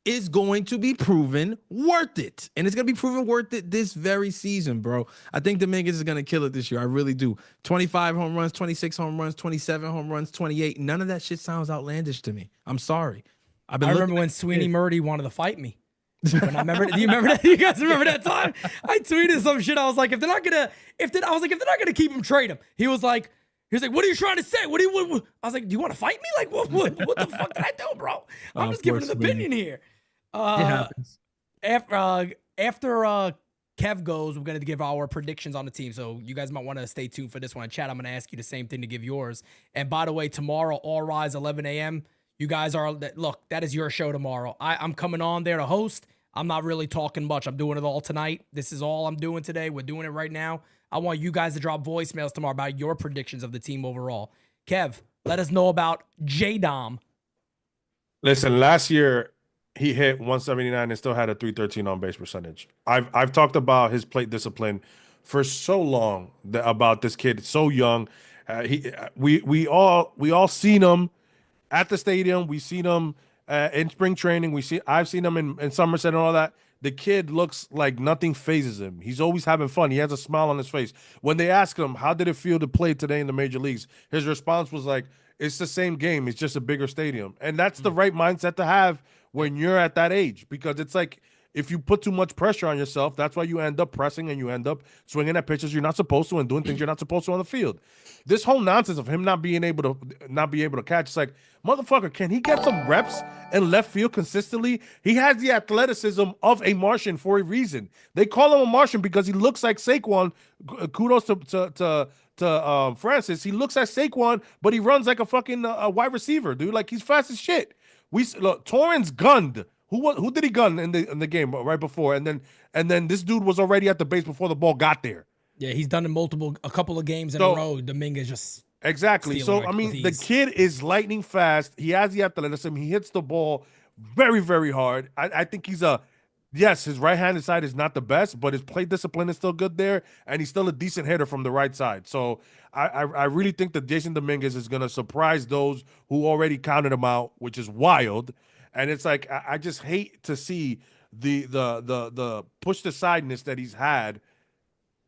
is going to be proven worth it. And it's going to be proven worth it this very season, bro. I think Dominguez is going to kill it this year. I really do. 25 home runs, 26 home runs, 27 home runs, 28. None of that shit sounds outlandish to me. I'm sorry. I remember when Sweeney Murdy wanted to fight me. Do you remember that? You guys remember that time? I tweeted some shit. I was like, if they're not gonna keep him, trade him. He was like, what are you trying to say? What? I was like, do you want to fight me? Like, what the fuck did I do, bro? I'm just giving an opinion here. It happens. after Kev goes, we're going to give our predictions on the team. So you guys might want to stay tuned for this one. Chat, I'm going to ask you the same thing to give yours. And by the way, tomorrow, All Rise, 11 a.m. You guys are, look, that is your show tomorrow. I'm coming on there to host. I'm not really talking much. I'm doing it all tonight. This is all I'm doing today. We're doing it right now. I want you guys to drop voicemails tomorrow about your predictions of the team overall. Kev, let us know about J-Dom. Listen, last year he hit 179 and still had a 313 on base percentage. I've talked about his plate discipline for so long about this kid, so young. We all seen him at the stadium. We seen him in spring training. I've seen him in Somerset and all that. The kid looks like nothing phases him. He's always having fun. He has a smile on his face. When they ask him, how did it feel to play today in the major leagues? His response was like, it's the same game. It's just a bigger stadium. And that's the right mindset to have when you're at that age, because it's like, if you put too much pressure on yourself, that's why you end up pressing and you end up swinging at pitches you're not supposed to and doing things you're not supposed to on the field. This whole nonsense of him not being able to catch, it's like, motherfucker, can he get some reps in left field consistently? He has the athleticism of a Martian for a reason. They call him a Martian because he looks like Saquon. Kudos to Francis. He looks like Saquon, but he runs like a fucking wide receiver, dude. Like, he's fast as shit. Look, Torrens gunned. Who did he gun in the game right before? And then this dude was already at the base before the ball got there. Yeah, he's done a couple of games in a row. Dominguez just exactly. So I mean, the kid is lightning fast. He has the athleticism. He hits the ball very, very hard. I think he's his right-handed side is not the best, but his play discipline is still good there, and he's still a decent hitter from the right side. So I really think that Jason Dominguez is gonna surprise those who already counted him out, which is wild. And it's like, I just hate to see the push to sideness that he's had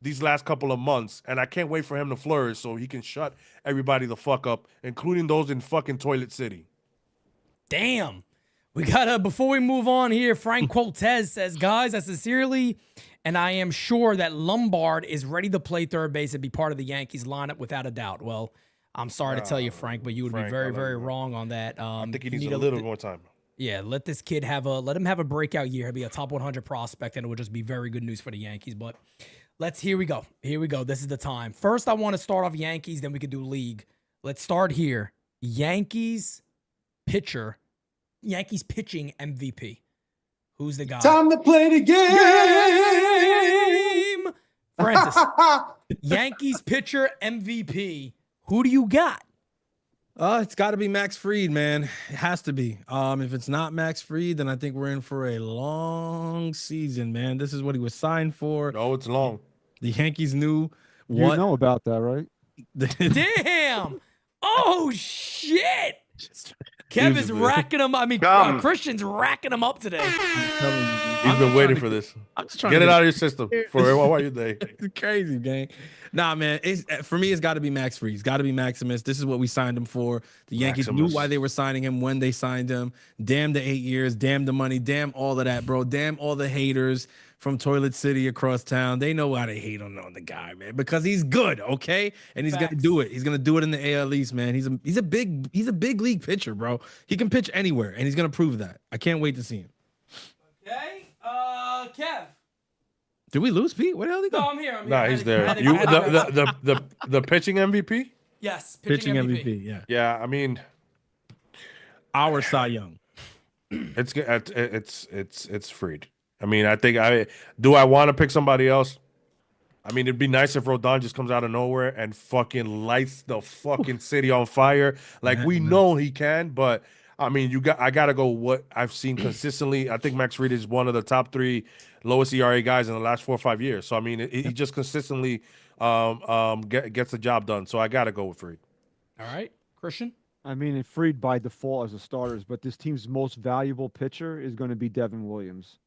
these last couple of months. And I can't wait for him to flourish so he can shut everybody the fuck up, including those in fucking Toilet City. Damn. We gotta, before we move on here, Frank Quotez says, guys, I sincerely, and I am sure that Lombard is ready to play third base and be part of the Yankees lineup without a doubt. Well, I'm sorry to tell you, Frank, but you would be very, very wrong on that. I think he needs a little more time. Yeah, let this kid let him have a breakout year. He'll be a top 100 prospect, and it would just be very good news for the Yankees. But here we go. This is the time. First, I want to start off Yankees, then we could do league. Let's start here. Yankees pitching MVP. Who's the guy? Time to play the game. Francis. Yankees pitcher MVP. Who do you got? It's got to be Max Fried, man. It has to be. If it's not Max Fried, then I think we're in for a long season, man. This is what he was signed for. No, it's long. The Yankees knew what. You know about that, right? Damn. Oh, shit. Kev is racking them. I mean, Christian's racking them up today. He's been waiting for this. I'm just trying to get it out of your system for while you're there. It's crazy, gang. Nah, man. For me, it's got to be Max Fried. It's got to be Maximus. This is what we signed him for. The Yankees knew why they were signing him when they signed him. Damn the 8 years. Damn the money. Damn all of that, bro. Damn all the haters from Toilet City across town. They know why they hate on the guy, man, because he's good, okay? And he's gonna do it. He's gonna do it in the AL East, man. He's a big league pitcher, bro. He can pitch anywhere, and he's gonna prove that. I can't wait to see him. Okay, Kev. Did we lose Pete? Where the hell did he go? No, I'm here. Nah, he's there. The pitching MVP? Yes, pitching MVP. Yeah. Yeah, I mean, our Cy Young. It's Fried. I mean, I want to pick somebody else? I mean, it'd be nice if Rodon just comes out of nowhere and fucking lights the fucking city on fire. Like, we know he can, but I mean, I gotta go what I've seen consistently. I think Max Fried is one of the top 3 lowest ERA guys in the last 4 or 5 years. So I mean, he just consistently gets the job done. So I gotta go with Fried. All right, Christian. I mean, Fried by default as a starters, but this team's most valuable pitcher is going to be Devin Williams.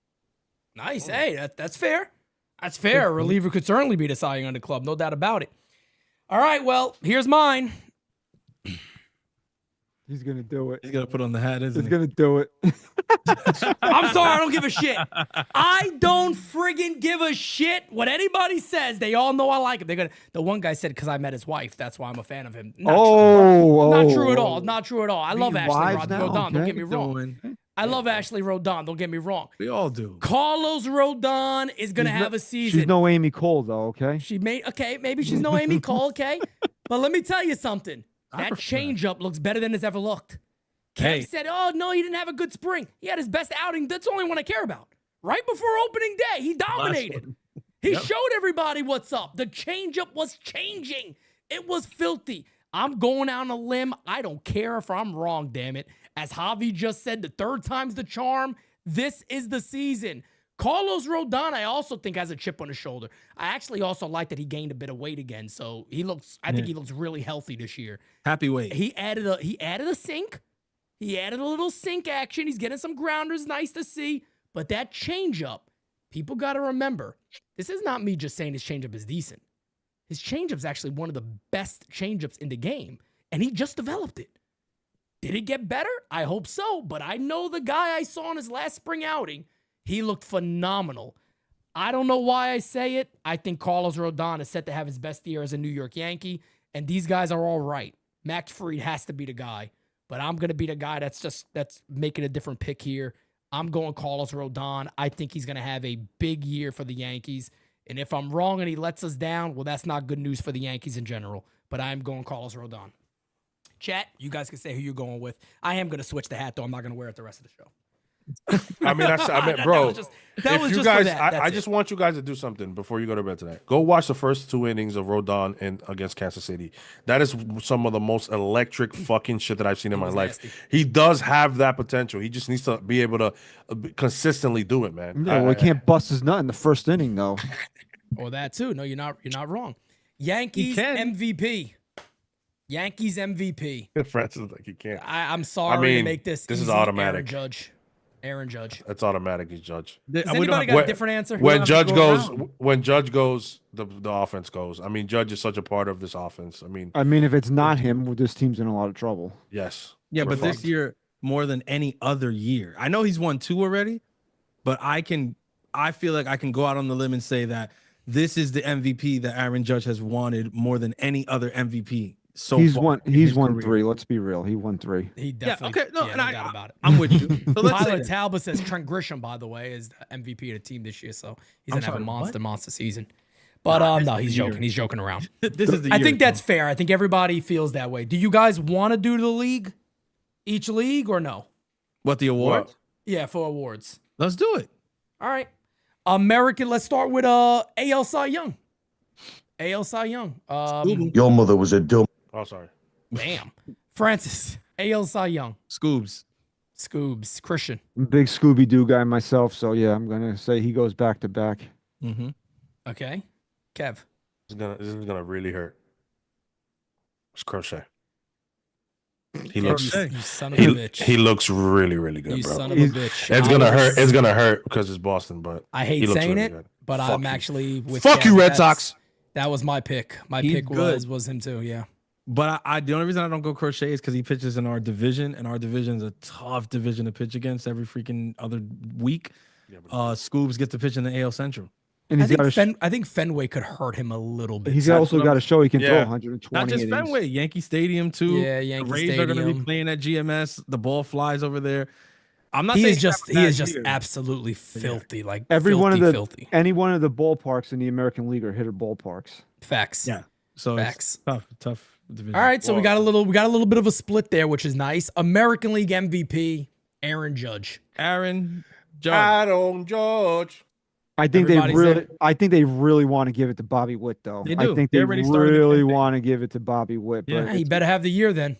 Nice. Hey, that's fair. That's fair. A reliever could certainly be the Cy Young on the club, no doubt about it. All right, well, here's mine. He's going to do it. He's going to put on the hat, isn't he? He's going to do it. I'm sorry, I don't give a shit. I don't friggin' give a shit what anybody says. They all know I like him. The one guy said because I met his wife, that's why I'm a fan of him. Not true at all. Not true at all. I love Ashley Rodon. Don't get me wrong. I love Ashley Rodon. Don't get me wrong. We all do. Carlos Rodon is gonna have a season. She's no Amy Cole though. Okay. Maybe she's no Amy Cole. Okay, but let me tell you something. That prefer changeup looks better than it's ever looked. Kev said, "Oh no, he didn't have a good spring. He had his best outing. That's the only one I care about." Right before opening day, he dominated. He showed everybody what's up. The changeup was changing. It was filthy. I'm going out on a limb. I don't care if I'm wrong, damn it. As Javi just said, the third time's the charm. This is the season. Carlos Rodon, I also think, has a chip on his shoulder. I actually also like that he gained a bit of weight again. So I think he looks really healthy this year. Happy weight. He added a sink. He added a little sink action. He's getting some grounders. Nice to see. But that changeup, people got to remember, this is not me just saying his changeup is decent. His changeup is actually one of the best changeups in the game, and he just developed it. Did it get better? I hope so, but I know the guy I saw in his last spring outing, he looked phenomenal. I don't know why I say it. I think Carlos Rodon is set to have his best year as a New York Yankee, and these guys are all right. Max Fried has to be the guy, but I'm going to be the guy that's making a different pick here. I'm going Carlos Rodon. I think he's going to have a big year for the Yankees. And if I'm wrong and he lets us down, well, that's not good news for the Yankees in general. But I'm going Carlos Rodon. Chat, you guys can say who you're going with. I am going to switch the hat, though. I'm not going to wear it the rest of the show. I mean, bro. I just just want you guys to do something before you go to bed tonight. Go watch the first 2 innings of Rodon against Kansas City. That is some of the most electric fucking shit that I've seen in my life. Nasty. He does have that potential. He just needs to be able to consistently do it, man. Yeah, well, he can't bust his nut in the first inning though. Or that too. No, you're not wrong. Yankees MVP. Yankees MVP. Francis is like, he can't. I'm sorry to make this. This easy. is automatic. Aaron Judge. That's automatic. He's Judge. Has anybody got a different answer? When Judge goes, the offense goes. I mean, Judge is such a part of this offense. I mean, if it's not him, this team's in a lot of trouble. Yes. Yeah, but this year more than any other year. I know he's won 2 already, but I feel like I can go out on the limb and say that this is the MVP that Aaron Judge has wanted more than any other MVP. So he's won 3. Let's be real. He won 3. He definitely. Yeah, okay. No, no doubt about it. I'm with you. So let's Tyler Talbot says Trent Grisham, by the way, is the MVP of the team this year. So he's gonna have a monster season. But no, he's joking. He's joking around. This is the I year, think that's fair. I think everybody feels that way. Do you guys want to do the league, each league, or no? What, the award? Yeah, for awards. Let's do it. All right. American. Let's start with AL Cy Young. AL Cy Young. Your mother was a dumb. Oh, sorry. Damn. Francis. AL Cy Young. Scoobs. Christian. I'm a big Scooby Doo guy myself, so yeah, I'm gonna say he goes back to back. Mm-hmm. Okay. Kev. This is gonna really hurt. It's Crochet. He You looks. son of a bitch. He looks really, really good, You bro. son of a bitch. It's gonna hurt. It's gonna hurt because it's Boston, but I hate he looks saying really it, good. but Fuck I'm you. actually with Fuck Kev. you, Red Sox. That was my pick. My He's pick good. was him too. Yeah. But the only reason I don't go Crochet is because he pitches in our division, and our division is a tough division to pitch against every freaking other week. Scoobs gets to pitch in the AL Central. And I think Fenway could hurt him a little bit. He's also got to show he can throw Yeah. 120 Not just innings. Fenway, Yankee Stadium too. Yeah, Yankee the Rays are going to be Stadium. playing at GMS. The ball flies over there. I'm not He saying is just year. absolutely filthy. Like Every filthy, one of the filthy. any one of the ballparks in the American League are hitter ballparks. Facts. Yeah. So Facts. it's tough division. All right, so we got a little bit of a split there, which is nice. American League MVP, Aaron Judge. Aaron Judge. Aaron Judge. I think they really want to give it to Bobby Witt, though. They do. I think They they already started the really campaign. want to give it to Bobby Witt. Yeah. But, He better have the year then.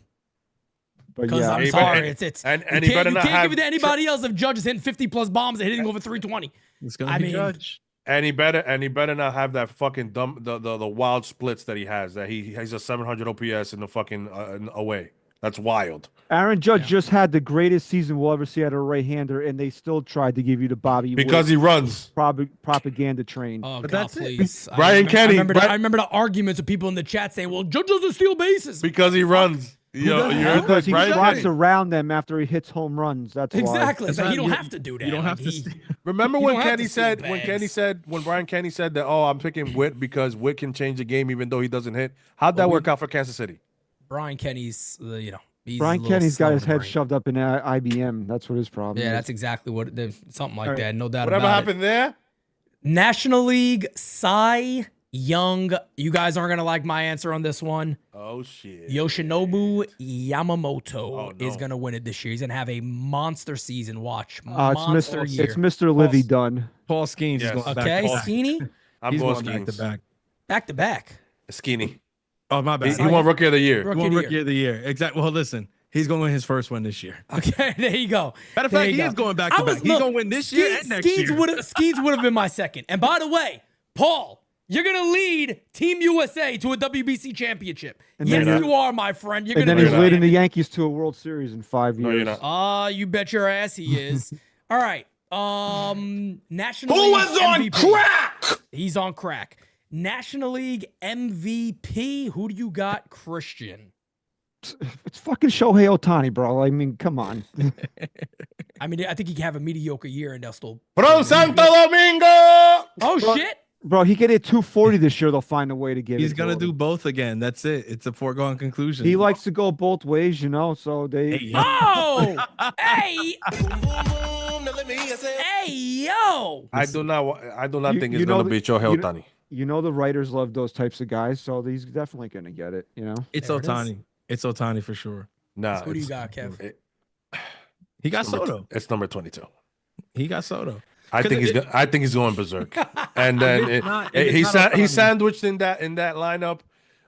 Because yeah, I'm He sorry, better- it's and you he better you not can't have give it to anybody else if Judge is hitting 50 plus bombs and hitting over 320. It's going I to be mean, Judge. And he better not have that fucking dumb the wild splits that he has. That he has a 700 OPS in the fucking away. That's wild. Aaron Judge just had the greatest season we'll ever see out of a right-hander, and they still tried to give you to Bobby Because Witt he runs. propaganda train. Oh, But God, that's it. please. Brian Kenny. I remember the arguments of people in the chat saying, well, Judge doesn't steal bases. Because he runs. Yo, you heard Because that, he Brian trots Kenny. around them after he hits home runs. That's why. Exactly. That's So right. he don't You- have to do that. You don't have Like, to. Remember You when don't have Kenny to steal said bags. when Brian Kenny said that, oh, I'm picking Witt because Witt can change the game even though he doesn't hit. How'd that Well, work out for Kansas City? Brian Kenny's, He's a Brian little Kenny's got slow his to the head brain. shoved up in IBM. That's what his problem Yeah, is. that's exactly what something like All right. that. No doubt Whatever about happened there? it. National League Cy Young. You guys aren't gonna like my answer on this one. Oh shit. Yoshinobu Yamamoto no. is gonna win it this year. He's gonna have a monster season. Watch, It's monster year. It's Mr. Livy Dunn. Paul Skeens Yes. is going back Okay, to back. Skeeny, I'm He's going going back to Skeens. back. back to back. Skinny. Oh, my bad. He won Rookie of the Year. Rookie He of won the Rookie year. of the Year. Exactly. Well, listen, he's going to win his first one this year. Okay, there you go. Matter of There fact, you he is go. going back to back. He's going to win this year and next year. Skeens would have been my second. And by the way, Paul, you're gonna lead Team USA to a WBC championship. And Yes, then- you are, my friend. You're And gonna then do he's it. leading the Yankees to a World Series in 5 years. No, you're not. You bet your ass he is. All right. National Who League was on MVP. crack? He's on crack. National League MVP. Who do you got, Christian? It's fucking Shohei Ohtani, bro. I mean, come on. I mean, I think he can have a mediocre year and they'll still. From Santo Domingo. Oh shit! Bro, he could hit 240 this year. They'll find a way to give He's it going to him. do both again. That's it. It's a foregone conclusion. He likes to go both ways, you know, so they... Hey, Oh, hey, hey, yo! I do not You- think you it's know gonna the- be Shohei you know- Ohtani. You know the writers love those types of guys, so he's definitely going to get it, you know? It's There it is. Otani. It's Otani for sure. Nah. Who do you it's- got, Kev? it- He got number Soto. It's number 22. He got Soto. I think he's going berserk. And then If it's not- if it's he's not Ohtani- sandwiched in that lineup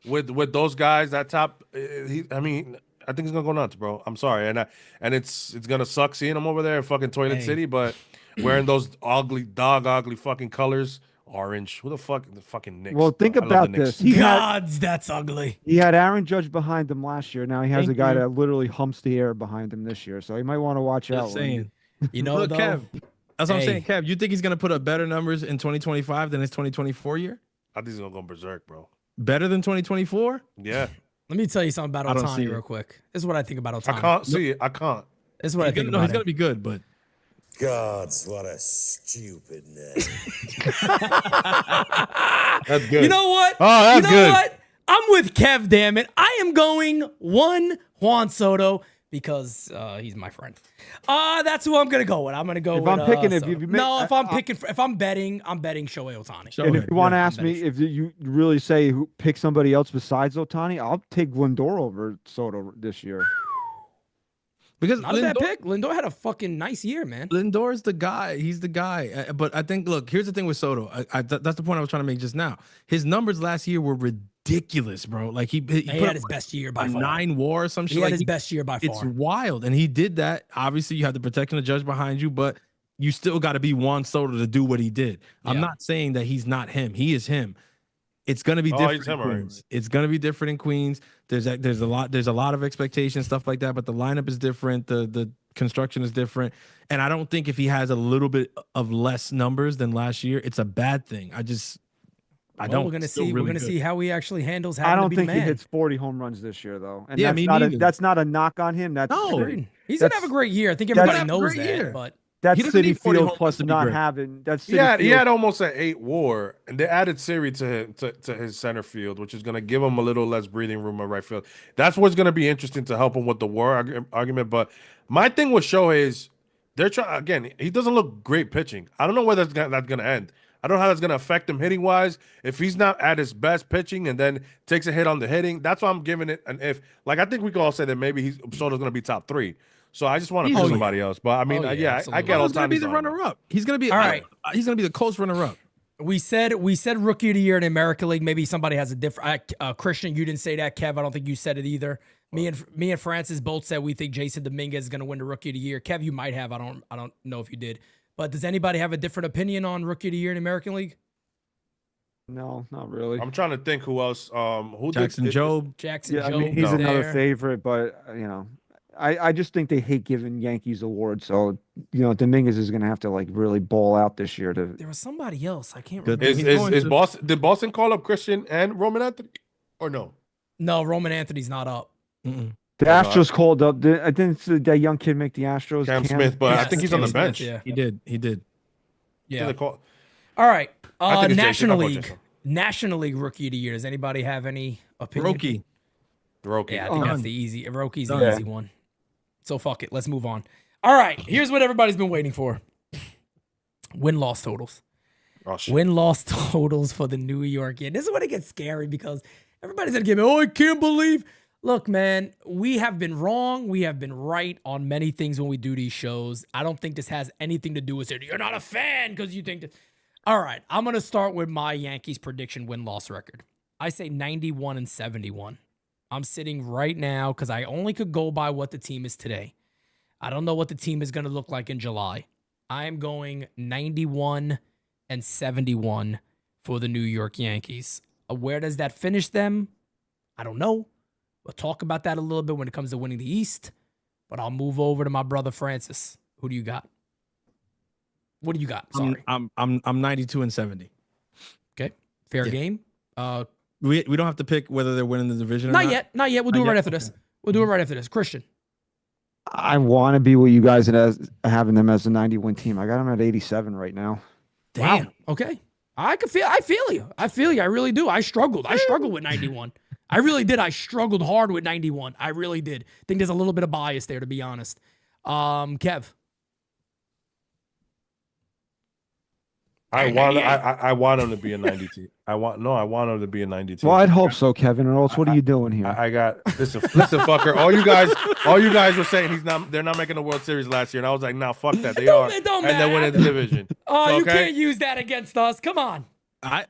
with those guys. That top. I mean, I think he's gonna go nuts, bro. I'm sorry, and it's gonna suck seeing him over there in fucking Toilet Hey. City, but wearing those ugly fucking colors, orange. Who the fucking Knicks? Well, think bro? I love about the Knicks. this. Gods, that's ugly. He had Aaron Judge behind him last year. Now he has Thank a guy you. that literally humps the air behind him this year, so he might want to watch out. Just saying. You know, Look, though. Kev. That's what I'm Hey. saying, Kev. You think he's going to put up better numbers in 2025 than his 2024 year? I think he's gonna go berserk, bro. Better than 2024? Yeah, Let me tell you something about I don't see Ohtani it. real quick. This is what I think about I Ohtani. can't see it. I can't. This is what I think No, about he's going to him. be good, but Gods, what a stupid name. That's good. You know what? Oh, that's you know good. what? I'm with Kev, damn it. I am going Juan Soto because he's my friend. That's who I'm gonna go with. I'm gonna go If with I'm picking, if Soto. you no, if I'm betting, I'm betting Shohei Ohtani. Show And it. if you want to Yeah, ask me if you really say who pick somebody else besides Otani, I'll take Lindor over Soto this year. because Not a bad Lindor, pick. Lindor had a fucking nice year, man. Lindor's the guy. He's the guy. But I think, look, here's the thing with Soto. That's the point I was trying to make just now. His numbers last year were ridiculous, bro. Like he He put had up his best year by a far. 9 WAR or some shit. He had Like, his best year by It's far. wild. And he did that. Obviously, you have the protection of the judge behind you, but you still got to be Juan Soto to do what he did. I'm Yeah. not saying that he's not him. He is him. It's gonna be Oh, different he's in him, all right. Queens. It's gonna be different in Queens. There's a lot of expectations, stuff like that. But the lineup is different. The construction is different. And I don't think if he has a little bit of less numbers than last year, it's a bad thing. I Well, don't. We're gonna It's still see. really We're gonna good. see how he actually handles. I having to don't be the think he man. hits 40 home runs this year, though. And Yeah, that's me not neither. that's not a knock on him. That's Agreed. He's gonna have a great year. I think everybody have a knows great that. year. But that's He doesn't City need 40 Field home plus runs to be not great. having that's He City had Field. almost an 8 WAR, and they added Siri to him to his center field, which is going to give him a little less breathing room at right field. That's what's going to be interesting to help him with the WAR argument. But my thing with Shohei is they're trying again. He doesn't look great pitching. I don't know where that's going to end. I don't know how that's going to affect him hitting wise. If he's not at his best pitching and then takes a hit on the hitting, that's why I'm giving it an if. Like I think we can all say that maybe Soto's going to be top 3. So I just want to Easily. pick somebody else. But I mean, Oh, yeah, yeah, I absolutely. get He's gonna be Ohtani's the on. runner-up. He's gonna be All right. He's gonna be the close runner-up. we said rookie of the year in American League. Maybe somebody has a different. Christian, you didn't say that. Kev, I don't think you said it either. Me and Francis both said we think Jason Dominguez is going to win the rookie of the year. Kev, you might have. I don't know if you did. But does anybody have a different opinion on rookie of the year in American League? No, not really. I'm trying to think who else. Who Jackson did, Job. Jackson Yeah, I Job mean he's is another there. favorite, but I just think they hate giving Yankees awards. So Dominguez is going to have to like really ball out this year to. There was somebody else. I can't Good. remember. He's going Is to- Boston? Did Boston call up Christian and Roman Anthony, or no? No, Roman Anthony's not up. Mm-mm. The Astros called up. I didn't see that young kid make the Astros. Cam Smith, but I Yes, think he's on Cam the Smith, bench. yeah. He did. I think Yeah. they call- All right. I think it's Jason. National I'll go League. Jason. National League rookie of the year. Does anybody have any opinion? Roki. Roki. Yeah, I think that's Done. the easy. Roki's Done. the easy one. So fuck it. Let's move on. All right. Here's what everybody's been waiting for. Win-loss totals. Oh shit. Win-loss totals for the New York Yankees. This is when it gets scary because everybody's gonna give me, I can't believe. Look, man, we have been wrong. We have been right on many things when we do these shows. I don't think this has anything to do with it. You're not a fan because you think that. All right, I'm gonna start with my Yankees prediction win-loss record. I say 91-71. I'm sitting right now because I only could go by what the team is today. I don't know what the team is going to look like in July. I am going 91-71 for the New York Yankees. Where does that finish them? I don't know. We'll talk about that a little bit when it comes to winning the East. But I'll move over to my brother Francis. Who do you got? What do you got? Sorry. I'm 92-70. Okay. Fair Yeah. game. We don't have to pick whether they're winning the division or Not not. yet. Not yet. We'll do Not it right yet? after this. We'll do it right after this. Christian. I want to be what you guys as having them as a 90-win team. I got them at 87 right now. Damn. Wow. Okay. I feel you. I feel you. I really do. I struggled with 91. I really did. I struggled hard with 91. I really did. I think there's a little bit of bias there, to be honest. Kev. I want him to be a 90 team. I want him to be a 90 team. Well, I'd hope so, Kevin. Or else, what are you doing here? I got listen, fucker. All you guys were saying they're not making the World Series last year, and I was like, nah, fuck that. They are, it don't and they're winning the division. Oh, So, you okay? can't use that against us. Come on. I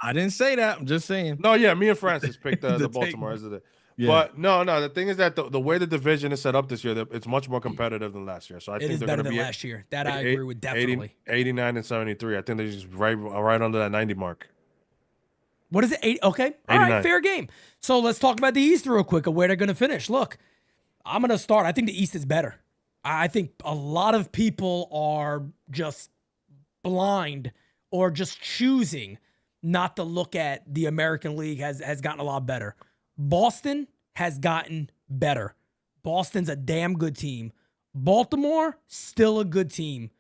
didn't say that. I'm just saying. No, yeah, me and Francis picked the The Baltimore as the. Yeah. But no, the thing is that the way the division is set up this year, it's much more competitive than last year. So I It think is they're better going to than be last year. That I agree with definitely. 89 and 73. I think they're just right under that 90 mark. What is it? 8? Okay. All 89. right. Fair game. So let's talk about the East real quick and where they're going to finish. Look, I'm going to start. I think the East is better. I think a lot of people are just blind or just choosing not to look at the American League has gotten a lot better. Boston has gotten better. Boston's a damn good team. Baltimore, still a good team.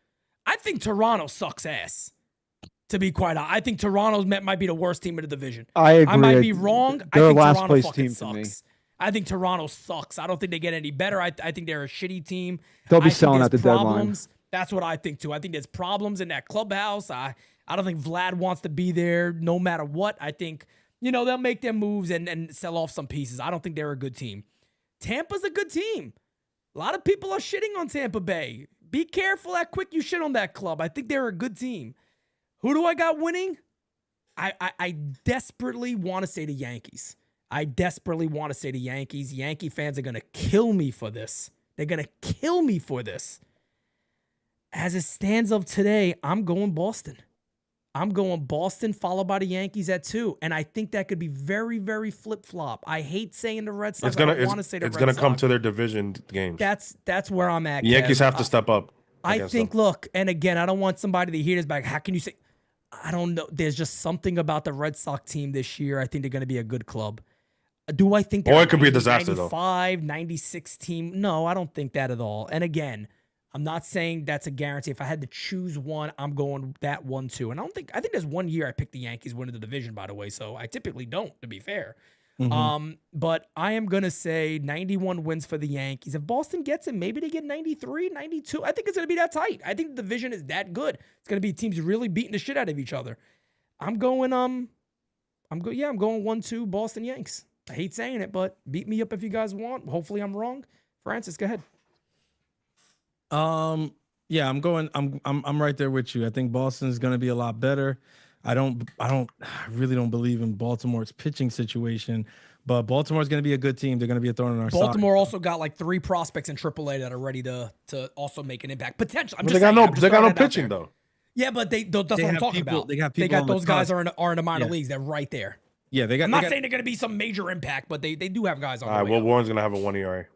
I think Toronto sucks ass. To be quite honest, I think Toronto might be the worst team in the division. I agree. I might be wrong. I They're a think last Toronto place fucking team to me. sucks. I think Toronto sucks. I don't think they get any better. I think they're a shitty team. They'll be I think selling there's at the deadline. problems. That's what I think too. I think there's problems in that clubhouse. I don't think Vlad wants to be there no matter what. I think, they'll make their moves and sell off some pieces. I don't think they're a good team. Tampa's a good team. A lot of people are shitting on Tampa Bay. Be careful how quick you shit on that club. I think they're a good team. Who do I got winning? I desperately want to say the Yankees. Yankee fans are going to kill me for this. They're going to kill me for this. As it stands up today, I'm going Boston. Followed by the Yankees at 2. And I think that could be very, very flip-flop. I hate saying the Red Sox. I don't want to say the Red Sox. It's going to come to their division games. That's where I'm at. The Yankees Kev. have to step up. I think, look, and again, I don't want somebody to hear this back. How can you say, I don't know. There's just something about the Red Sox team this year. I think they're going to be a good club. Do I think Or it could be a disaster, 95, 96 team? No, I don't think that at all. And again, I'm not saying that's a guarantee. If I had to choose one, I'm going that one too. And I think there's one year I picked the Yankees winning the division, by the way. So I typically don't, to be fair. But I am going to say 91 wins for the Yankees. If Boston gets it, maybe they get 93, 92. I think it's going to be that tight. I think the division is that good. It's going to be teams really beating the shit out of each other. I'm going 1-2 Boston Yanks. I hate saying it, but beat me up if you guys want. Hopefully I'm wrong. Francis, go ahead. Yeah, I'm right there with you. I think Boston's going to be a lot better. I really don't believe in Baltimore's pitching situation, but Baltimore's going to be a good team. They're going to be a thorn in our side. Baltimore also got like 3 prospects in AAA that are ready to also make an impact. Potential. They got no pitching though. Yeah, but that's what I'm talking about. They got those guys are in the minor leagues. They're right there. Yeah, I'm not saying they're going to be some major impact, but they do have guys on. All right, Will Warren's going to have a 1 ERA.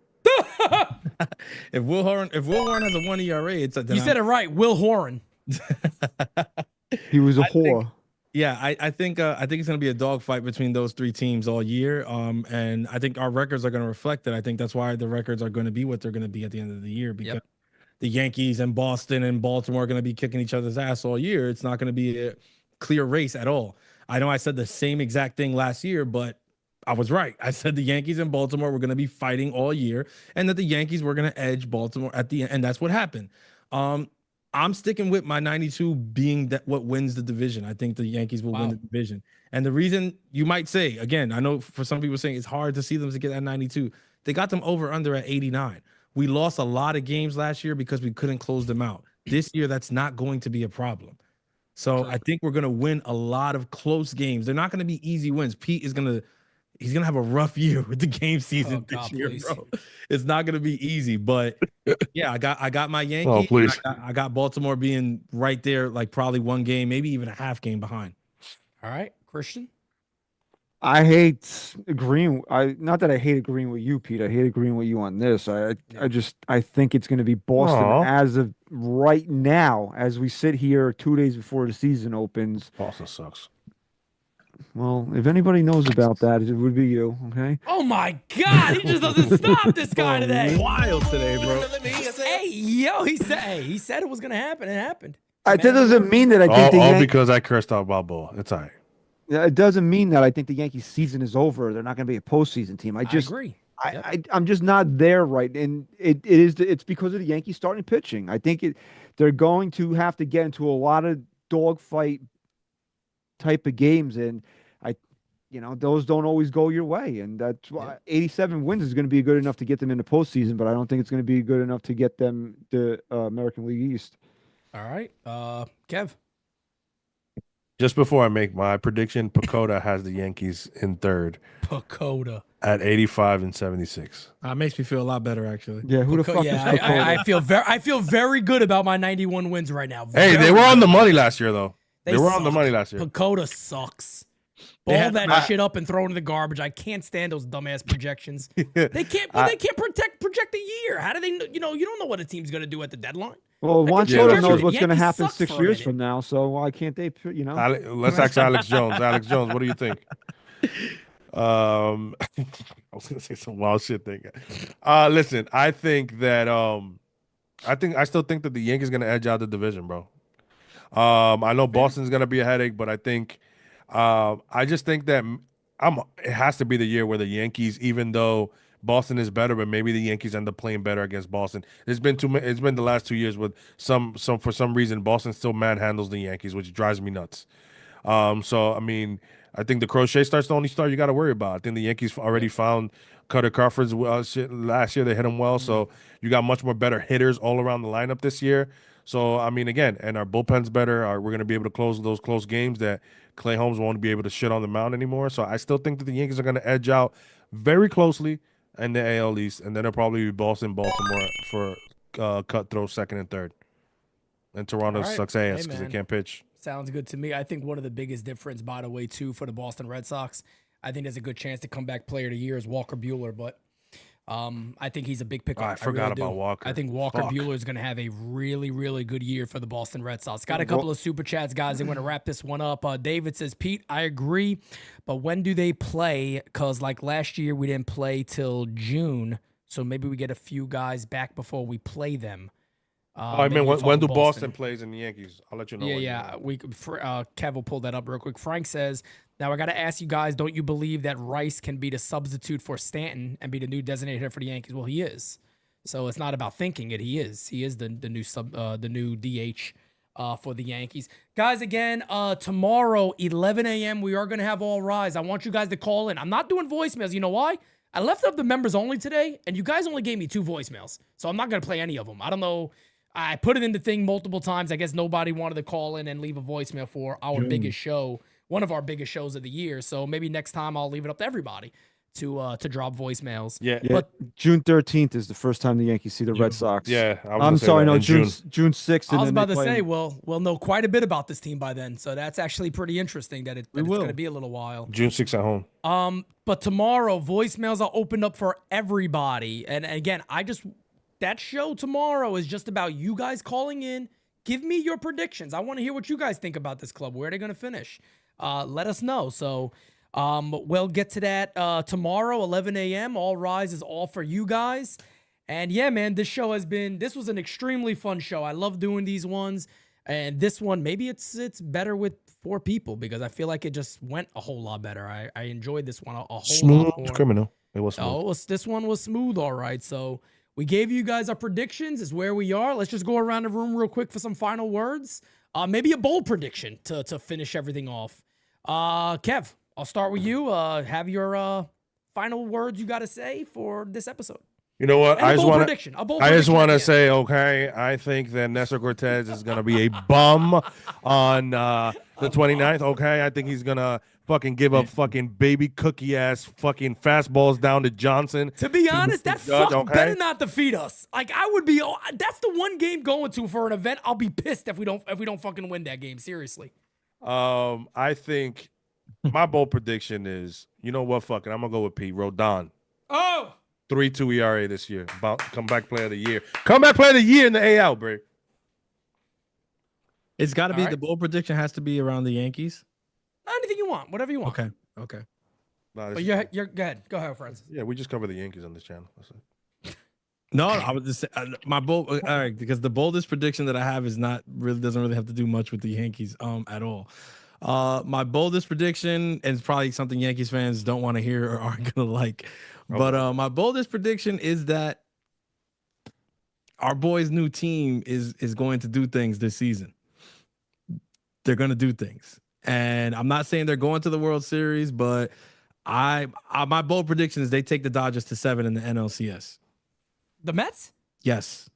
If Will Warren has a 1 ERA, it's a. You said it right, Will Warren. He was a whore. I think it's going to be a dogfight between those 3 teams all year. And I think our records are going to reflect it. I think that's why the records are going to be what they're going to be at the end of the year, because the Yankees and Boston and Baltimore are going to be kicking each other's ass all year. It's not going to be a clear race at all. I know I said the same exact thing last year, but I was right. I said the Yankees and Baltimore were going to be fighting all year, and that the Yankees were going to edge Baltimore at the end, and that's what happened. I'm sticking with my 92 being that what wins the division. I think the Yankees will win the division. And the reason you might say, again, I know for some people saying it's hard to see them to get that 92. They got them over under at 89. We lost a lot of games last year because we couldn't close them out. This year, that's not going to be a problem. So I think we're going to win a lot of close games. They're not going to be easy wins. Pete is going to he's gonna have a rough year with the game season this year, bro. It's not gonna be easy, but yeah, I got my Yankees. Oh, please. I got Baltimore being right there, like probably one game, maybe even a half game behind. All right, Christian. I hate agreeing. Not that I hate agreeing with you, Pete. I hate agreeing with you on this. I think it's going to be Boston as of right now, as we sit here 2 days before the season opens. Boston sucks. Well, if anybody knows about that, it would be you. Okay. Oh my God, he just doesn't stop this guy today. Wild today, bro. Hey, yo, he said it was gonna happen. It happened. That doesn't mean that I think all because I cursed out Bob Bull. It's all right. It doesn't mean that I think the Yankees season is over. They're not going to be a postseason team. I agree. I'm just not there right, and it's because of the Yankees starting pitching. I think they're going to have to get into a lot of dogfight type of games, and those don't always go your way, and that's why 87 wins is going to be good enough to get them in the postseason, but I don't think it's going to be good enough to get them the American League East. All right, Kev. Just before I make my prediction, Pacoda has the Yankees in third. Pacoda at 85 and 76. Makes me feel a lot better, actually. Yeah, who the fuck is Pacoda? I feel very good about my 91 wins right now. Hey, they were on the money last year, though. They were on the money last year. Pacoda sucks. Ball that shit up and throw it in the garbage. I can't stand those dumbass projections. They can't project a year. How do they? You don't know what a team's gonna do at the deadline. Well, Juan Soto knows what's going to happen 6 years from now, so why can't they? Let's ask Alex Jones. Alex Jones, what do you think? I was going to say some wild shit thing. Listen, I think that I still think that the Yankees going to edge out the division, bro. I know Boston's going to be a headache, but I think I just think that it has to be the year where the Yankees, even though Boston is better, but maybe the Yankees end up playing better against Boston. It's been the last 2 years with for some reason Boston still manhandles the Yankees, which drives me nuts. So I mean, I think the crochet start's the only start you got to worry about. I think the Yankees already found Cutter Crawford's shit last year. They hit him well, so you got much more better hitters all around the lineup this year. So I mean, again, and our bullpen's better. We're going to be able to close those close games that Clay Holmes won't be able to shit on the mound anymore. So I still think that the Yankees are going to edge out very closely in the AL East, and then it'll probably be Boston, Baltimore for cutthroat second and third. And Toronto sucks ass because they can't pitch. Sounds good to me. I think one of the biggest difference, by the way, too, for the Boston Red Sox, I think there's a good chance to come back player of the year is Walker Buehler, but I think he's a big pickup. I forgot about Walker. I think Walker Buehler is going to have a really, really good year for the Boston Red Sox. Got a couple of super chats, guys. They want to wrap this one up. David says, Pete, I agree, but when do they play? Because like last year, we didn't play till June, so maybe we get a few guys back before we play them. I mean, when do Boston plays in the Yankees? I'll let you know. Yeah. Kev will pull that up real quick. Frank says, now I got to ask you guys, don't you believe that Rice can be the substitute for Stanton and be the new designated hitter for the Yankees? Well, he is. So it's not about thinking it. He is. He is the new DH for the Yankees. Guys, again, tomorrow, 11 a.m., we are going to have All Rise. I want you guys to call in. I'm not doing voicemails. You know why? I left up the members only today, and you guys only gave me 2 voicemails. So I'm not going to play any of them. I don't know. I put it in the thing multiple times. I guess nobody wanted to call in and leave a voicemail for our biggest show, one of our biggest shows of the year. So maybe next time I'll leave it up to everybody to drop voicemails. Yeah. But June 13th is the first time the Yankees see the Red Sox. Yeah. I'm sorry, no, June 6th. I was about to say, we'll know quite a bit about this team by then. So that's actually pretty interesting that it's going to be a little while. June 6th at home. But tomorrow, voicemails are opened up for everybody. And again, that show tomorrow is just about you guys calling in. Give me your predictions. I want to hear what you guys think about this club. Where are they going to finish? Let us know. So we'll get to that tomorrow, 11 a.m. All Rise is all for you guys. And yeah, man, this was an extremely fun show. I love doing these ones. And this one, maybe it's better with 4 people because I feel like it just went a whole lot better. I enjoyed this one a whole Smooth lot more. criminal. It was smooth. Oh, this one was smooth, all right. So we gave you guys our predictions. Is where we are. Let's just go around the room real quick for some final words. Maybe a bold prediction to finish everything off. Kev, I'll start with you. Have your final words you got to say for this episode. You know what? And I just want to say, say, okay, I think that Nestor Cortez is going to be a bum on the 29th. Okay, I think he's going to fucking give up fucking baby cookie ass fucking fastballs down to Johnson. To be honest, that fuck better not defeat us. Like I would be. That's the one game going to for an event. I'll be pissed if we don't fucking win that game. Seriously. I think my bold prediction is, you know what? Fucking, I'm gonna go with Pete Rodon. Oh. 3.2 ERA this year. About comeback player of the year. Comeback player of the year in the AL, bro. It's got to be the bold prediction has to be around the Yankees. Anything you want, whatever you want. Okay. Nah, But you're go ahead, Francis. Yeah, we just cover the Yankees on this channel. That's it. No, I would just say, my bold. All right, because the boldest prediction that I have is not really doesn't really have to do much with the Yankees at all. My boldest prediction, and it's probably something Yankees fans don't want to hear or aren't gonna like, but my boldest prediction is that our boys' new team is going to do things this season. They're going to do things. And I'm not saying they're going to the World Series, but my bold prediction is they take the Dodgers to 7 in the NLCS. The Mets? Yes.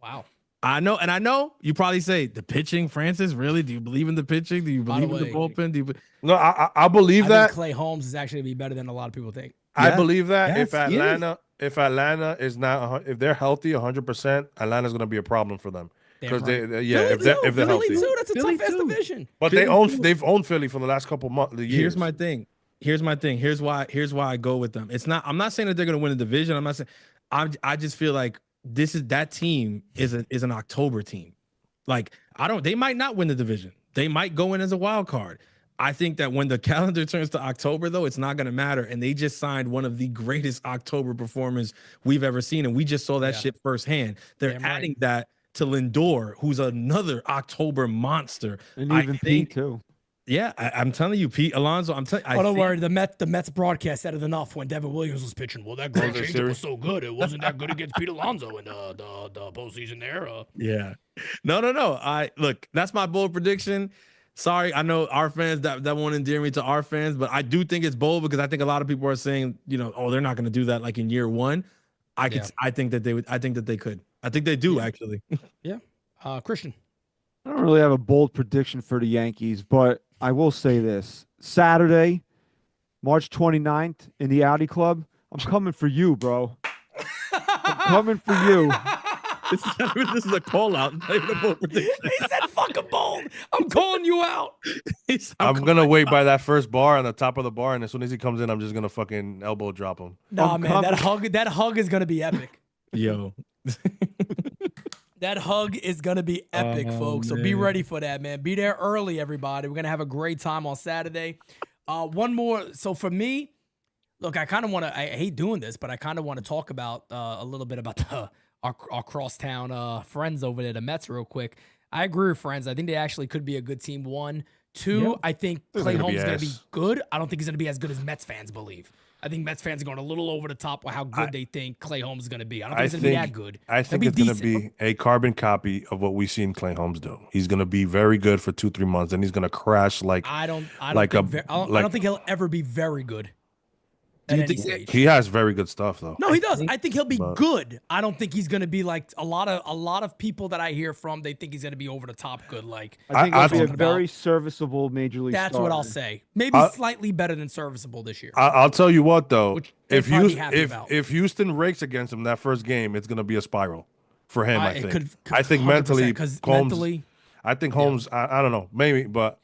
Wow. I know you probably say the pitching, Francis. Really? Do you believe in the pitching? Do you believe in the bullpen? No, I believe that. Think Clay Holmes is actually be better than a lot of people think. I believe that Yes, if Atlanta is not, if they're healthy 100%, Atlanta's going to be a problem for them. Because if they're healthy, too, that's a tough ass division. But they've owned Philly for the last couple months. Here's my thing. Here's why I go with them. I'm not saying that they're going to win the division. I'm not saying. I just feel like that team is an October team. Like they might not win the division. They might go in as a wild card. I think that when the calendar turns to October, though, it's not going to matter. And they just signed one of the greatest October performers we've ever seen, and we just saw that shit firsthand. They're adding that to Lindor, who's another October monster. And even Pete too. Yeah, I'm telling you, Pete Alonso. Don't worry. The Mets broadcast said it enough when Devin Williams was pitching. Well, that great changer was so good, it wasn't that good against Pete Alonso in the postseason there. Yeah, no. Look, that's my bold prediction. Sorry, I know our fans that won't endear me to our fans, but I do think it's bold because I think a lot of people are saying, they're not going to do that like in year one. I think that they would. I think that they could. I think they do actually. Yeah, Christian. I don't really have a bold prediction for the Yankees, but I will say this: Saturday, March 29th, in the Audi Club, I'm coming for you, bro. I'm coming for you. This is a call out. Not even a bold prediction. He said fucking bold. I'm calling you out. I'm going to wait by that first bar on the top of the bar, and as soon as he comes in, I'm just going to fucking elbow drop him. Nah, man, that hug is going to be epic. Yo. That hug is going to be epic, folks. So be ready for that, man. Be there early, everybody. We're going to have a great time on Saturday. One more. So for me, look, I hate doing this, but I kind of want to talk about a little bit about our crosstown friends over there, the Mets, real quick. I agree with friends. I think they actually could be a good team. 1, 2, I think Clay Holmes is going to be good. I don't think he's going to be as good as Mets fans believe. I think Mets fans are going a little over the top with how good they think Clay Holmes is going to be. I don't think he's going to be that good. I think it's going to be a carbon copy of what we've seen Clay Holmes do. He's going to be very good for 2-3 months, and he's going to crash like I don't think he'll ever be very good. He has very good stuff though. No, he does. I think he'll be good. I don't think he's going to be like a lot of people that I hear from. They think he's going to be over the top good. Like I think he'll be a very serviceable major league. That's starter. what I'll say. Maybe slightly better than serviceable this year. I'll tell you what though. If Houston rakes against him that first game, it's going to be a spiral for him. I think. I think mentally, Holmes. I think Holmes. I don't know. Maybe, but.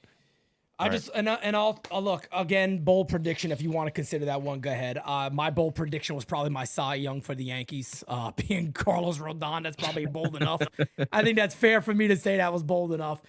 I'll look again. Bold prediction. If you want to consider that one, go ahead. My bold prediction was probably my Cy Young for the Yankees, being Carlos Rodon. That's probably bold enough. I think that's fair for me to say that was bold enough.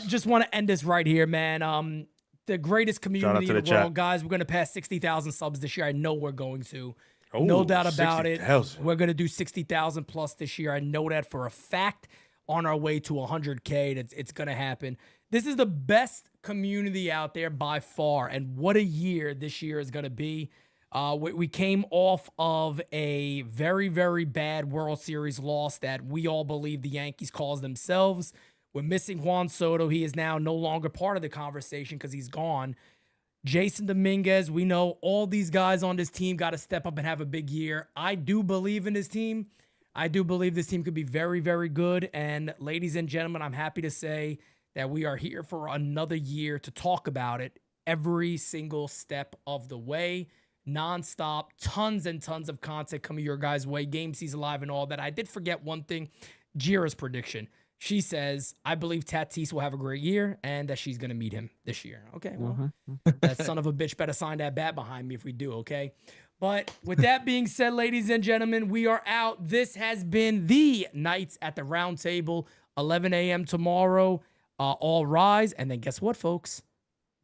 Just want to end this right here, man. The greatest community in the world, guys. We're gonna pass 60,000 subs this year. I know we're going to. No doubt about it. We're gonna do 60,000 plus this year. I know that for a fact. on our way to 100K. It's going to happen. This is the best community out there by far, and what a year this year is going to be. We came off of a very, very bad World Series loss that we all believe the Yankees caused themselves. We're missing Juan Soto. He is now no longer part of the conversation because he's gone. Jason Dominguez, we know all these guys on this team got to step up and have a big year. I do believe in this team. I do believe this team could be very, very good. And ladies and gentlemen, I'm happy to say that we are here for another year to talk about it every single step of the way, nonstop, tons and tons of content coming your guys' way, game season live and all that. I did forget one thing, Jira's prediction. She says, I believe Tatis will have a great year and that she's going to meet him this year. Okay, well, that son of a bitch better sign that bat behind me if we do, okay? But with that being said, ladies and gentlemen, we are out. This has been the Nights at the Roundtable, 11 a.m. tomorrow. All rise. And then guess what, folks?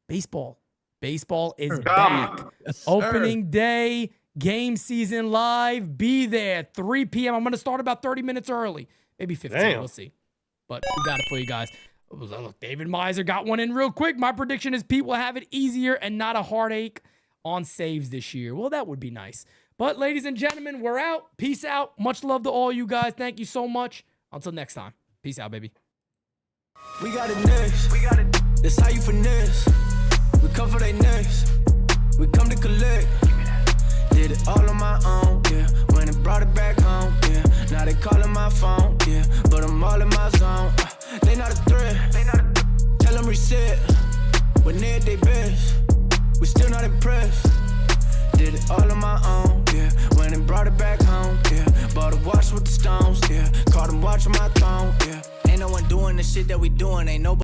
Baseball. Baseball is back. Yes, Opening day, game season live. Be there, 3 p.m. I'm going to start about 30 minutes early. Maybe 15. Damn. We'll see. But we got it for you guys. Look, David Miser got one in real quick. My prediction is Pete will have it easier and not a heartache on saves this year. Well, that would be nice. But ladies and gentlemen, we're out. Peace out. Much love to all you guys. Thank you so much. Until next time. Peace out, baby. We got it next. That's how you finesse. We come for they next. We come to collect. Did it all on my own, yeah. When it brought it back home, yeah. Now they calling my phone, yeah. But I'm all in my zone. They not a threat. Tell them reset. When they at they best, we still not impressed. Did it all on my own, yeah. When it brought it back home, yeah. Bought a watch with the stones, yeah. Caught them watching my throne, yeah. Ain't no one doing the shit that we doing, ain't nobody.